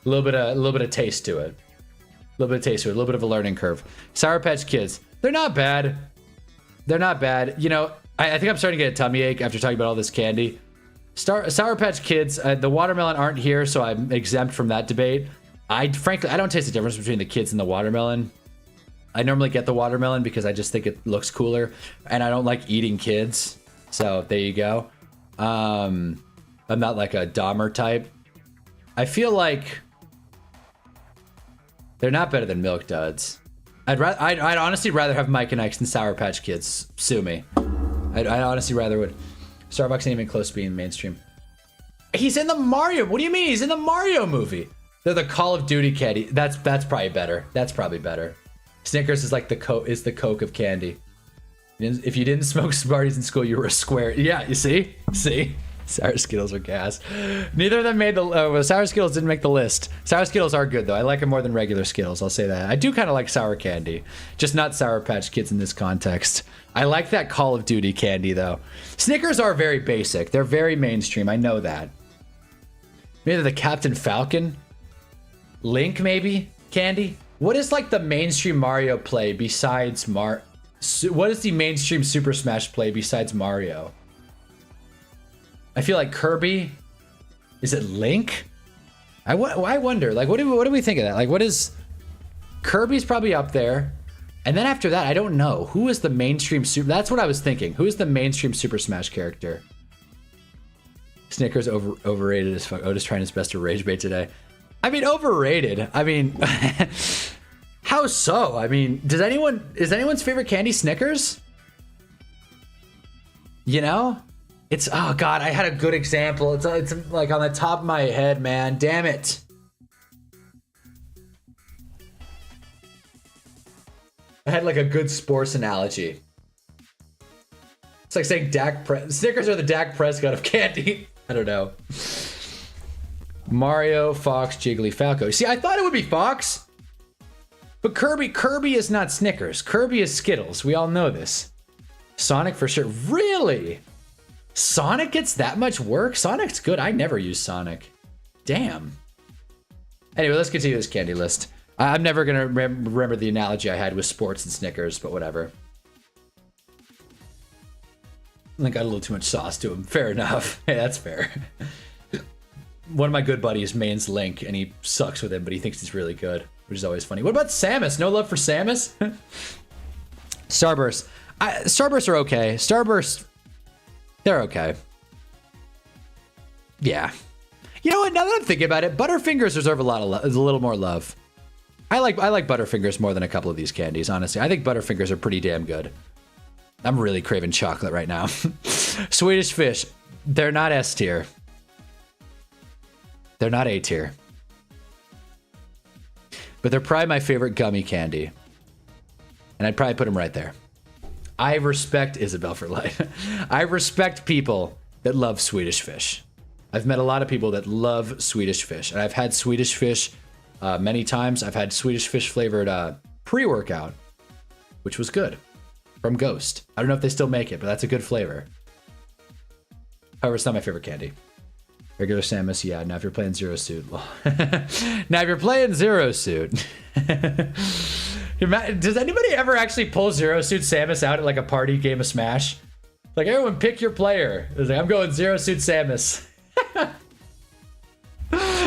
A little bit of taste to it. A little bit of a learning curve. Sour Patch Kids. They're not bad. They're not bad. You know, I think I'm starting to get a tummy ache after talking about all this candy. Sour Patch Kids, the watermelon aren't here, so I'm exempt from that debate. Frankly, I don't taste the difference between the kids and the watermelon. I normally get the watermelon because I just think it looks cooler, and I don't like eating kids. So there you go. I'm not like a Dahmer type. I feel like they're not better than Milk Duds. I'd honestly rather have Mike and Ike's than Sour Patch Kids. Sue me. I honestly rather would. Starbucks ain't even close to being mainstream. He's in the Mario. What do you mean? He's in the Mario movie. They're the Call of Duty candy. That's probably better. That's probably better. Snickers is like the Coke of candy. If you didn't smoke Smarties in school, you were a square. Yeah, you see? See? Sour Skittles are gas. Neither of them made the... Sour Skittles didn't make the list. Sour Skittles are good, though. I like them more than regular Skittles. I'll say that. I do kind of like sour candy. Just not Sour Patch Kids in this context. I like that Call of Duty candy, though. Snickers are very basic. They're very mainstream. I know that. Maybe the Captain Falcon? Link, maybe? Candy? What is, like, the mainstream Mario play besides what is the mainstream Super Smash play besides Mario? I feel like Kirby. Is it Link? I wonder. Like, what do we think of that? Like, what is... Kirby's probably up there. And then after that, I don't know. Who is the mainstream Super... That's what I was thinking. Who is the mainstream Super Smash character? Snickers overrated as fuck. Otis trying his best to rage bait today. I mean, overrated. I mean... How so? I mean, is anyone's favorite candy Snickers? You know? It's, oh God, I had a good example. It's like on the top of my head, man. Damn it. I had like a good sports analogy. It's like saying Snickers are the Dak Prescott of candy. I don't know. Mario, Fox, Jiggly, Falco. See, I thought it would be Fox. But Kirby is not Snickers. Kirby is Skittles. We all know this. Sonic for sure. Really? Sonic gets that much work? Sonic's good. I never use Sonic. Damn. Anyway, let's continue this candy list. I'm never going to remember the analogy I had with sports and Snickers, but whatever. I got a little too much sauce to him. Fair enough. Hey, that's fair. One of my good buddies mains Link, and he sucks with him, but he thinks he's really good, which is always funny. What about Samus? No love for Samus? Starburst. Starbursts are okay. Starburst, they're okay. Yeah. You know what? Now that I'm thinking about it, Butterfingers deserve a little more love. I like Butterfingers more than a couple of these candies, honestly. I think Butterfingers are pretty damn good. I'm really craving chocolate right now. Swedish Fish, they're not S tier. They're not A tier. But they're probably my favorite gummy candy. And I'd probably put them right there. I respect Isabel for life. I respect people that love Swedish Fish. I've met a lot of people that love Swedish Fish. And I've had Swedish Fish many times. I've had Swedish Fish flavored pre-workout, which was good. From Ghost. I don't know if they still make it, but that's a good flavor. However, it's not my favorite candy. Regular Samus, yeah. Now if you're playing Zero Suit. Well, now if you're playing Zero Suit. Does anybody ever actually pull Zero Suit Samus out at like a party game of Smash? Like, everyone pick your player. It's like, I'm going Zero Suit Samus.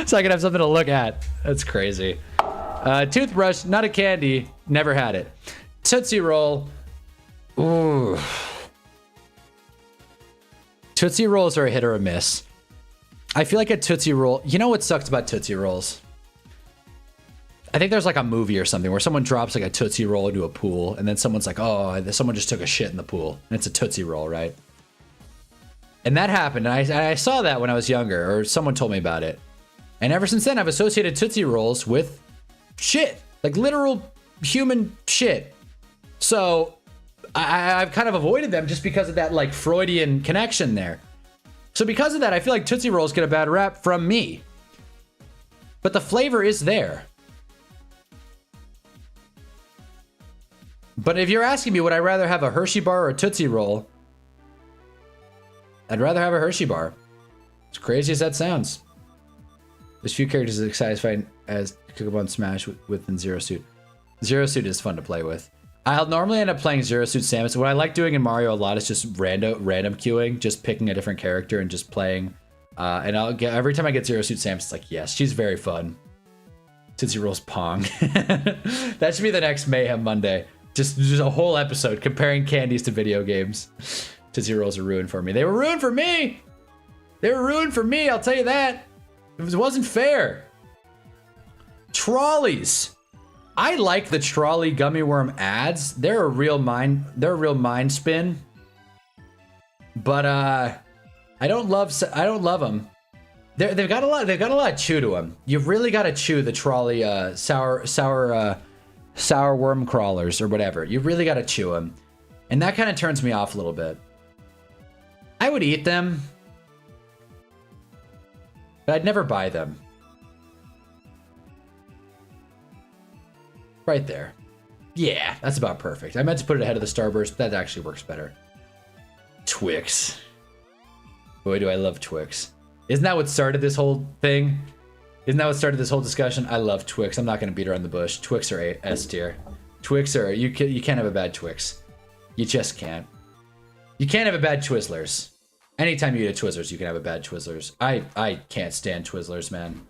So I can have something to look at. That's crazy. Toothbrush, not a candy. Never had it. Tootsie Roll. Ooh. Tootsie Rolls are a hit or a miss. I feel like a Tootsie Roll... You know what sucks about Tootsie Rolls? I think there's like a movie or something where someone drops like a Tootsie Roll into a pool, and then someone's like, oh, someone just took a shit in the pool. And it's a Tootsie Roll, right? And that happened, and I saw that when I was younger, or someone told me about it. And ever since then, I've associated Tootsie Rolls with shit. Like literal human shit. So... I've kind of avoided them just because of that like Freudian connection there. So because of that, I feel like Tootsie Rolls get a bad rap from me. But the flavor is there. But if you're asking me, would I rather have a Hershey bar or a Tootsie Roll? I'd rather have a Hershey bar. As crazy as that sounds. There's few characters as satisfying as Cookabon Smash within Zero Suit. Zero Suit is fun to play with. I'll normally end up playing Zero Suit Samus. What I like doing in Mario a lot is just random queuing, just picking a different character and just playing. And I'll get every time I get Zero Suit Samus, it's like, yes, she's very fun. Tootsie Rolls Pong. That should be the next Mayhem Monday. Just a whole episode comparing candies to video games. Tootsie Rolls are ruined for me. They were ruined for me. They were ruined for me. I'll tell you that. It wasn't fair. Trolleys. I like the trolley gummy worm ads. They're a real mind spin. But I don't love them. They've got a lot of chew to them. You've really got to chew the trolley sour worm crawlers or whatever. You really got to chew them. And that kind of turns me off a little bit. I would eat them, but I'd never buy them. Right there. Yeah, that's about perfect. I meant to put it ahead of the Starburst, but that actually works better. Twix. Boy, do I love Twix. Isn't that what started this whole thing? Isn't that what started this whole discussion? I love Twix. I'm not going to beat around the bush. Twix are S tier. Twix are... You can't have a bad Twix. You just can't. You can't have a bad Twizzlers. Anytime you eat a Twizzlers, you can have a bad Twizzlers. I can't stand Twizzlers, man.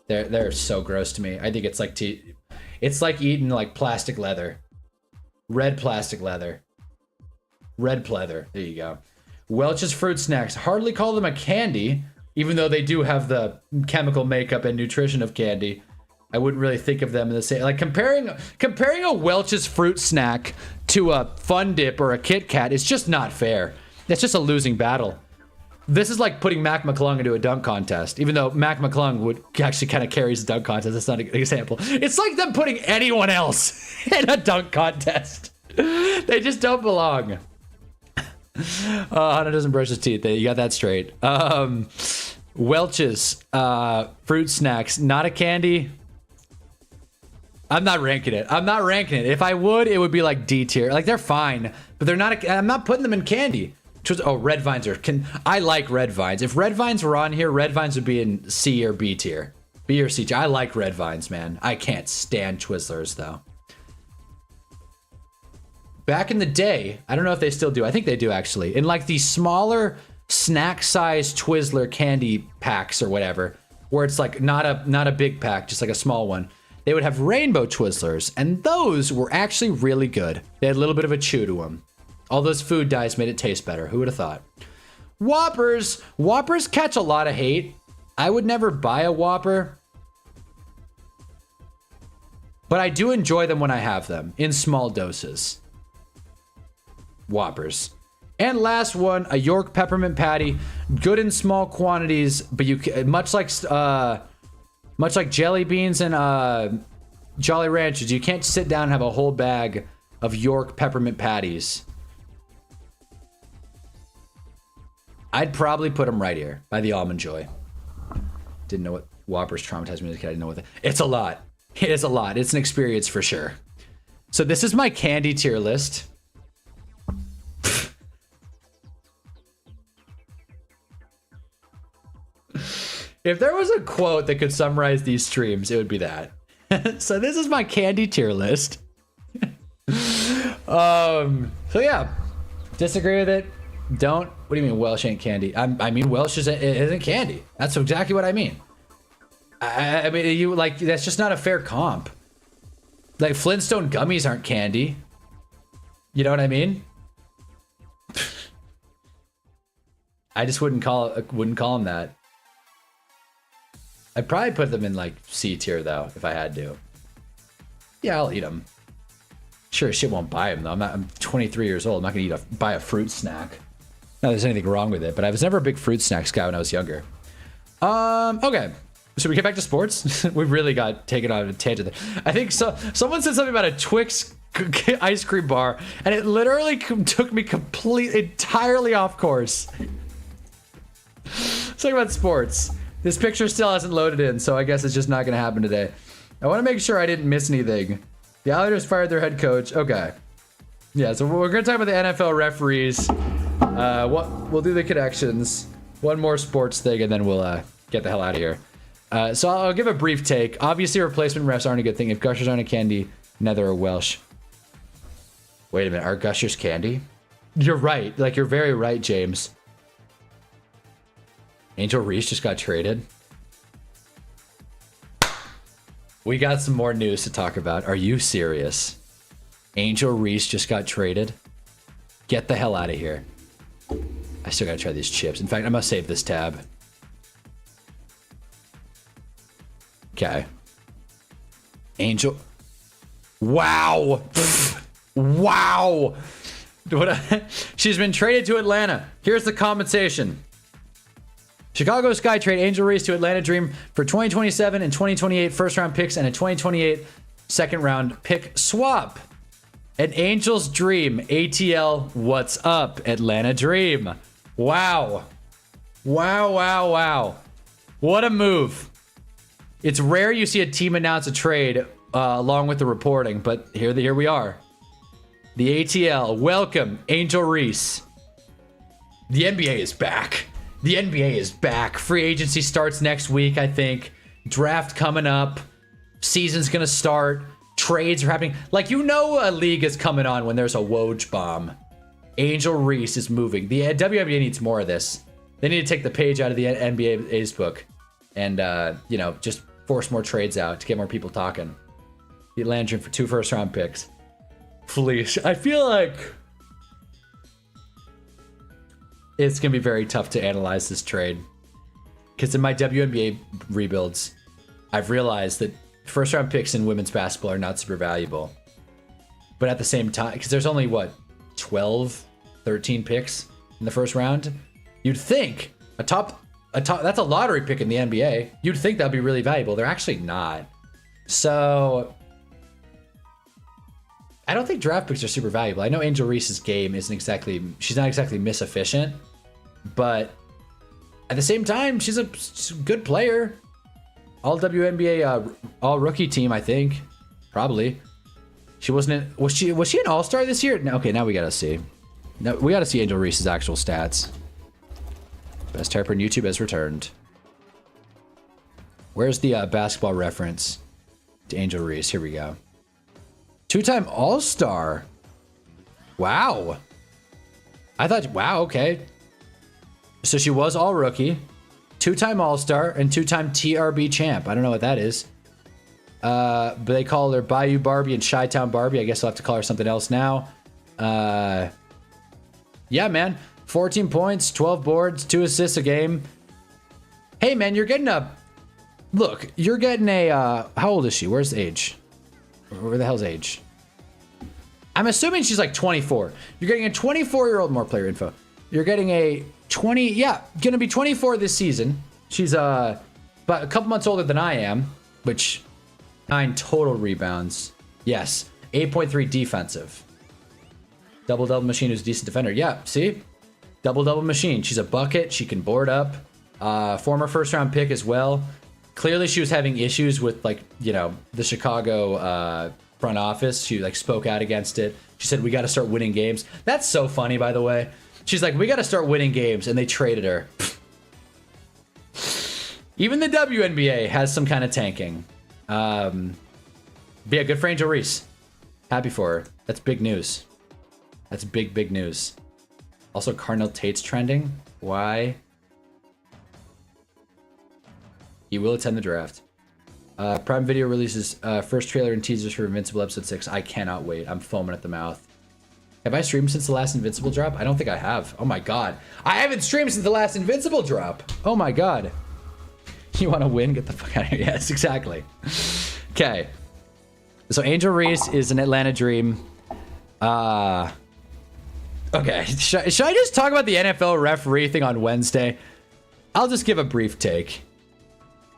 They're so gross to me. I think it's like it's like eating like plastic leather. Red plastic leather. Red pleather. There you go. Welch's Fruit Snacks. Hardly call them a candy, even though they do have the chemical makeup and nutrition of candy. I wouldn't really think of them in the same. Like comparing a Welch's Fruit Snack to a Fun Dip or a Kit Kat is just not fair. That's just a losing battle. This is like putting Mac McClung into a dunk contest, even though Mac McClung would actually kind of carries the dunk contest. That's not an example. It's like them putting anyone else in a dunk contest. They just don't belong. Hannah doesn't brush his teeth. You got that straight. Welch's Fruit Snacks, not a candy. I'm not ranking it. If I would, it would be like D tier. Like they're fine, but they're not. I'm not putting them in candy. Oh, Red Vines are... I like Red Vines. If Red Vines were on here, Red Vines would be in C or B tier. B or C tier. I like Red Vines, man. I can't stand Twizzlers, though. back in the day, I don't know if they still do. I think they do actually. In like the smaller snack-sized Twizzler candy packs or whatever, where it's like not a big pack, just like a small one. They would have rainbow Twizzlers, and those were actually really good. They had a little bit of a chew to them. All those food dyes made it taste better. Who would have thought? Whoppers. Whoppers catch a lot of hate. I would never buy a Whopper, but I do enjoy them when I have them in small doses. Whoppers. And last one, a York peppermint patty, good in small quantities, but you much like jelly beans and Jolly Ranchers, you can't sit down and have a whole bag of York peppermint patties. I'd probably put them right here by the Almond Joy. Didn't know what Whoppers traumatized me as a kid. I didn't know what it's a lot. It is a lot. It's an experience for sure. So this is my candy tier list. If there was a quote that could summarize these streams, it would be that. So this is my candy tier list. So yeah, disagree with it. Don't. What do you mean Welsh ain't candy? I mean Welsh isn't candy. That's exactly what I mean. I mean, you like, that's just not a fair comp. Like Flintstone gummies aren't candy. You know what I mean? I just wouldn't call them that. I'd probably put them in like C tier though, if I had to. Yeah, I'll eat them. Sure, shit won't buy them though. I'm 23 years old. I'm not gonna buy a fruit snack. Not that there's anything wrong with it, but I was never a big fruit snacks guy when I was younger. Okay. Should we get back to sports? We really got taken on a tangent there. I think someone said something about a Twix ice cream bar, and it literally took me entirely off course. Let's talk about sports. This picture still hasn't loaded in, so I guess it's just not going to happen today. I want to make sure I didn't miss anything. The Islanders fired their head coach. Okay. Yeah, so we're going to talk about the NFL referees. We'll do the connections. One more sports thing, and then we'll get the hell out of here. So I'll give a brief take. Obviously, replacement refs aren't a good thing. If Gushers aren't a candy, neither are Welsh. Wait a minute. Are Gushers candy? You're right. Like, you're very right, James. Angel Reese just got traded. We got some more news to talk about. Are you serious? Angel Reese just got traded? Get the hell out of here. I still gotta try these chips. In fact, I must save this tab. Okay. Angel. Wow. Wow. She's been traded to Atlanta. Here's the compensation. Chicago Sky trade Angel Reese to Atlanta Dream for 2027 and 2028 first round picks and a 2028 second round pick swap. An Angel's Dream. ATL, what's up, Atlanta Dream? Wow. Wow, wow, wow. What a move. It's rare you see a team announce a trade along with the reporting, but here we are. The ATL, welcome, Angel Reese. The NBA is back. The NBA is back. Free agency starts next week, I think. Draft coming up. Season's gonna start. Trades are happening. Like, you know a league is coming on when there's a Woj bomb. Angel Reese is moving. The WNBA needs more of this. They need to take the page out of the NBA's book and, just force more trades out to get more people talking. The Atlanta Dream for 2 first-round picks. Please. I feel like it's going to be very tough to analyze this trade. Because in my WNBA rebuilds, I've realized that first-round picks in women's basketball are not super valuable. But at the same time, because there's only, 12, 13 picks in the first round? You'd think a top that's a lottery pick in the NBA. You'd think that'd be really valuable. They're actually not. So I don't think draft picks are super valuable. I know Angel Reese's game she's not exactly miss efficient, but at the same time, she's a good player. All WNBA, all rookie team, I think. Probably. Was she an all-star this year? No, okay, now we gotta see. No, we gotta see Angel Reese's actual stats. Best typer on YouTube has returned. Where's the basketball reference to Angel Reese? Here we go. 2-time All-Star. Wow. I thought, wow, okay. So she was all rookie, 2-time All-Star, and 2-time TRB champ. I don't know what that is. But they call her Bayou Barbie and Chi-Town Barbie. I guess I'll have to call her something else now. Yeah, man. 14 points, 12 boards, 2 assists a game. Hey, man, you're getting a... Look, you're getting a... how old is she? Where's the age? Where the hell's age? I'm assuming she's like 24. You're getting a 24-year-old, more player info. You're getting a 20... Yeah, gonna be 24 this season. She's about a couple months older than I am, which... 9 total rebounds. Yes. 8.3 defensive. Double-double machine who's a decent defender. Yeah, see? Double-double machine. She's a bucket. She can board up. Former first-round pick as well. Clearly she was having issues with, like, you know, the Chicago front office. She, like, spoke out against it. She said, we got to start winning games. That's so funny, by the way. She's like, we got to start winning games, and they traded her. Even the WNBA has some kind of tanking. But yeah, good for Angel Reese. Happy for her. That's big news. That's big news. Also, Cardinal Tate's trending. Why? He will attend the draft. Prime Video releases first trailer and teasers for Invincible Episode 6. I cannot wait. I'm foaming at the mouth. Have I streamed since the last Invincible drop? I don't think I have. Oh my god. I haven't streamed since the last Invincible drop. Oh my god. You want to win? Get the fuck out of here. Yes, exactly. Okay. So Angel Reese is an Atlanta Dream. Okay. Should I just talk about the NFL referee thing on Wednesday? I'll just give a brief take.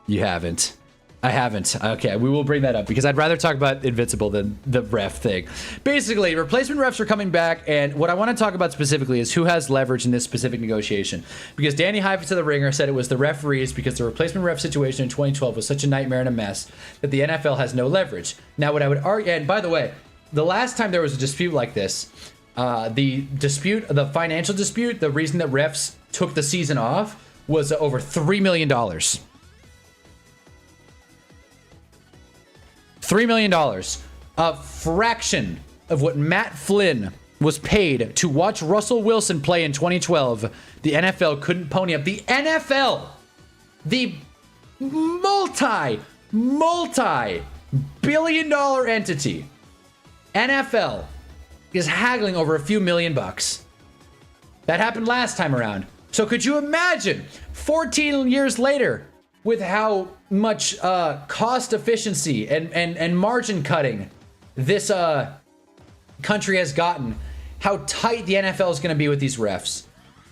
You haven't. I haven't. Okay, we will bring that up because I'd rather talk about Invincible than the ref thing. Basically, replacement refs are coming back, and what I want to talk about specifically is who has leverage in this specific negotiation. Because Danny Heifetz of The Ringer said it was the referees because the replacement ref situation in 2012 was such a nightmare and a mess that the NFL has no leverage. Now, what I would argue, and by the way, the last time there was a dispute like this, the financial dispute, the reason that refs took the season off was over $3 million. $3 million, a fraction of what Matt Flynn was paid to watch Russell Wilson play in 2012. The NFL couldn't pony up. The NFL, the multi-billion-dollar entity, NFL, is haggling over a few million bucks. That happened last time around. So could you imagine 14 years later with how much cost efficiency and margin cutting this country has gotten, how tight the NFL is going to be with these refs?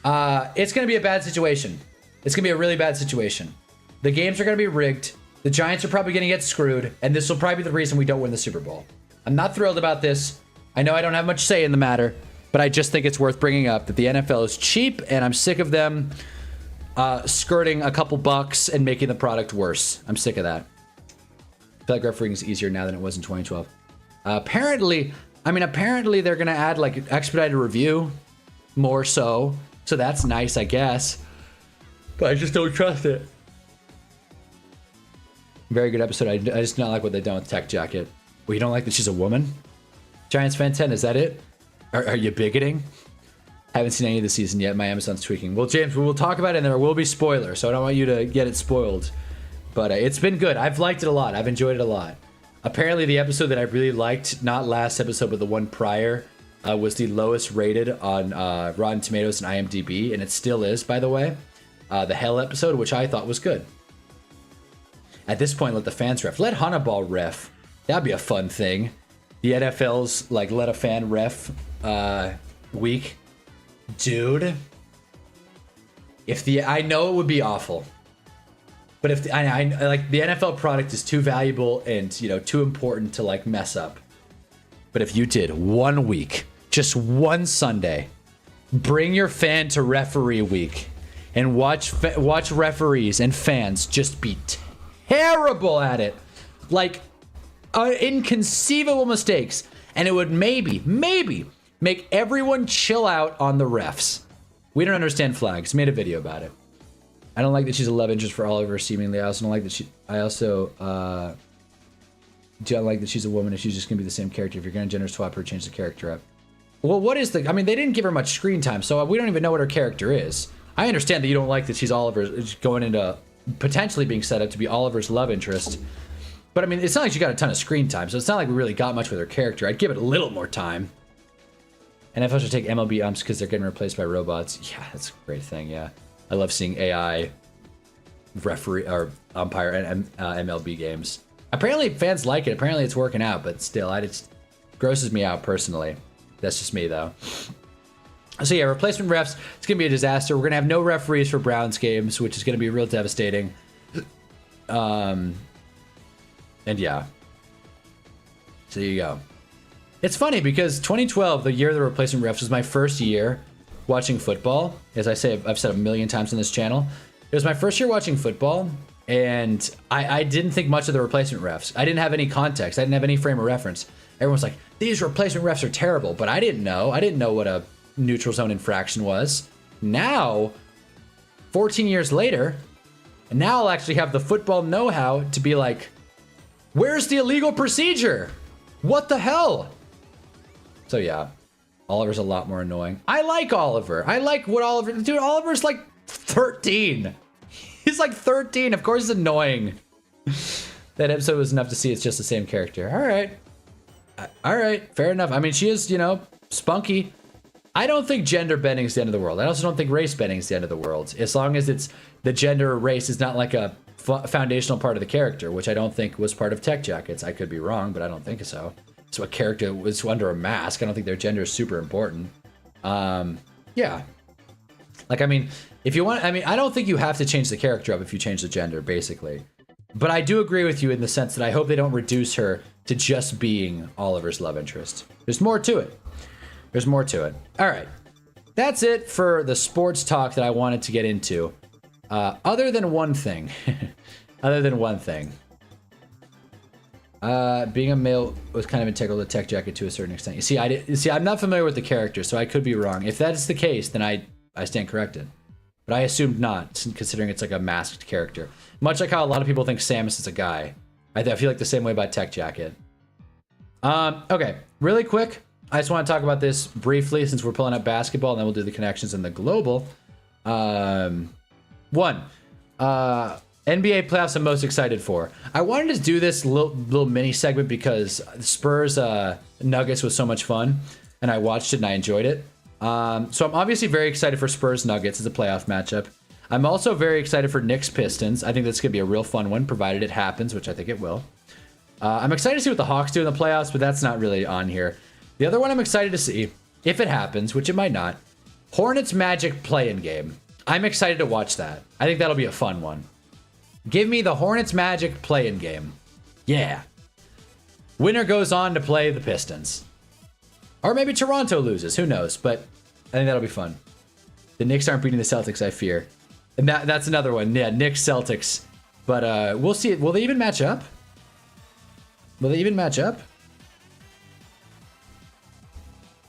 It's going to be a bad situation. It's going to be a really bad situation. The games are going to be rigged. The Giants are probably going to get screwed, and this will probably be the reason we don't win the Super Bowl. I'm not thrilled about this. I know I don't have much say in the matter, but I just think it's worth bringing up that the NFL is cheap, and I'm sick of them skirting a couple bucks and making the product worse. I'm sick of that. I feel like refereeing is easier now than it was in 2012. Apparently they're going to add like expedited review more so. So that's nice, I guess. But I just don't trust it. Very good episode. I just don't like what they've done with Tech Jacket. Well, you don't like that she's a woman? Giants fan 10, is that it? Are you bigoting? Haven't seen any of the season yet. My Amazon's tweaking. Well, James, we will talk about it, and there will be spoilers, so I don't want you to get it spoiled. But it's been good. I've liked it a lot. I've enjoyed it a lot. Apparently, the episode that I really liked, not last episode, but the one prior, was the lowest rated on Rotten Tomatoes and IMDb, and it still is, by the way. The Hell episode, which I thought was good. At this point, let the fans ref. Let Hunnaball ref. That'd be a fun thing. The NFL's, like, let a fan ref week. Dude, I know it would be awful, but if I like the NFL product is too valuable and too important to like mess up. But if you did 1 week, just one Sunday, bring your fan to referee week and watch referees and fans just be terrible at it, like inconceivable mistakes, and it would maybe make everyone chill out on the refs. We don't understand flags. Made a video about it. I don't like that she's a love interest for Oliver, seemingly. I also don't like that don't like that she's a woman and she's just going to be the same character. If you're going to gender swap her, change the character up. Well, what is the... I mean, they didn't give her much screen time, so we don't even know what her character is. I understand that you don't like that she's Oliver's... going into potentially being set up to be Oliver's love interest. But, I mean, it's not like she got a ton of screen time, so it's not like we really got much with her character. I'd give it a little more time. And NFL should take MLB umps because they're getting replaced by robots. Yeah, that's a great thing, yeah. I love seeing AI referee or umpire and MLB games. Apparently, fans like it. Apparently, it's working out, but still, it grosses me out personally. That's just me, though. So, yeah, replacement refs. It's going to be a disaster. We're going to have no referees for Browns games, which is going to be real devastating. And, yeah. So, there you go. It's funny because 2012, the year of the replacement refs, was my first year watching football. As I say, I've said a million times on this channel. It was my first year watching football, and I didn't think much of the replacement refs. I didn't have any context. I didn't have any frame of reference. Everyone's like, these replacement refs are terrible, but I didn't know. I didn't know what a neutral zone infraction was. Now, 14 years later, and now I'll actually have the football know-how to be like, where's the illegal procedure? What the hell? So yeah, Oliver's a lot more annoying. I like Oliver. I like what Oliver... Dude, Oliver's like 13. He's like 13. Of course he's annoying. That episode was enough to see it's just the same character. All right. All right. Fair enough. I mean, she is, you know, spunky. I don't think gender bending is the end of the world. I also don't think race bending is the end of the world. As long as it's the gender or race is not like a foundational part of the character, which I don't think was part of Tech Jackets. I could be wrong, but I don't think so. So a character was under a mask. I don't think their gender is super important. Yeah. Like, I mean, if you want, I mean, I don't think you have to change the character up if you change the gender, basically. But I do agree with you in the sense that I hope they don't reduce her to just being Oliver's love interest. There's more to it. There's more to it. All right. That's it for the sports talk that I wanted to get into. Other than one thing. Other than one thing. Being a male was kind of integral to Tech Jacket to a certain extent. You see, I'm not familiar with the character, so I could be wrong. If that is the case, then I stand corrected. But I assumed not, considering it's like a masked character. Much like how a lot of people think Samus is a guy. I feel like the same way about Tech Jacket. Okay, really quick. I just want to talk about this briefly since we're pulling up basketball, and then we'll do the connections in the global. NBA playoffs I'm most excited for. I wanted to do this little mini segment because Spurs Nuggets was so much fun, and I watched it and I enjoyed it. So I'm obviously very excited for Spurs Nuggets as a playoff matchup. I'm also very excited for Knicks Pistons. I think that's going to be a real fun one, provided it happens, which I think it will. I'm excited to see what the Hawks do in the playoffs, but that's not really on here. The other one I'm excited to see, if it happens, which it might not, Hornets Magic play-in game. I'm excited to watch that. I think that'll be a fun one. Give me the Hornets Magic play-in game. Yeah. Winner goes on to play the Pistons. Or maybe Toronto loses. Who knows? But I think that'll be fun. The Knicks aren't beating the Celtics, I fear. And that's another one. Yeah, Knicks, Celtics. But we'll see. Will they even match up? Will they even match up?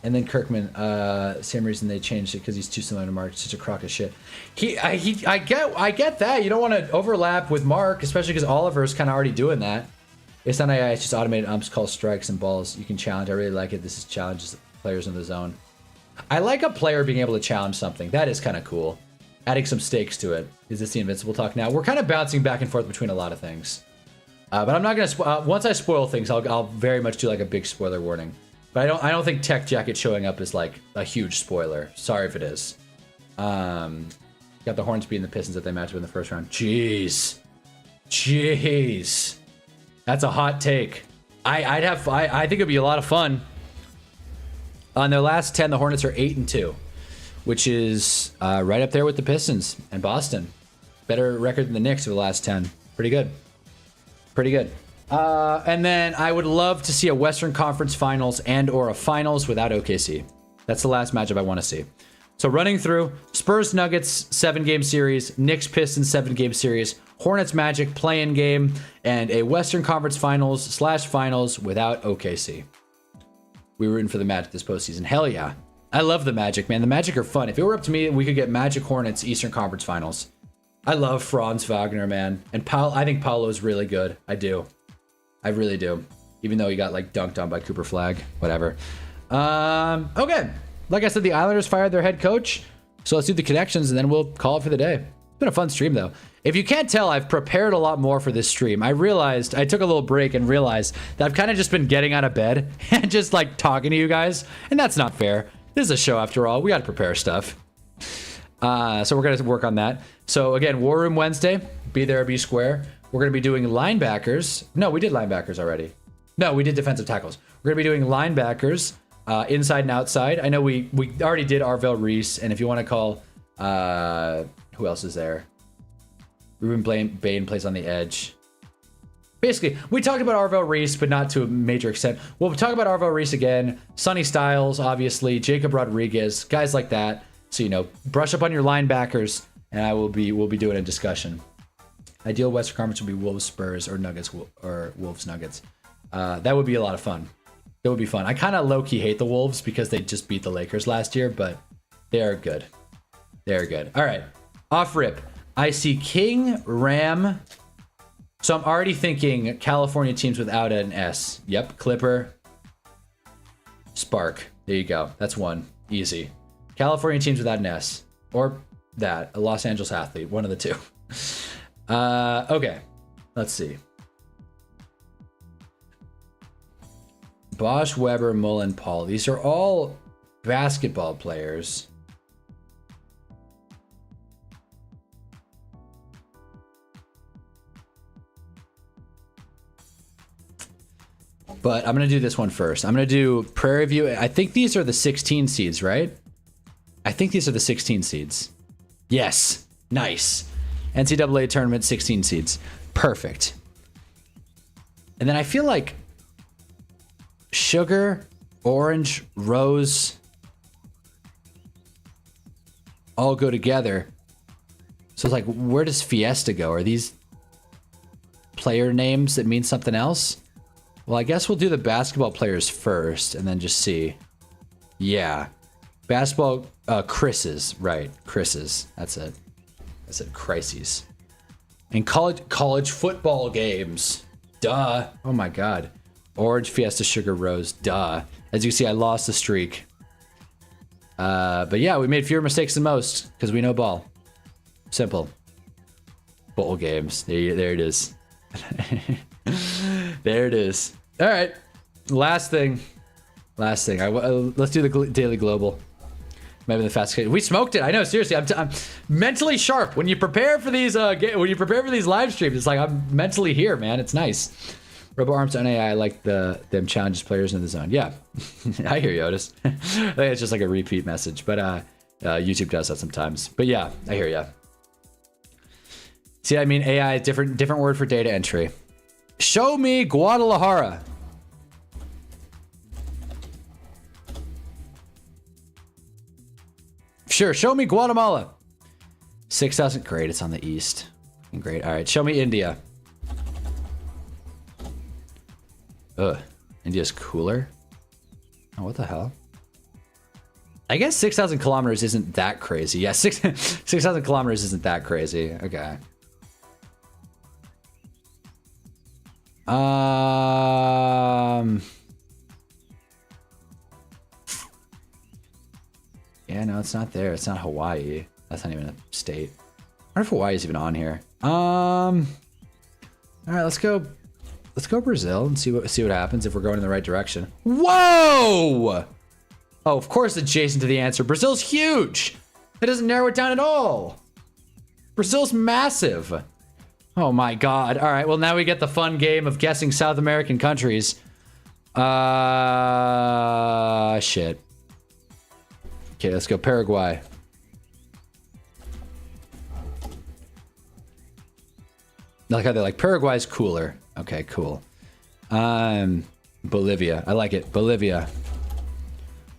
And then Kirkman, same reason they changed it because he's too similar to Mark. Such a crock of shit. I get that. You don't want to overlap with Mark, especially because Oliver's kind of already doing that. It's not AI. It's just automated umps, call strikes and balls. You can challenge. I really like it. This is challenges players in the zone. I like a player being able to challenge something. That is kind of cool. Adding some stakes to it. Is this the Invincible talk now? We're kind of bouncing back and forth between a lot of things. But I'm not gonna. Once I spoil things, I'll very much do like a big spoiler warning. But I don't think Tech Jacket showing up is like a huge spoiler. Sorry if it is. Got the Hornets beating the Pistons if they match up in the first round. Jeez. That's a hot take. I think it'd be a lot of fun. On their last 10, the Hornets are 8-2, which is right up there with the Pistons and Boston. Better record than the Knicks over the last 10. Pretty good. And then I would love to see a Western Conference Finals and or a Finals without OKC. That's the last matchup I want to see. So running through, Spurs Nuggets 7-game series, Knicks Pistons 7-game series, Hornets Magic play-in game, and a Western Conference Finals/Finals without OKC. We're rooting for the Magic this postseason. Hell yeah. I love the Magic, man. The Magic are fun. If it were up to me, we could get Magic Hornets Eastern Conference Finals. I love Franz Wagner, man. And I think Paolo's really good. I do. I really do. Even though he got like dunked on by Cooper Flag. Whatever. Okay. Like I said, the Islanders fired their head coach. So let's do the connections and then we'll call it for the day. It's been a fun stream though. If you can't tell, I've prepared a lot more for this stream. I took a little break and realized that I've kind of just been getting out of bed and just like talking to you guys. And that's not fair. This is a show after all. We got to prepare stuff. So we're going to work on that. So again, War Room Wednesday, be there or be square. We're going to be doing linebackers. No, we did linebackers already. No, we did defensive tackles. We're going to be doing linebackers, inside and outside. I know we already did Arvell Reese. And if you want to call, who else is there? Ruben Bain plays on the edge. Basically, we talked about Arvell Reese, but not to a major extent. We'll talk about Arvell Reese again. Sonny Styles, obviously. Jacob Rodriguez, guys like that. So, you know, brush up on your linebackers, and we'll be doing a discussion. Ideal Western Conference would be Wolves, Spurs, or Nuggets, or Wolves, Nuggets. That would be a lot of fun. It would be fun. I kind of low-key hate the Wolves because they just beat the Lakers last year, but they are good. They're good. All right, off rip. I see King, Ram. So I'm already thinking California teams without an S. Yep, Clipper, Spark. There you go. That's one. Easy. California teams without an S. Or that. A Los Angeles athlete. One of the two. Okay. Let's see. Bosch, Weber, Mullen, Paul. These are all basketball players. But I'm going to do this one first. I'm going to do Prairie View. I think these are the 16 seeds, right? I think these are the 16 seeds. Yes. Nice. NCAA tournament, 16 seeds. Perfect. And then I feel like Sugar, Orange, Rose all go together. So it's like, where does Fiesta go? Are these player names that mean something else? Well, I guess we'll do the basketball players first and then just see. Yeah. Basketball, Chris's, right. Chris's. That's it. I said crises. And college football games. Duh. Oh my God. Orange, Fiesta, Sugar, Rose. Duh. As you can see, I lost the streak. But yeah, we made fewer mistakes than most because we know ball. Simple. Bowl games. There it is. There it is. All right. Last thing. Let's do the Daily Global. Maybe the fast. We smoked it. I know. Seriously, I'm mentally sharp. When you prepare for these, live streams, it's like I'm mentally here, man. It's nice. Robo Arms on AI. I like them challenges players in the zone. Yeah, I hear you, Otis. I think it's just like a repeat message, but YouTube does that sometimes. But yeah, I hear you. See, I mean, AI, different word for data entry. Show me Guadalajara. Sure, show me Guatemala. 6,000. Great, it's on the east. Great. All right, show me India. Ugh, India's cooler. Oh, what the hell? I guess 6,000 kilometers isn't that crazy. Yeah, 6,000 kilometers isn't that crazy. Okay. Yeah, no, it's not there. It's not Hawaii. That's not even a state. I wonder if Hawaii is even on here. All right, let's go Brazil and see what happens if we're going in the right direction. Whoa! Oh, of course, adjacent to the answer. Brazil's huge. That doesn't narrow it down at all. Brazil's massive. Oh my God. All right, well, now we get the fun game of guessing South American countries. Shit. Okay, let's go Paraguay. Like how they're like, Paraguay's cooler. Okay, cool. Bolivia. I like it. Bolivia.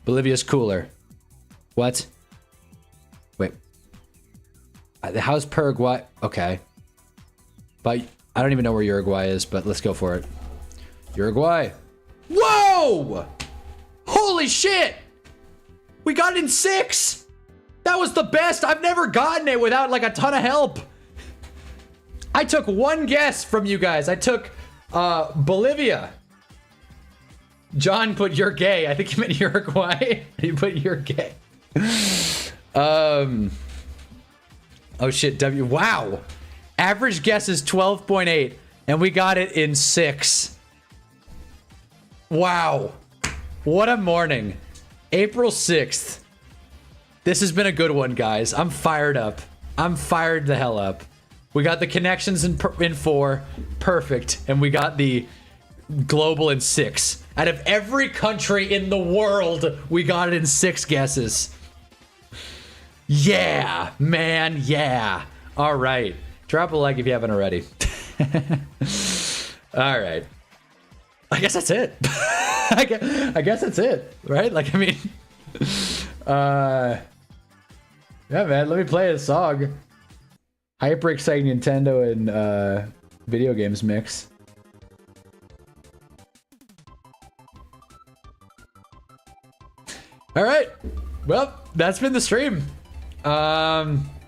Bolivia's cooler. What? Wait. How's Paraguay? Okay. But I don't even know where Uruguay is, but let's go for it. Uruguay. Whoa! Holy shit! We got it in 6! That was the best! I've never gotten it without like a ton of help. I took one guess from you guys. I took Bolivia. John put you're gay. I think he meant Uruguay. He put you're gay. Oh shit, W. Wow. Average guess is 12.8, and we got it in 6. Wow. What a morning. April 6th. This has been a good one, guys. I'm fired up. I'm fired the hell up. We got the connections in 4. Perfect. And we got the global in 6. Out of every country in the world, we got it in 6 guesses. Yeah, man, yeah. All right. Drop a like if you haven't already. All right. I guess that's it. I guess that's it, right? Like, I mean, yeah, man, let me play a song. Hyper exciting Nintendo and video games mix. All right. Well, that's been the stream.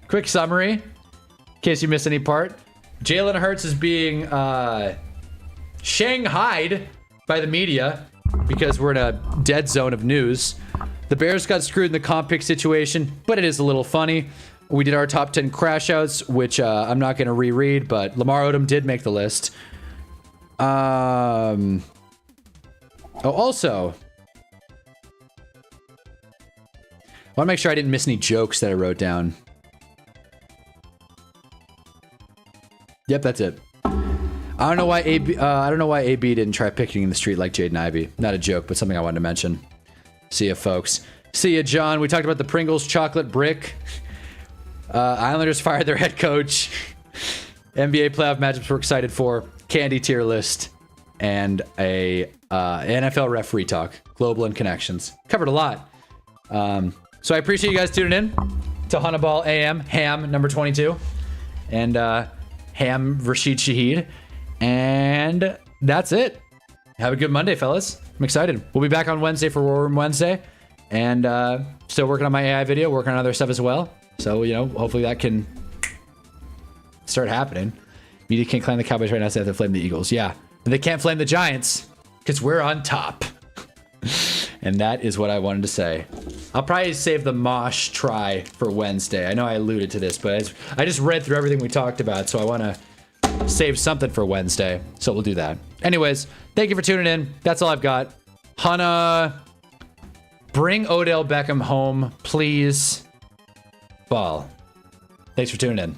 Quick summary, in case you missed any part. Jalen Hurts is being shanghaied by the media because we're in a dead zone of news. The Bears got screwed in the comp pick situation, but it is a little funny. We did our top 10 crashouts, which I'm not going to reread, but Lamar Odom did make the list. Oh, also, I want to make sure I didn't miss any jokes that I wrote down. Yep, that's it. I don't know why AB didn't try picking in the street like Jaden Ivey. Not a joke, but something I wanted to mention. See ya, folks. See ya, John. We talked about the Pringles chocolate brick. Islanders fired their head coach. NBA playoff matchups we're excited for. Candy tier list. And a NFL referee talk. Global and connections. Covered a lot. So I appreciate you guys tuning in to Hunnaball AM, Ham number 22. And Ham Rashid Shaheed. And that's it. Have a good Monday, fellas. I'm excited. We'll be back on Wednesday for War Room Wednesday. And still working on my AI video, working on other stuff as well. So, you know, hopefully that can start happening. Media can't claim the Cowboys right now, so they have to flame the Eagles. Yeah. And they can't flame the Giants because we're on top. And that is what I wanted to say. I'll probably save the mosh try for Wednesday. I know I alluded to this, but I just read through everything we talked about, so I want to save something for Wednesday. So we'll do that. Anyways, thank you for tuning in. That's all I've got. Hunna, bring Odell Beckham home, please. Ball. Thanks for tuning in.